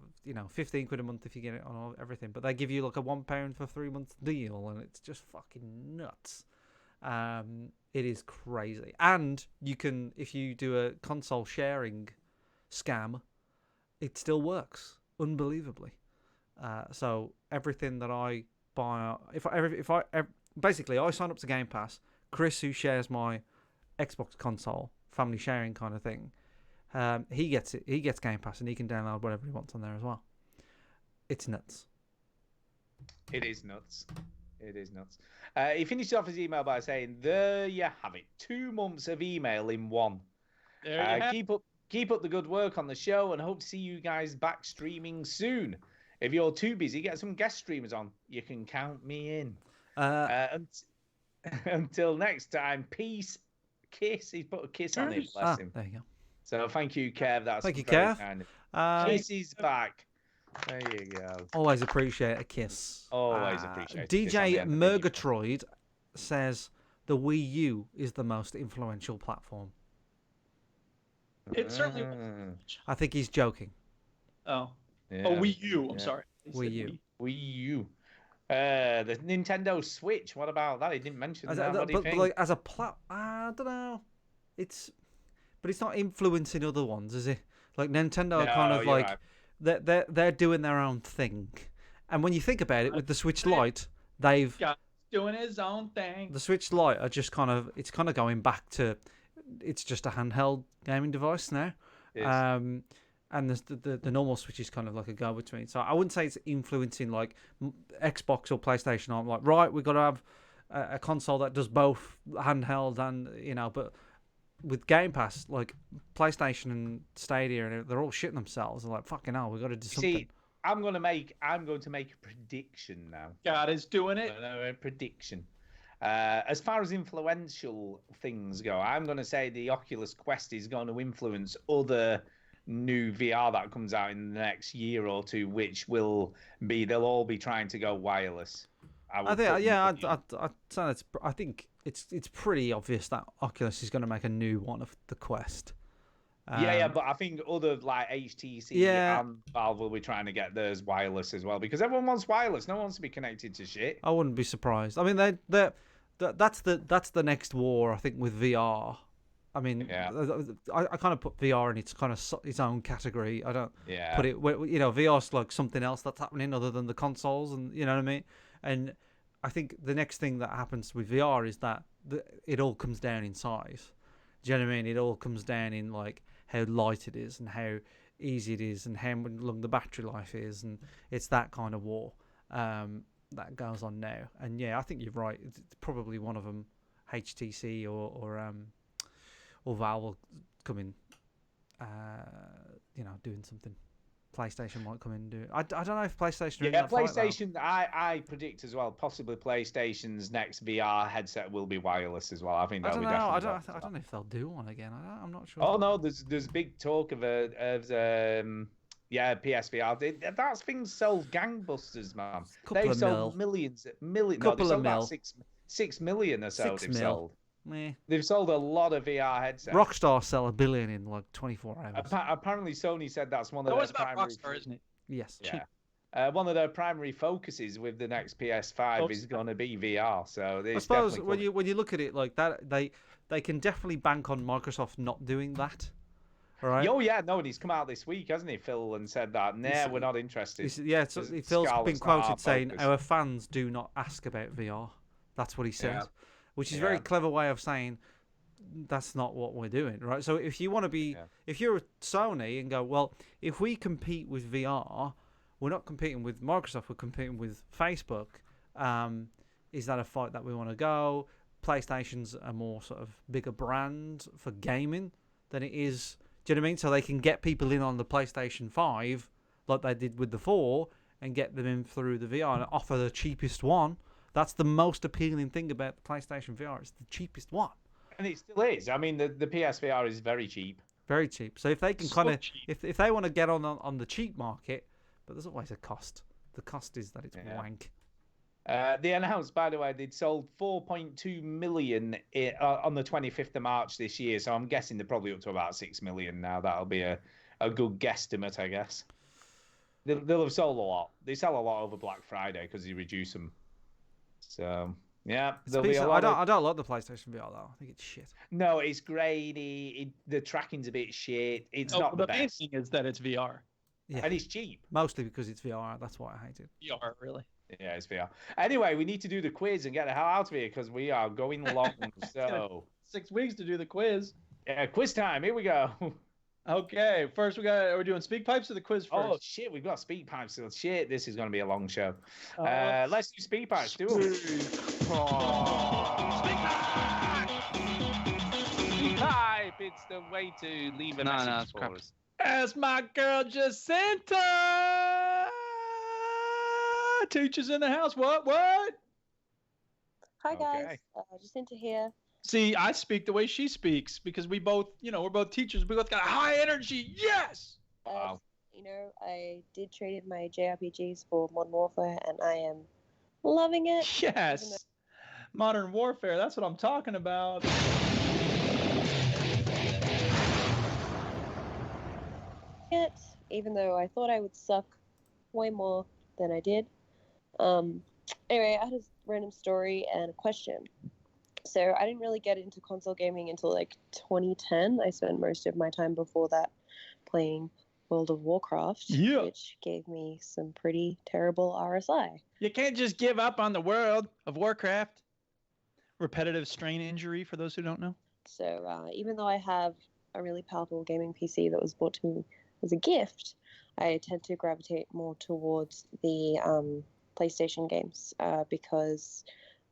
15 quid a month if you get it on everything. But they give you like a £1 for 3 months deal, and it's just fucking nuts. It is crazy, and you can, if you do a console sharing scam, it still works unbelievably. So everything that I buy, if I basically I sign up to Game Pass. Chris, who shares my Xbox console, family sharing kind of thing, He gets it. He gets Game Pass, and he can download whatever he wants on there as well. It's nuts. It is nuts. It is nuts. He finished off his email by saying, "There you have it. 2 months of email in one. There you have. Keep up the good work on the show, and hope to see you guys back streaming soon. If you're too busy, get some guest streamers on. You can count me in. Until next time, peace, kiss." He's put a kiss on it. Bless him. There you go. So thank you, Kev. That's Thank you, very Kev. kind. Kiss Kisses back. There you go. Always appreciate a kiss. Always appreciate a DJ kiss on the end of the email. Murgatroyd says the Wii U is the most influential platform. It certainly was. I think he's joking. Oh. Yeah. Oh, Wii U. I'm Yeah. sorry. Wii U. Wii U. The Nintendo Switch. What about that? He didn't mention that. What do you think? Like as a I don't know. But it's not influencing other ones, is it? Like Nintendo are kind of you're like right. they're doing their own thing. And when you think about it, with the Switch Lite, they've doing his own thing. the Switch Lite are just kind of going back to it's just a handheld gaming device now. Yes. And the normal Switch is kind of like a go-between. So I wouldn't say it's influencing like Xbox or PlayStation. I'm like, right, we've got to have a console that does both handheld and, but with Game Pass, like PlayStation and Stadia, and they're all shitting themselves. They're like, fucking hell, we've got to do something. See, I'm going to make a prediction now. God is doing it. A prediction. As far as influential things go, I'm going to say the Oculus Quest is going to influence other new VR that comes out in the next year or two, which will be they'll all be trying to go wireless. I think it's pretty obvious that Oculus is going to make a new one of the Quest. But I think other like HTC and Valve will be trying to get theirs wireless as well, because everyone wants wireless. No one wants to be connected to shit. I wouldn't be surprised. I mean, that's the next war, I think, with VR. I mean, I kind of put VR in its kind of its own category. I don't put it, VR's like something else that's happening other than the consoles, and you know what I mean. And I think the next thing that happens with VR is that it all comes down in size. Do you know what I mean? It all comes down in like how light it is and how easy it is and how long the battery life is, and it's that kind of war that goes on now. And yeah, I think you're right. It's probably one of them, HTC or Valve will come in, doing something. PlayStation might come in and do it. I don't know if PlayStation. PlayStation. I predict as well. Possibly PlayStation's next VR headset will be wireless as well. I think that'll be definitely. I don't know if they'll do one again. I'm not sure. Oh no, there's big talk of PSVR. That thing sold gangbusters, man. They sold millions. Couple of mil. 6 million or so. They've sold. Meh. They've sold a lot of VR headsets. Rockstar sell 1 billion in like 24 hours. Apparently, Sony said that's one of their primary. Rockstar, isn't it? Yes. Yeah. One of their primary focuses with the next PS5 is going to be VR. So I suppose when you look at it like that, they can definitely bank on Microsoft not doing that. All right. Oh yeah, no, and he's come out this week, hasn't he, Phil, and said that we're not interested. Phil's been quoted saying our fans do not ask about VR. That's what he said. Yeah. Which is a very clever way of saying that's not what we're doing, right? So if you want to be, if you're Sony and go, well, if we compete with VR, we're not competing with Microsoft, we're competing with Facebook. Is that a fight that we want to go? PlayStation's a more sort of bigger brand for gaming than it is. Do you know what I mean? So they can get people in on the PlayStation 5 like they did with the 4 and get them in through the VR and offer the cheapest one. That's the most appealing thing about the PlayStation VR. It's the cheapest one. And it still is. I mean, the PSVR is very cheap. Very cheap. So if they can kind of, if they want to get on the cheap market, but there's always a cost. The cost is that it's wank. They announced, by the way, they'd sold 4.2 million on the 25th of March this year. So I'm guessing they're probably up to about 6 million now. That'll be a good guesstimate, I guess. They'll have sold a lot. They sell a lot over Black Friday because they reduce them. So yeah, there'll be a lot. I don't like the PlayStation VR though. I think it's shit. No, it's grainy. The tracking's a bit shit. It's not the best. The main thing is that it's VR. Yeah. And it's cheap. Mostly because it's VR. That's why I hate it. VR, really? Yeah, it's VR. Anyway, we need to do the quiz and get the hell out of here because we are going long. So 6 weeks to do the quiz. Yeah, quiz time. Here we go. Okay, first are we doing speak pipes or the quiz first? Oh shit, we've got speed pipes. So shit, this is going to be a long show. Uh, Let's do speed pipes. Do 'em. Speak pipe. It's the way to leave a message for us. That's my girl Jacinta. Teachers in the house. What? Hi Okay. guys, Jacinta here. See, I speak the way she speaks because we both, we're both teachers. We both got a high energy. Yes. Wow. I did trade in my JRPGs for Modern Warfare, and I am loving it. Yes. Modern Warfare. That's what I'm talking about. Even though I thought I would suck way more than I did. Anyway, I had a random story and a question. So I didn't really get into console gaming until like 2010. I spent most of my time before that playing World of Warcraft, which gave me some pretty terrible RSI. You can't just give up on the World of Warcraft. Repetitive strain injury, for those who don't know. So even though I have a really powerful gaming PC that was bought to me as a gift, I tend to gravitate more towards the PlayStation games because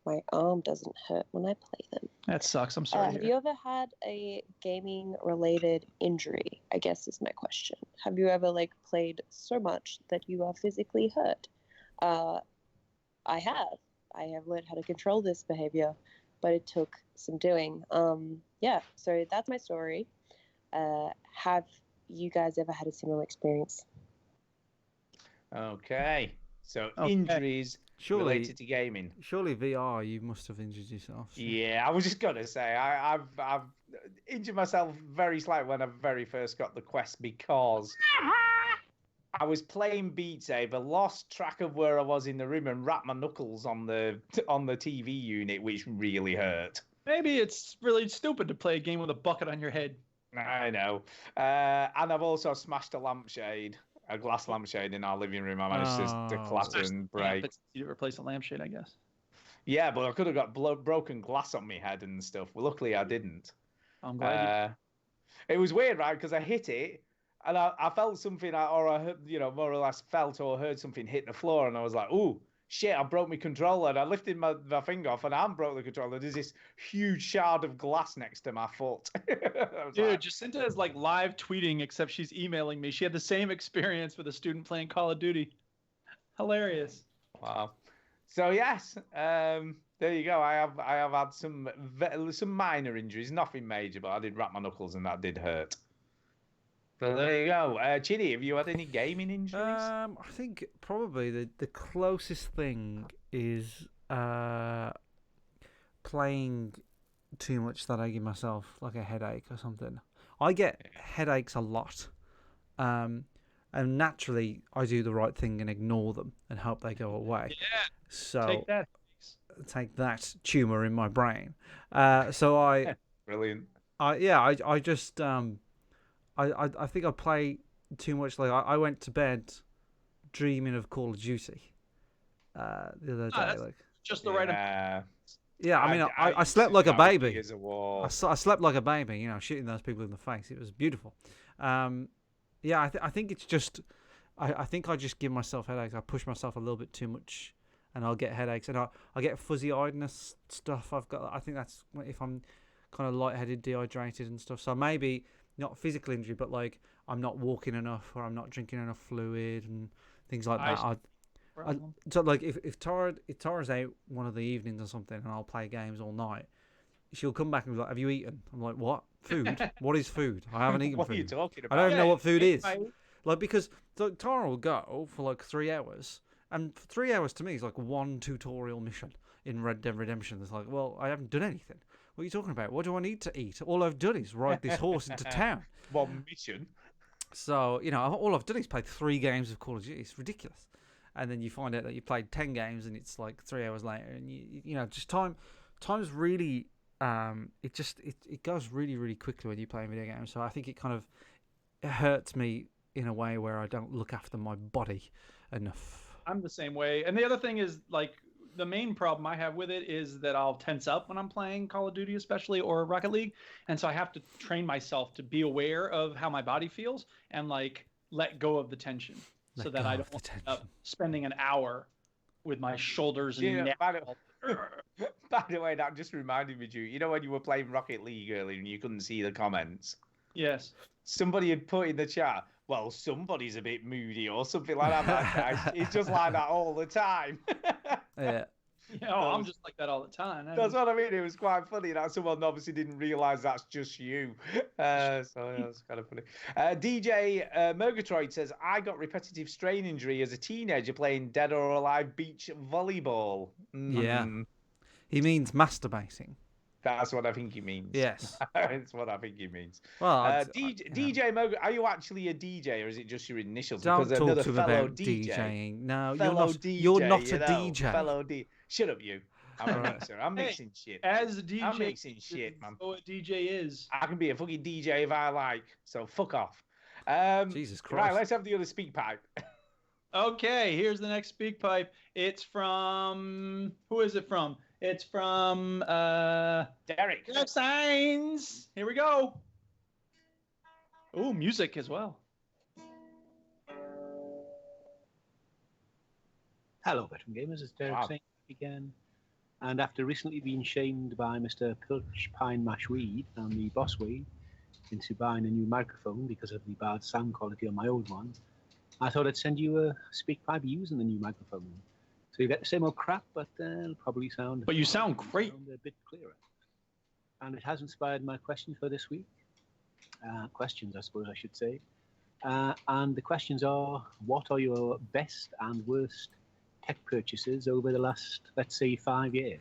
my arm doesn't hurt when I play them. That sucks. I'm sorry. Have you ever had a gaming-related injury? I guess is my question. Have you ever played so much that you are physically hurt? I have. I have learned how to control this behavior, but it took some doing. Yeah. So that's my story. Have you guys ever had a similar experience? Okay. So Okay. injuries related to gaming. Surely VR, you must have injured yourself. So. Yeah, I was just gonna say I've injured myself very slightly when I very first got the Quest because I was playing Beat Saber, lost track of where I was in the room, and wrapped my knuckles on the TV unit, which really hurt. Maybe it's really stupid to play a game with a bucket on your head. I know. And I've also smashed a lampshade, a glass lampshade in our living room. I managed to clatter and break. It's easy to replace a lampshade, I guess. Yeah, but I could have got broken glass on my head and stuff. Well, luckily I didn't. I'm glad. It was weird, right? Because I hit it, and I felt something, or I heard, more or less felt or heard something hit the floor, and I was like, "Ooh, shit! I broke my controller." And I lifted my finger off, and I broke the controller. There's this huge shard of glass next to my foot. Dude, Jacinta is live tweeting, except she's emailing me. She had the same experience with a student playing Call of Duty. Hilarious. Wow. So yes, there you go. I have had some minor injuries, nothing major, but I did wrap my knuckles and that did hurt. So there you go. Chidi, have you had any gaming injuries? I think probably the closest thing is playing too much that I give myself a headache or something. I get headaches a lot, and naturally I do the right thing and ignore them and hope they go away. Yeah. So take that tumor in my brain. So I brilliant. I just I think I play too much. I went to bed dreaming of Call of Duty the other day. Just the right. Yeah, I mean, I slept like a baby. I slept like a baby, shooting those people in the face. It was beautiful. Yeah, I think it's just, I think I just give myself headaches. I push myself a little bit too much, and I'll get headaches, and I get fuzzy-eyedness stuff. I think that's if I'm kind of lightheaded, dehydrated, and stuff. So maybe not physical injury, but I'm not walking enough, or I'm not drinking enough fluid, and things like that. So if Tara's out one of the evenings or something, and I'll play games all night, she'll come back and be like, "Have you eaten?" I'm like, "What? Food? What is food? I haven't eaten what food. What are you talking about? I don't even know what food is." Because Tara will go for 3 hours, and 3 hours to me is one tutorial mission in Red Dead Redemption. It's well, I haven't done anything. What are you talking about? What do I need to eat? All I've done is ride this horse into town. One mission. So all I've done is play 3 games of Call of Duty. It's ridiculous. And then you find out that you played 10 games, and it's 3 hours later, and just time's really it goes really, really quickly when you play video games. So I think it hurts me in a way where I don't look after my body enough. I'm the same way. And the other thing is the main problem I have with it is that I'll tense up when I'm playing Call of Duty, especially, or Rocket League, and so I have to train myself to be aware of how my body feels and like let go of the tension, so that I don't end up spending an hour with my shoulders and neck. By the way, that just reminded me, Drew. You know when you were playing Rocket League earlier and you couldn't see the comments? Yes. Somebody had put in the chat, well, somebody's a bit moody or something like that. Guys. It's just like that all the time. Yeah. I'm just like that all the time. That's what I mean. It was quite funny that someone obviously didn't realise that's just you. So yeah, that's kind of funny. DJ Murgatroyd says, I got repetitive strain injury as a teenager playing Dead or Alive beach volleyball. Yeah. He means masturbating. That's what I think he means. Yes. That's what I think he means. Well, DJ Moga, are you actually a DJ or is it just your initials? Don't because talk another to him fellow about DJ, DJing. No, DJ, you're not a you know, DJ. Fellow D. Shut up, you. I'm a mixer. I'm mixing shit. As a DJ, I'm mixing shit, man. So a DJ is. I can be a fucking DJ if I like. So fuck off. Jesus Christ. Right, let's have the other speak pipe. Okay, here's the next speak pipe. It's from who is it from? It's from Derek. Derek Signs. Here we go. Ooh, music as well. Hello, veteran gamers. It's Derek Saint again. And after recently being shamed by Mr. Pilch Pine Mash Weed and the Boss Weed into buying a new microphone because of the bad sound quality on my old one, I thought I'd send you a speak pipe using the new microphone. So you get the same old crap, but it'll probably sound... But you sound great. A bit clearer. And it has inspired my questions for this week. Questions, I suppose I should say. And the questions are, what are your best and worst tech purchases over the last, let's say, 5 years?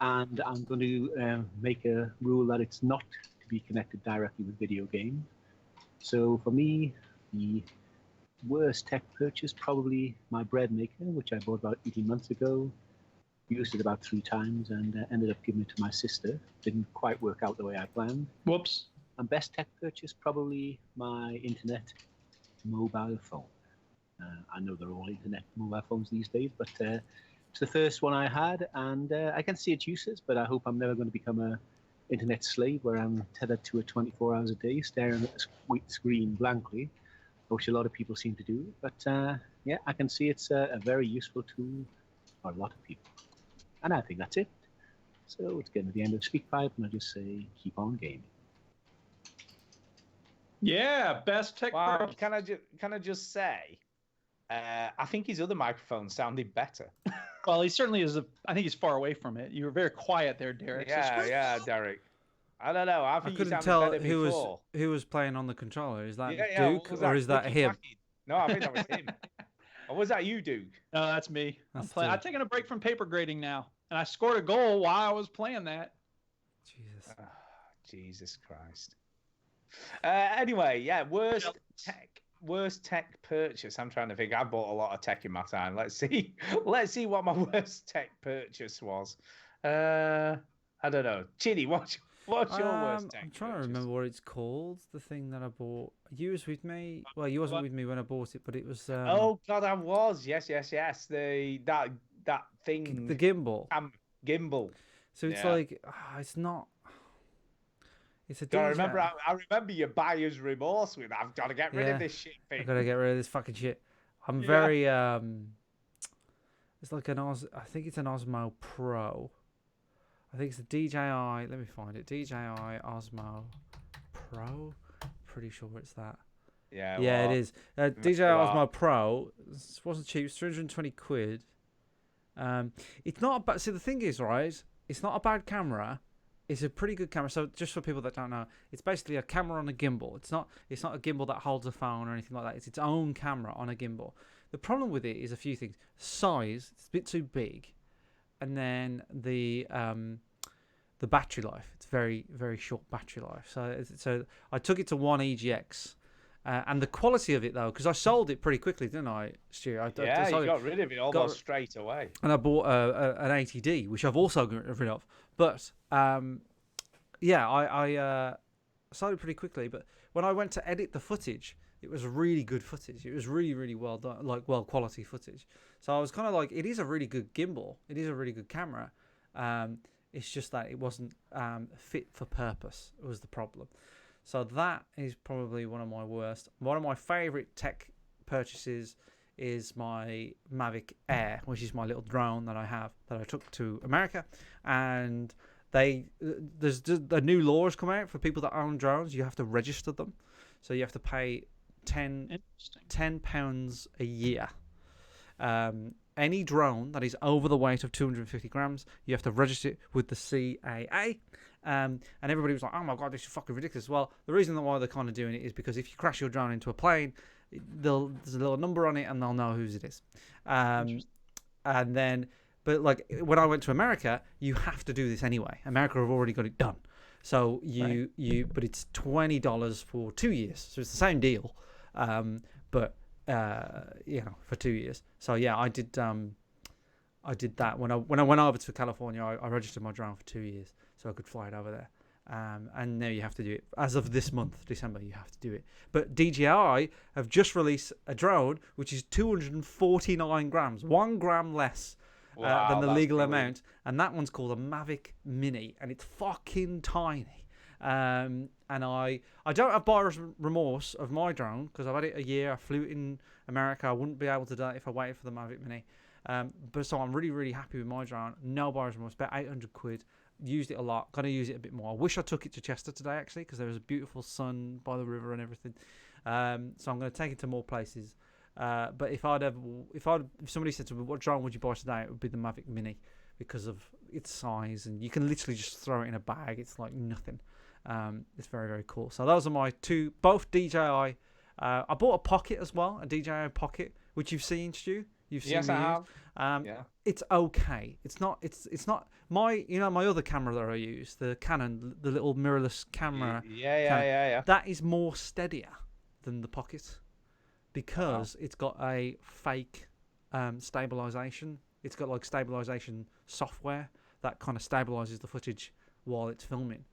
And I'm going to make a rule that it's not to be connected directly with video games. So for me, the worst tech purchase, probably my bread maker, which I bought about 18 months ago. Used it about 3 times and ended up giving it to my sister. Didn't quite work out the way I planned. Whoops. And best tech purchase, probably my internet mobile phone. I know they're all internet mobile phones these days, but it's the first one I had, and I can see its uses, but I hope I'm never going to become a internet slave where I'm tethered to it 24 hours a day, staring at the screen blankly, which a lot of people seem to do. But yeah, I can see it's a very useful tool for a lot of people. And I think that's it. So it's getting to the end of SpeakPipe, and I just say, keep on gaming. Yeah, best tech. Well, can I just say, I think his other microphone sounded better. Well, he certainly is. I think he's far away from it. You were very quiet there, Derek. Yeah, Derek. I don't know. I couldn't tell who was playing on the controller. Is that Duke or is that him? No, I think that was him. Or was that you, Duke? No, that's me. I'm taking a break from paper grading now, and I scored a goal while I was playing that. Jesus. Jesus Christ. Anyway, yeah, worst tech purchase. I'm trying to think. I bought a lot of tech in my time. Let's see what my worst tech purchase was. I don't know. Chitty, what's your worst tech? I'm trying to remember what it's called. The thing that I bought. You was with me. Well, you wasn't with me when I bought it, but it was. Oh God, I was. Yes. That thing. The gimbal. Gimbal. So it's like it's not. It's a I remember your buyer's remorse with I've got to get rid of this shit thing. I've got to get rid of this fucking shit. I'm very it's like I think it's an Osmo Pro. I think it's a DJI. Let me find it. DJI Osmo Pro. Pretty sure it's that. Yeah. Yeah, it is. DJI Osmo Pro. It wasn't cheap. It's 320 quid. It's not. But see, the thing is, right? It's not a bad camera. It's a pretty good camera. So just for people that don't know, it's basically a camera on a gimbal. It's not a gimbal that holds a phone or anything like that. It's its own camera on a gimbal. The problem with it is a few things. Size, it's a bit too big. And then the battery life. It's very, very short battery life. So I took it to one EGX. And the quality of it, though, because I sold it pretty quickly, didn't I, Stu? You got rid of it almost straight away. And I bought an 80D, which I've also got rid of. But, I sold it pretty quickly. But when I went to edit the footage, it was really good footage. It was really, really well done, like well quality footage. So I was kind of like, it is a really good gimbal. It is a really good camera. It's just that it wasn't fit for purpose. It was the problem. So that is probably one of my worst. One of my favorite tech purchases is my Mavic Air, which is my little drone that I have that I took to America, and there's the new laws come out for people that own drones. You have to register them, so you have to pay £10 a year. Any drone that is over the weight of 250 grams, you have to register it with the CAA. And everybody was like, "Oh my god, this is fucking ridiculous." Well, the reason why they're kind of doing it is because if you crash your drone into a plane, there's a little number on it and they'll know whose it is. And then, but like when I went to America, you have to do this anyway. America have already got it done. So but it's $20 for 2 years. So it's the same deal. But for 2 years. So yeah, I did that when I went over to California. I registered my drone for 2 years so I could fly it over there. And now you have to do it as of this month, December. You have to do it. But DJI have just released a drone which is 249 grams, 1 gram less than the legal amount, and that one's called a Mavic Mini, and it's fucking tiny. And I don't have buyer's remorse of my drone because I've had it a year. I flew it in America. I wouldn't be able to do that if I waited for the Mavic Mini. But so I'm really, really happy with my drone. No buyer's remorse. About 800 quid. Used it a lot. Gonna use it a bit more. I wish I took it to Chester today actually because there was a beautiful sun by the river and everything. So I'm gonna take it to more places. But if somebody said to me, "What drone would you buy today?" It would be the Mavic Mini because of its size, and you can literally just throw it in a bag. It's like nothing. It's very, very cool. So those are my two, both DJI. I bought a Pocket as well, a DJI Pocket, which you've seen, Stu. You've seen yes, me I use. have. Yeah. It's okay. It's not my my other camera that I use, the Canon, the little mirrorless camera. Yeah. That is more steadier than the Pocket because it's got a fake stabilization. It's got like stabilization software that kind of stabilizes the footage while it's filming,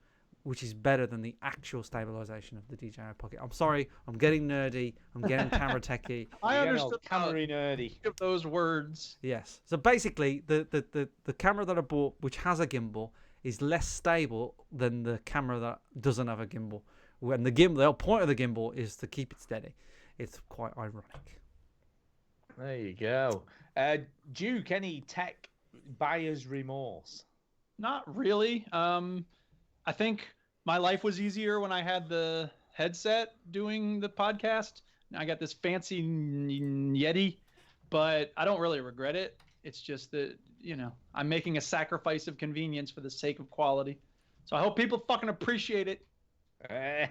which is better than the actual stabilization of the DJI Pocket. I'm sorry, I'm getting nerdy. I'm getting camera techie. I understood camera nerdy of those words. Yes. So basically, the camera that I bought, which has a gimbal, is less stable than the camera that doesn't have a gimbal. When the whole point of the gimbal is to keep it steady. It's quite ironic. There you go. Duke, any tech buyer's remorse? Not really. I think my life was easier when I had the headset doing the podcast. Now I got this fancy Yeti, but I don't really regret it. It's just that, I'm making a sacrifice of convenience for the sake of quality. So I hope people fucking appreciate it. Yeah,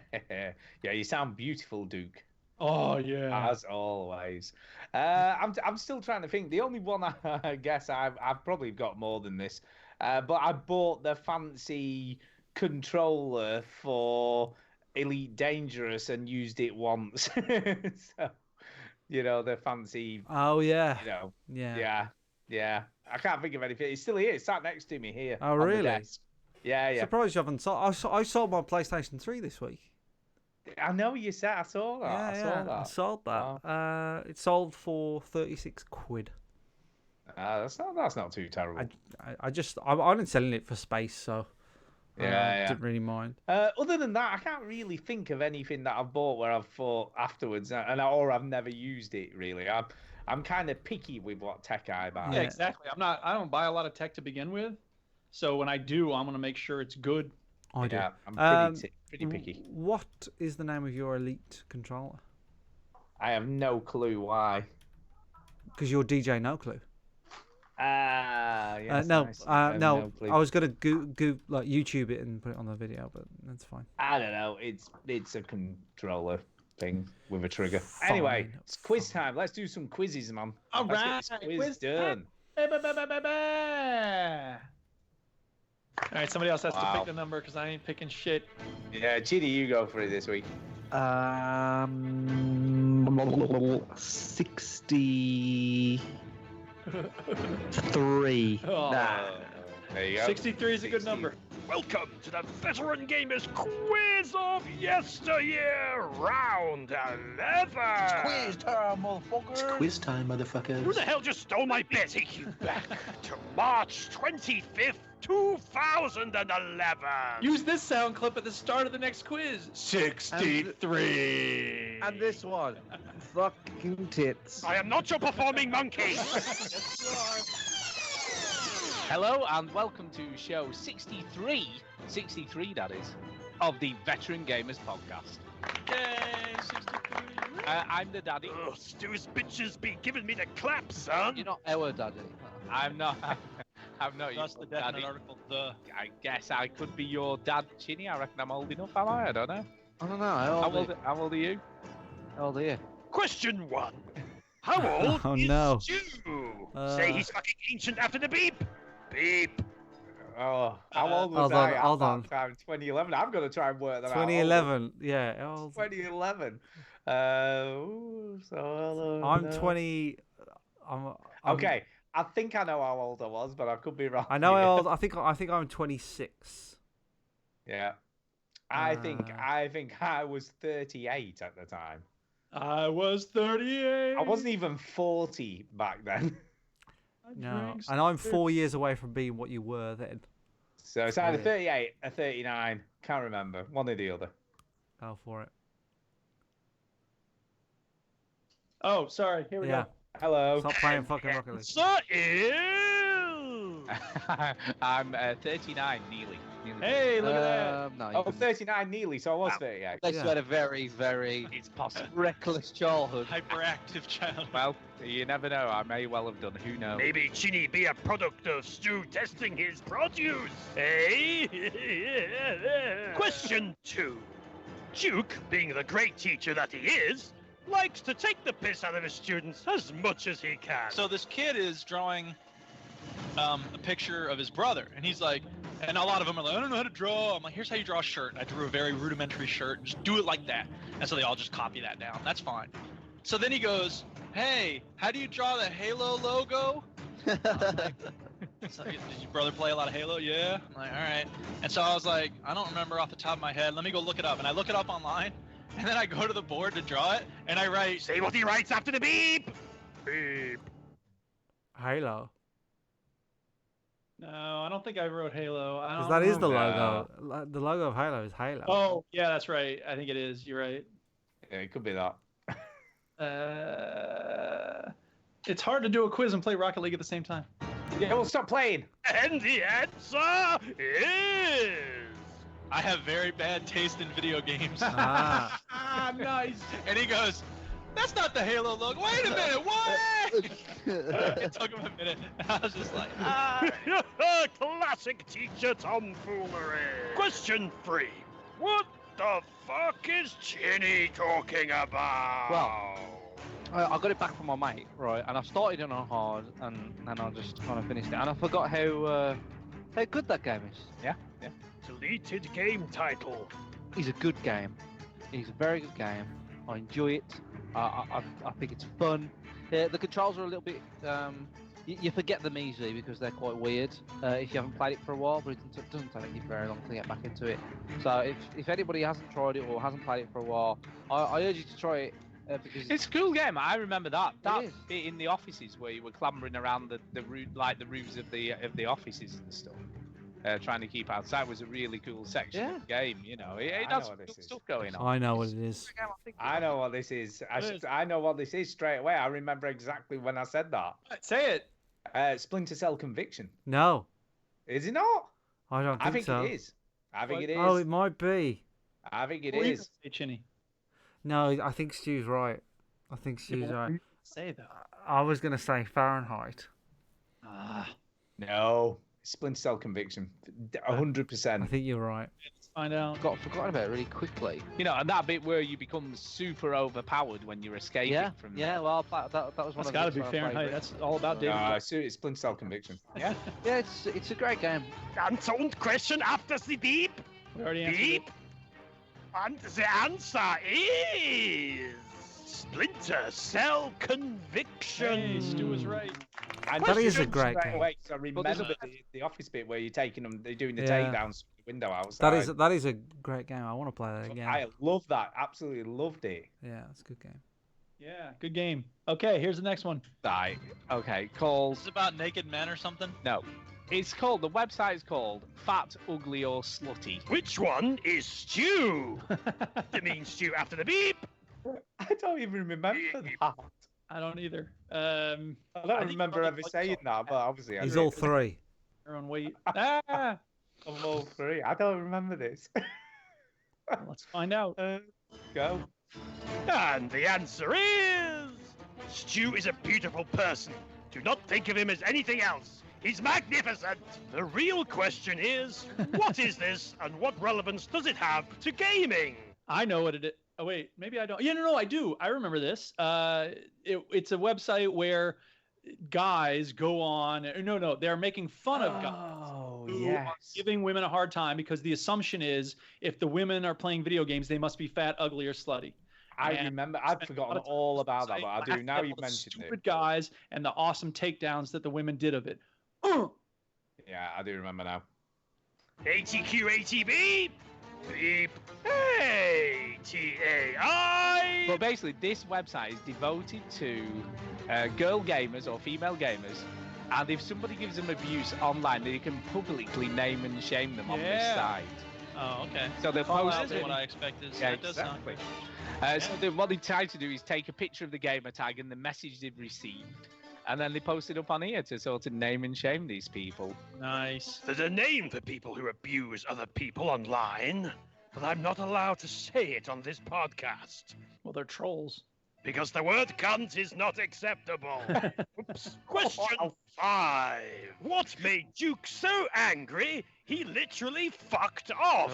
you sound beautiful, Duke. Oh, yeah. As always. I'm still trying to think. The only one I guess I've probably got more than this, but I bought the fancy controller for Elite Dangerous and used it once. So, the fancy. Oh yeah. Yeah. I can't think of anything. It's still here. It's sat next to me here. Oh on the really? desk. Yeah. Surprised you haven't sold. I sold my PlayStation 3 this week. I know you said. I saw that. I sold that. Wow. It sold for 36 quid. That's not too terrible. I didn't selling it for space, so didn't really mind. Other than that, I can't really think of anything that I've bought where I've thought afterwards, or I've never used it really. I'm kind of picky with what tech I buy. Yeah, exactly. I don't buy a lot of tech to begin with, so when I do, I'm gonna make sure it's good. I do. Yeah, I'm pretty picky. What is the name of your Elite controller? I have no clue why. Because you're DJ No Clue. Yes, no, nice. no. clue. I was gonna go like YouTube it and put it on the video, but that's fine. I don't know. It's a controller thing with a trigger. Fine, Anyway, it's quiz time. Let's do some quizzes, man. All Let's right, get this quiz done. All right, somebody else has to Wow. pick the number because I ain't picking shit. Yeah, Chidi, you go for it this week. 63. Oh. There you go. 63 is a good number. welcome to the Veteran Gamers Quiz of Yesteryear, round 11. Quiz time, motherfucker. Quiz time, motherfuckers. Who the hell just stole my bit? Take you back to March 25th, 2011. Use this sound clip at the start of the next quiz. 63. And this one. Fucking tits. I am not your performing monkey. Hello and welcome to show 63, that is, of the Veteran Gamers podcast. Yay, 63. I'm the daddy. Ugh, Stu's bitches be giving me the clap, son. You're not our daddy. I'm not. I'm not That's your the definite daddy. article. The I guess I could be your dad, Chinny. I reckon I'm old enough, am I? I don't know. I don't know. How How old are you? old are you? Question 1. How old Oh, is no. Stu? Uh. Say he's fucking ancient after the beep. Beep. Oh, how old was Hold I on, at hold that on. time? 2011. I'm going to try and work that out. 2011. Yeah. Oh, 2011. So I'm 20. I'm Okay, I think I know how old I was, but I could be wrong. I know how old. I think I'm 26. Yeah. I think I was 38 at the time. I was 38. I wasn't even 40 back then. No, and I'm 4 years away from being what you were then. So it's either 38 or 39. Can't remember. One or the other. Go for it. Oh, sorry. Here we Yeah. go. Hello. Stop playing fucking Rocket League. Answer is... I'm 39, nearly. Hey, look at that. No, Oh, 39 nearly, so I was 38. Unless Yeah. you had a very, very It's possible. reckless childhood. hyperactive child. Well, you never know. I may well have done. Who knows? Maybe Chinny be a product of Stu testing his produce, eh? Question 2. Duke, being the great teacher that he is, likes to take the piss out of his students as much as he can. So this kid is drawing a picture of his brother, and he's like, and a lot of them are like, I don't know how to draw. I'm like, here's how you draw a shirt. And I drew a very rudimentary shirt, and just do it like that. And so they all just copy that down. That's fine. So then he goes, hey, how do you draw the Halo logo? So, did your brother play a lot of Halo? Yeah. I'm like, all right. And so I was like, I don't remember off the top of my head. Let me go look it up. And I look it up online, and then I go to the board to draw it, and I write, Say what he writes after the beep. Beep. Halo. No, I don't think I wrote Halo. I Because don't that is the know. logo. The logo of Halo is Halo. Oh, yeah, that's right. I think it is. You're right. Yeah, it could be that. It's hard to do a quiz and play Rocket League at the same time. Yeah, well, stop playing. And the answer is... I have very bad taste in video games. Ah. Ah, nice. And he goes, that's not the Halo logo. Wait a minute, what? It took him a minute. I was just like, Classic teacher tomfoolery. Question 3. What the fuck is Chinny talking about? Well, I got it back from my mate, right? And I started it on hard, and then I just kind of finished it. And I forgot how good that game is. Yeah. Deleted game title. It's a good game. It's a very good game. I enjoy it. I think it's fun. The controls are a little bit. You forget them easily because they're quite weird if you haven't played it for a while. But it doesn't take you very long to get back into it. So if anybody hasn't tried it or hasn't played it for a while, I urge you to try it because It's a cool game. I remember that is. bit in the offices where you were clambering around the roofs of the offices and stuff. Trying to keep outside was a really cool section of the game. You know, it I has know what cool this is. stuff going on. I know what it is. I know what this is. I know what this is straight away. I remember exactly when I said that. Say it. Splinter Cell Conviction. No, Is it not? I don't think, I think so. it is. I think it is. Oh, it might be. I think it What are you is. gonna say, Chinny? No, I think Stu's right. I think Stu's right. Say that. I was going to say Fahrenheit. No. Splinter Cell Conviction. 100%. I think you're right. Let's find out. forgotten about it really quickly. You know, and that bit where you become super overpowered when you're escaping Yeah, from. yeah. Well, that was one That's of got to the be bits I Fahrenheit. played. That's all about David. It's Splinter Cell Conviction. Yeah, it's a great game. Answer and question after the beep. We already answered Beep. And the answer is... Splinter Cell Conviction. Hey, Stu was right. And That is a straight great game. away, 'cause I remember there's the office bit where you're taking them, they're doing the Yeah. takedowns from the window outside. That is a great game. I want to play that again. I love that. Absolutely loved it. Yeah, it's a good game. Yeah, good game. Okay, here's the next one. Right. Okay. Called. Is it about naked men or something? No. It's called. The website is called Fat, Ugly, or Slutty. Which one is Stew? You mean Stew after the beep? I don't even remember that. I don't either. I don't think remember I'll ever like saying it. that, but obviously He's all three. Your own weight. Ah, I'm all three. I don't remember this. let's find out. Go. And the answer is... Stew is a beautiful person. Do not think of him as anything else. He's magnificent. The real question is, what is this and what relevance does it have to gaming? I know what it is. Oh wait, maybe I don't. Yeah, no, I do. I remember this. It's a website where guys go on. No, they're making fun of guys who are giving women a hard time because the assumption is if the women are playing video games, they must be fat, ugly, or slutty. I remember. I'd forgotten all about that, but I do now. You mentioned stupid guys and the awesome takedowns that the women did of it. Yeah, I do remember now. ATQ, ATB, beep, ATAI. But basically, this website is devoted to girl gamers or female gamers, and if somebody gives them abuse online, they can publicly name and shame them on this site. Oh, okay. So they're Far posting. than what I expected. So Yeah, that does sound exactly. So what they try to do is take a picture of the gamer tag and the message they've received, and then they post it up on here to sort of name and shame these people. nice. There's a name for people who abuse other people online, but I'm not allowed to say it on this podcast. Well, they're trolls. Because the word cunt is not acceptable. Oops. Question 5. What made Duke so angry he literally fucked off?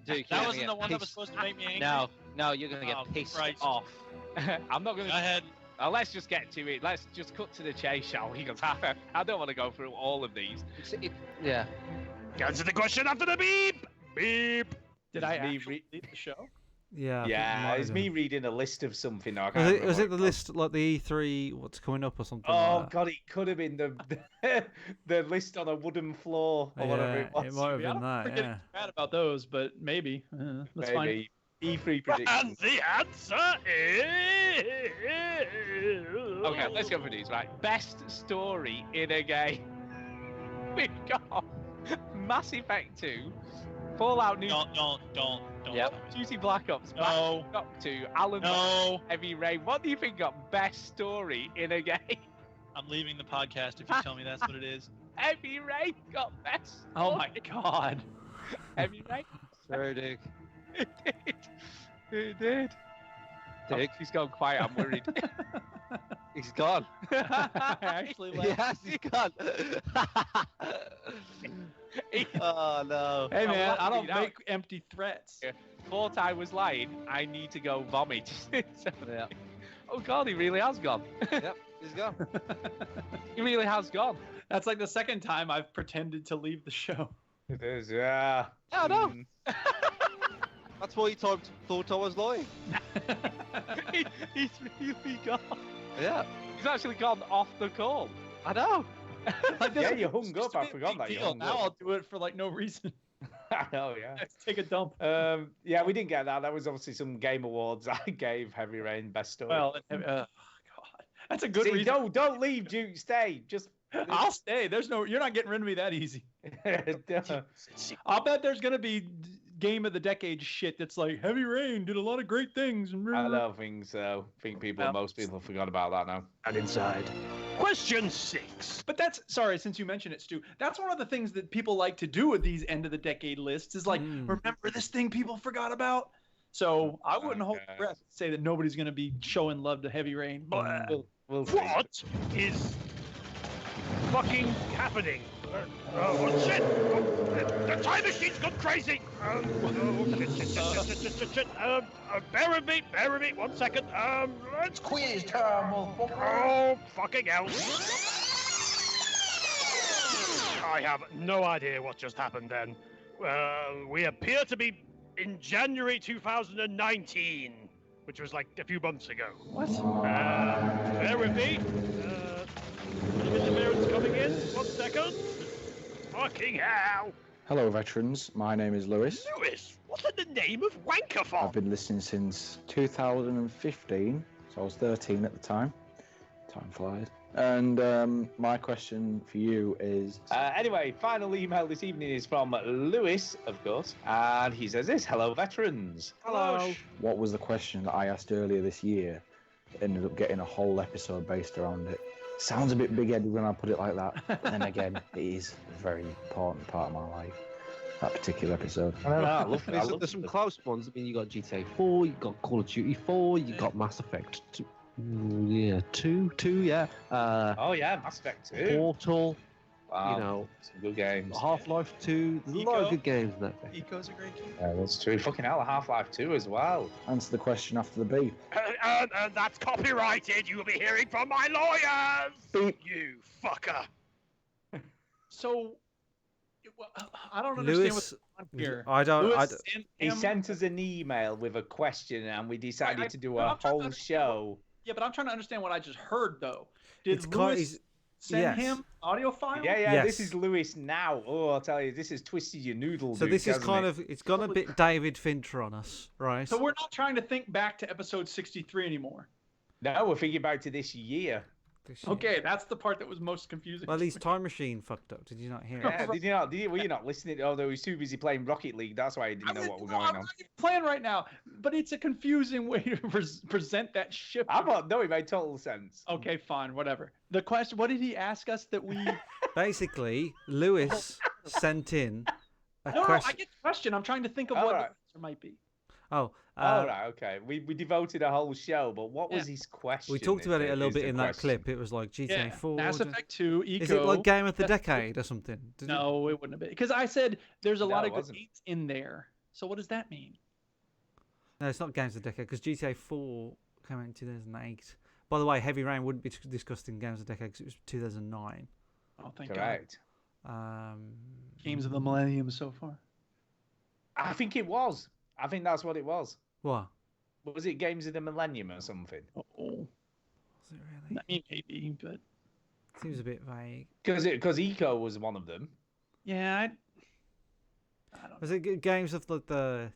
Duke, That wasn't the one that was supposed to make me angry? No, you're going to get pissed off. I'm not going to... Go ahead. Let's just get to it. Let's just cut to the chase, shall we? Because I don't want to go through all of these. Yeah. Answer the question after the beep. Beep. Did I Me actually leave the show? Yeah. I think it Yeah, might it's have me been. reading a list of something. I can't Was remember it what the list like the E3? What's coming up or something? Oh like that? god, it could have been the list on a wooden floor or whatever it was. It might have Yeah, I been don't that. forget Yeah. bad about those, but maybe. Let's find. Maybe E3 And predictions. the answer is... Okay, let's go for these, right? Best story in a game. We've got Mass Effect 2, Fallout New... Don't. Yep. Duty Black Ops, No. Black Ops 2, Alan No. Wake, Heavy Rain. What do you think got best story in a game? I'm leaving the podcast if you tell me that's what it is. Heavy Rain got best. Oh my god. Heavy Rain. Sorry, Dick. It did. It did. Dick. He's gone quiet. I'm worried. He's gone. I actually left. Yes, he's gone. Oh no. Hey man, left I don't it out. make empty threats. Thought I was lying. I need to go vomit. Yeah. Oh god, he really has gone. Yep, he's gone. He really has gone. That's like the second time I've pretended to leave the show. It is, yeah. Oh no. That's why you thought I was lying. He's really gone. Yeah. He's actually gone off the call. I know. Like, this Yeah, is- you hung it's used up. to I be a forgot big that you deal. hung Now up. I'll do it for like no reason. I know, yeah. Let's take a dump. Yeah, we didn't get that. That was obviously some game awards. I gave Heavy Rain best story. Well, oh god, that's a good See, reason. don't leave, Duke. Stay. Just. I'll stay. There's no. You're not getting rid of me that easy. I'll bet there's gonna be game of the decade shit that's like Heavy Rain did a lot of great things. And I don't think so. I think most people forgot about that now. And inside. Question 6. But that's sorry, since you mentioned it, Stu. That's one of the things that people like to do with these end of the decade lists is like, remember this thing people forgot about. So I wouldn't hold my breath to say that nobody's gonna be showing love to Heavy Rain. Blah. We'll see. What is fucking happening? Oh, shit! Oh, the time machine's gone crazy! Shit. Bear with me, 1 second. Let's quiz time, motherfucker. Oh, fucking hell. I have no idea what just happened then. We appear to be in January 2019. which was like a few months ago. What? Bear with me. Interference coming in. 1 second. Fucking hell. Hello, veterans. My name is Lewis. Lewis, what in the name of Wankerfon? I've been listening since 2015, so I was 13 at the time. Time flies. And my question for you is... Anyway, final email this evening is from Lewis, of course, and he says this: Hello, veterans. Hello. What was the question that I asked earlier this year? Ended up getting a whole episode based around it. Sounds a bit big-headed when I put it like that, but then again, it is a very important part of my life, that particular episode. There's some close ones. I mean, you got GTA 4, you got Call of Duty 4, you got Mass Effect 2. Yeah, 2, yeah. Oh yeah, Mass Effect 2. Portal. Wow, you know, some good games. Half-Life 2. There's a lot of good games in that thing. Eco's a great game. Yeah, that's true. Fucking hell, Half-Life 2 as well. Answer the question after the beep. And that's copyrighted. You will be hearing from my lawyers. Beep. You fucker. So, I don't understand Lewis, what's on here. I don't. Lewis He sent us an email with a question, and we decided to do a I'm trying to whole show. Yeah, but I'm trying to understand what I just heard, though. Did It's kind- Lewis send yes. him audio file? Yeah, Yes. this is Lewis now. Oh, I'll tell you, this is twisted your noodle. So Duke, this is hasn't kind it? of, it's gone a bit David Fincher on us, right? So we're not trying to think back to episode 63 anymore. No, we're thinking back to this year. Okay, that's the part that was most confusing. Well, his time machine fucked up. Did you not hear Yeah, it? did you not? Were you not listening? Although he was too busy playing Rocket League, that's why he didn't know what was going I'm on. not even playing right now, but it's a confusing way to present that ship. No, it made total sense. Okay, fine, whatever. The question: what did he ask us that we? Basically, Lewis sent in a No, I question. get the question. I'm trying to think of All what right. the answer might be. Oh, All right, okay. We devoted a whole show, but what was his question? we talked about it a little is bit the in that question. clip. It was like GTA 4. Mass Effect 2, Eco. Is it like Game of the Decade or something? Did No, it wouldn't have been because I said there's a No, lot it of good wasn't. games in there. So what does that mean? No, it's not Games of the Decade because GTA 4 came out in 2008. By the way, Heavy Rain wouldn't be discussed in Games of the Decade because it was 2009. Oh, thank Correct. Games of the Millennium so far. I think it was. I think that's what it was. What? Was it Games of the Millennium or something? Oh, Was it really? I mean maybe, but Seems a bit vague. Because Eco was one of them. yeah, I don't. Was it games of the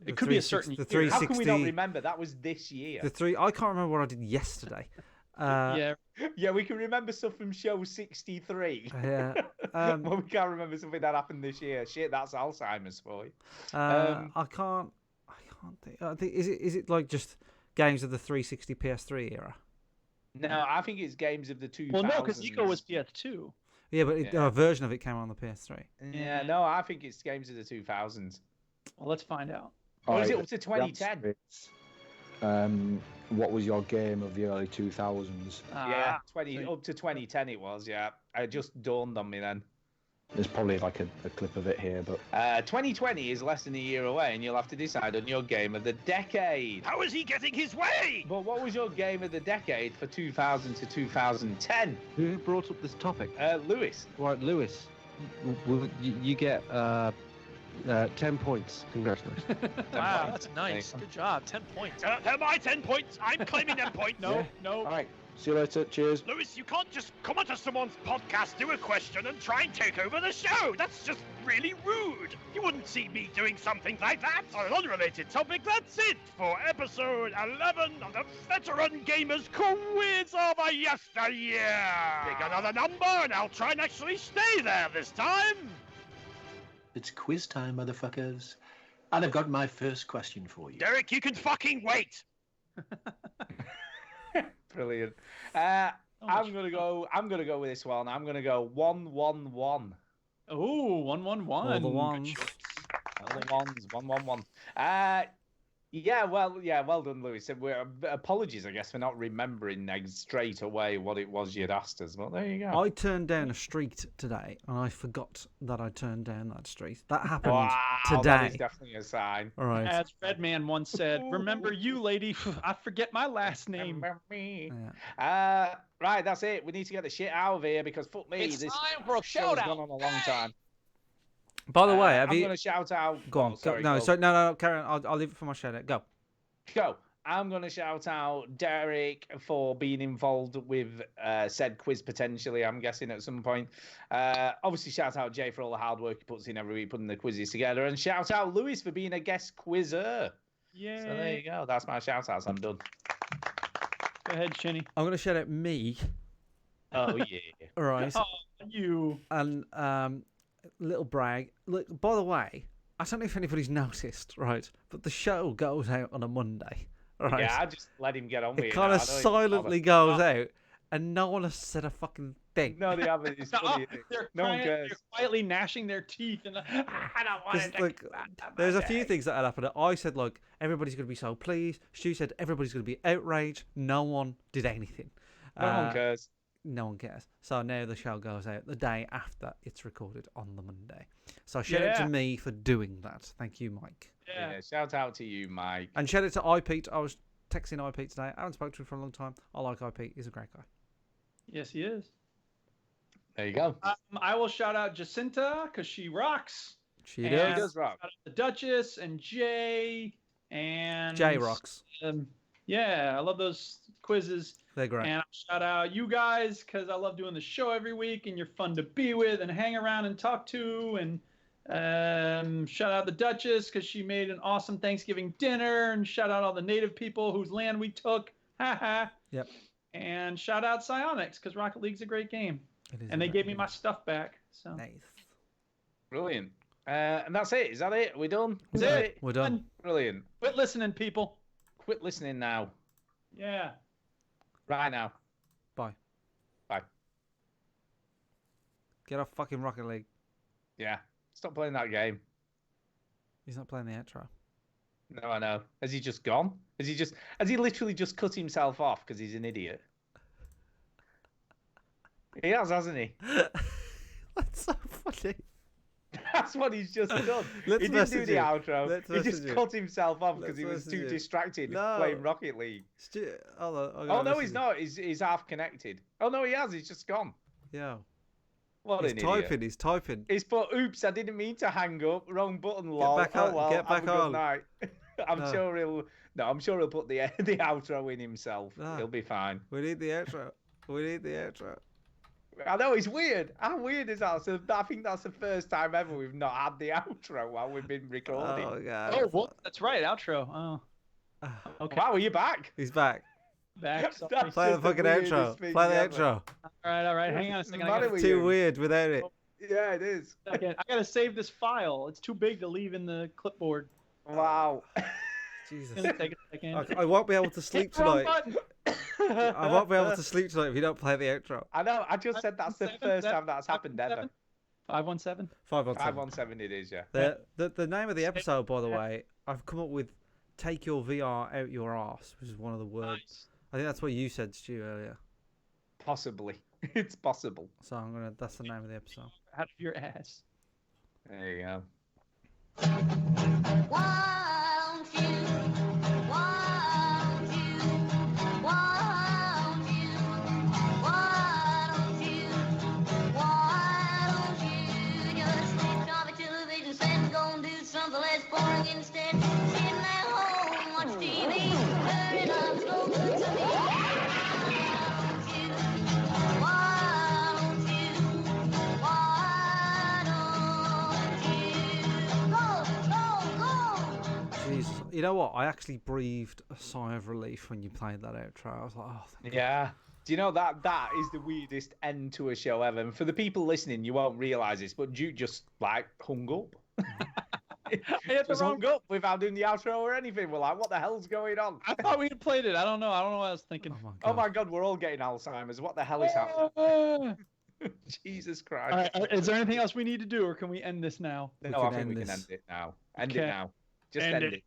It could be a certain the year. How 360? can we not remember? That was this year. The three. I can't remember what I did yesterday. Yeah, Yeah, we can remember stuff from show 63. Yeah. But we can't remember something that happened this year. Shit, that's Alzheimer's for you. I can't think. I think is it like just games of the 360 PS3 era? No, I think it's games of the 2000s. well, no, because Eco was PS2. Yeah, but a version of it came on the PS3. Yeah, no, I think it's games of the 2000s. Well, let's find out. Or is Alright, it up to 2010? What was your game of the early 2000s? Yeah, up to 2010 it was, yeah. It just dawned on me then. There's probably like a clip of it here, but 2020 is less than a year away, and you'll have to decide on your game of the decade. How is he getting his way? But what was your game of the decade for 2000 to 2010? Who brought up this topic? Lewis. Right, Lewis. You get 10 points. Congratulations. Wow, that's nice. Good job. 10 points. They're my 10 points. I'm claiming them points. No, no. all right. See you later. Cheers. Lewis, you can't just come onto someone's podcast, do a question, and try and take over the show. That's just really rude. You wouldn't see me doing something like that. On an unrelated topic, that's it for episode 11 of the Veteran Gamers Quiz of a Yesteryear. Pick another number, and I'll try and actually stay there this time. It's quiz time, motherfuckers. And I've got my first question for you. Derek, you can fucking wait. Brilliant. I'm gonna go with this one. I'm gonna go 1-1-1. Oh, 1-1-1. All the ones. All the ones. 1-1-1. Well done, Lewis. Apologies, I guess, for not remembering straight away what it was you'd asked us. But there you go. I turned down a street today, and I forgot that I turned down that street. That happened Wow, today. that is definitely a sign. All right. As Redman once said, "Remember you, lady? I forget my last name." Remember me. Yeah. Right, that's it. We need to get the shit out of here because fuck me, It's this time for a show's shout-out. gone on a long time. By the way, have I'm you? going to shout out. Go on. Oh, sorry, no, go. so no, Karen. I'll leave it for my shout out. Go. Go. I'm going to shout out Derek for being involved with said quiz potentially, I'm guessing, at some point. Obviously, shout out Jay for all the hard work he puts in every week putting the quizzes together. And shout out Lewis for being a guest quizzer. Yeah. So there you go. That's my shout outs. I'm done. Go ahead, Shinny. I'm going to shout out me. Oh, yeah. All right. Oh, you. And little brag. Look, by the way, I don't know if anybody's noticed, right? But the show goes out on a Monday. Right? Yeah, I just let him get on with it. It kind of now. I don't even silently bother. goes out, and no one has said a fucking thing. No, they haven't. It's funny. isn't it? No one cares. They're quietly gnashing their teeth, and I don't want Just, to. like, there's a few things that had happened. I said, like, everybody's going to be so pleased. Stu said everybody's going to be outraged. No one did anything. No one cares. No one cares. So now the show goes out the day after it's recorded on the Monday. So shout out to me for doing that. Thank you, Mike. Yeah, shout out to you, Mike. And shout out to iPete. I was texting iPete today. I haven't spoken to him for a long time. I like iPete. He's a great guy. Yes, he is. There you go. I will shout out Jacinta because she rocks. She And does. does rock. shout out the Duchess and Jay and Jay rocks. Yeah, I love those quizzes. They're great. And I'll shout out you guys because I love doing the show every week, and you're fun to be with and hang around and talk to. And shout out the Duchess because she made an awesome Thanksgiving dinner. And shout out all the native people whose land we took. Haha. Yep. And shout out Psyonix because Rocket League's a great game. It is And they gave me my stuff back. So nice. Brilliant. And that's it. Is that it? We're done? Is We're that done. it? We're done. Brilliant. Quit listening, people. Quit listening now. Yeah. Right now. Bye. Bye. Get off fucking Rocket League. Yeah. Stop playing that game. He's not playing the outro. No, I know. Has he just gone? Has he literally just cut himself off because he's an idiot? He has, hasn't he? That's so funny. That's what he's just done. Let's He didn't do message the him. outro. Let's He just message him. cut himself off because Let's he was message too him. distracted No. playing Rocket League. Hold on, I'm Oh gonna no, message he's him. not. He's half connected. Oh no, he has. He's just gone. Yeah. What He's an typing. idiot. He's typing. He's put, oops, I didn't mean to hang up. Wrong button, lol. back oh on, well, get have back a good on. night. I'm No. sure he'll put the outro in himself. No. He'll be fine. We need the outro. We need the outro. I know, it's weird. How weird is that? So I think that's the first time ever we've not had the outro while we've been recording. Oh god. Oh, well, that's right. Outro. Oh. Okay. Wow, are you back? He's back. Back. That's Play the just fucking weirdest outro. thing Play the ever. outro. All right. Hang on a second. I Matter gotta, with Too you? weird without it. Yeah, it is. I gotta save this file. It's too big to leave in the clipboard. Wow. Jesus. It's gonna take a second. I won't be able to sleep Wrong tonight. button. I won't be able to sleep tonight if you don't play the outro. I know. I just said that's the 517, first time that's happened ever. 517. 517. 517 it is, yeah. The name of the episode, by the way, I've come up with "Take your VR out your arse," which is one of the words. Nice. I think that's what you said, Stu, earlier. Possibly. It's possible. So I'm gonna. That's the name of the episode. Out of your ass. There you go. Won't you? Won't you? Won't you? Won't you? Won't you just switch off the television set and go and do something less boring instead? Sitting at home, watch TV, hurry up, slow good to me. Won't you? Won't you? Why don't you? Go, go, go! Jesus. You know what? I actually breathed a sigh of relief when you played that outro. I was like, oh, thank Yeah. Do you know that is the weirdest end to a show ever? And for the people listening, you won't realise this, but Duke just like hung up. Just hung up without doing the outro or anything. We're like, what the hell's going on? I thought we had played it. I don't know. I don't know what I was thinking. Oh my god, we're all getting Alzheimer's. What the hell is happening? Jesus Christ. All right. Is there anything else we need to do, or can we end this now? No, I think we can end it now. End it Okay. now. Just End end it. it.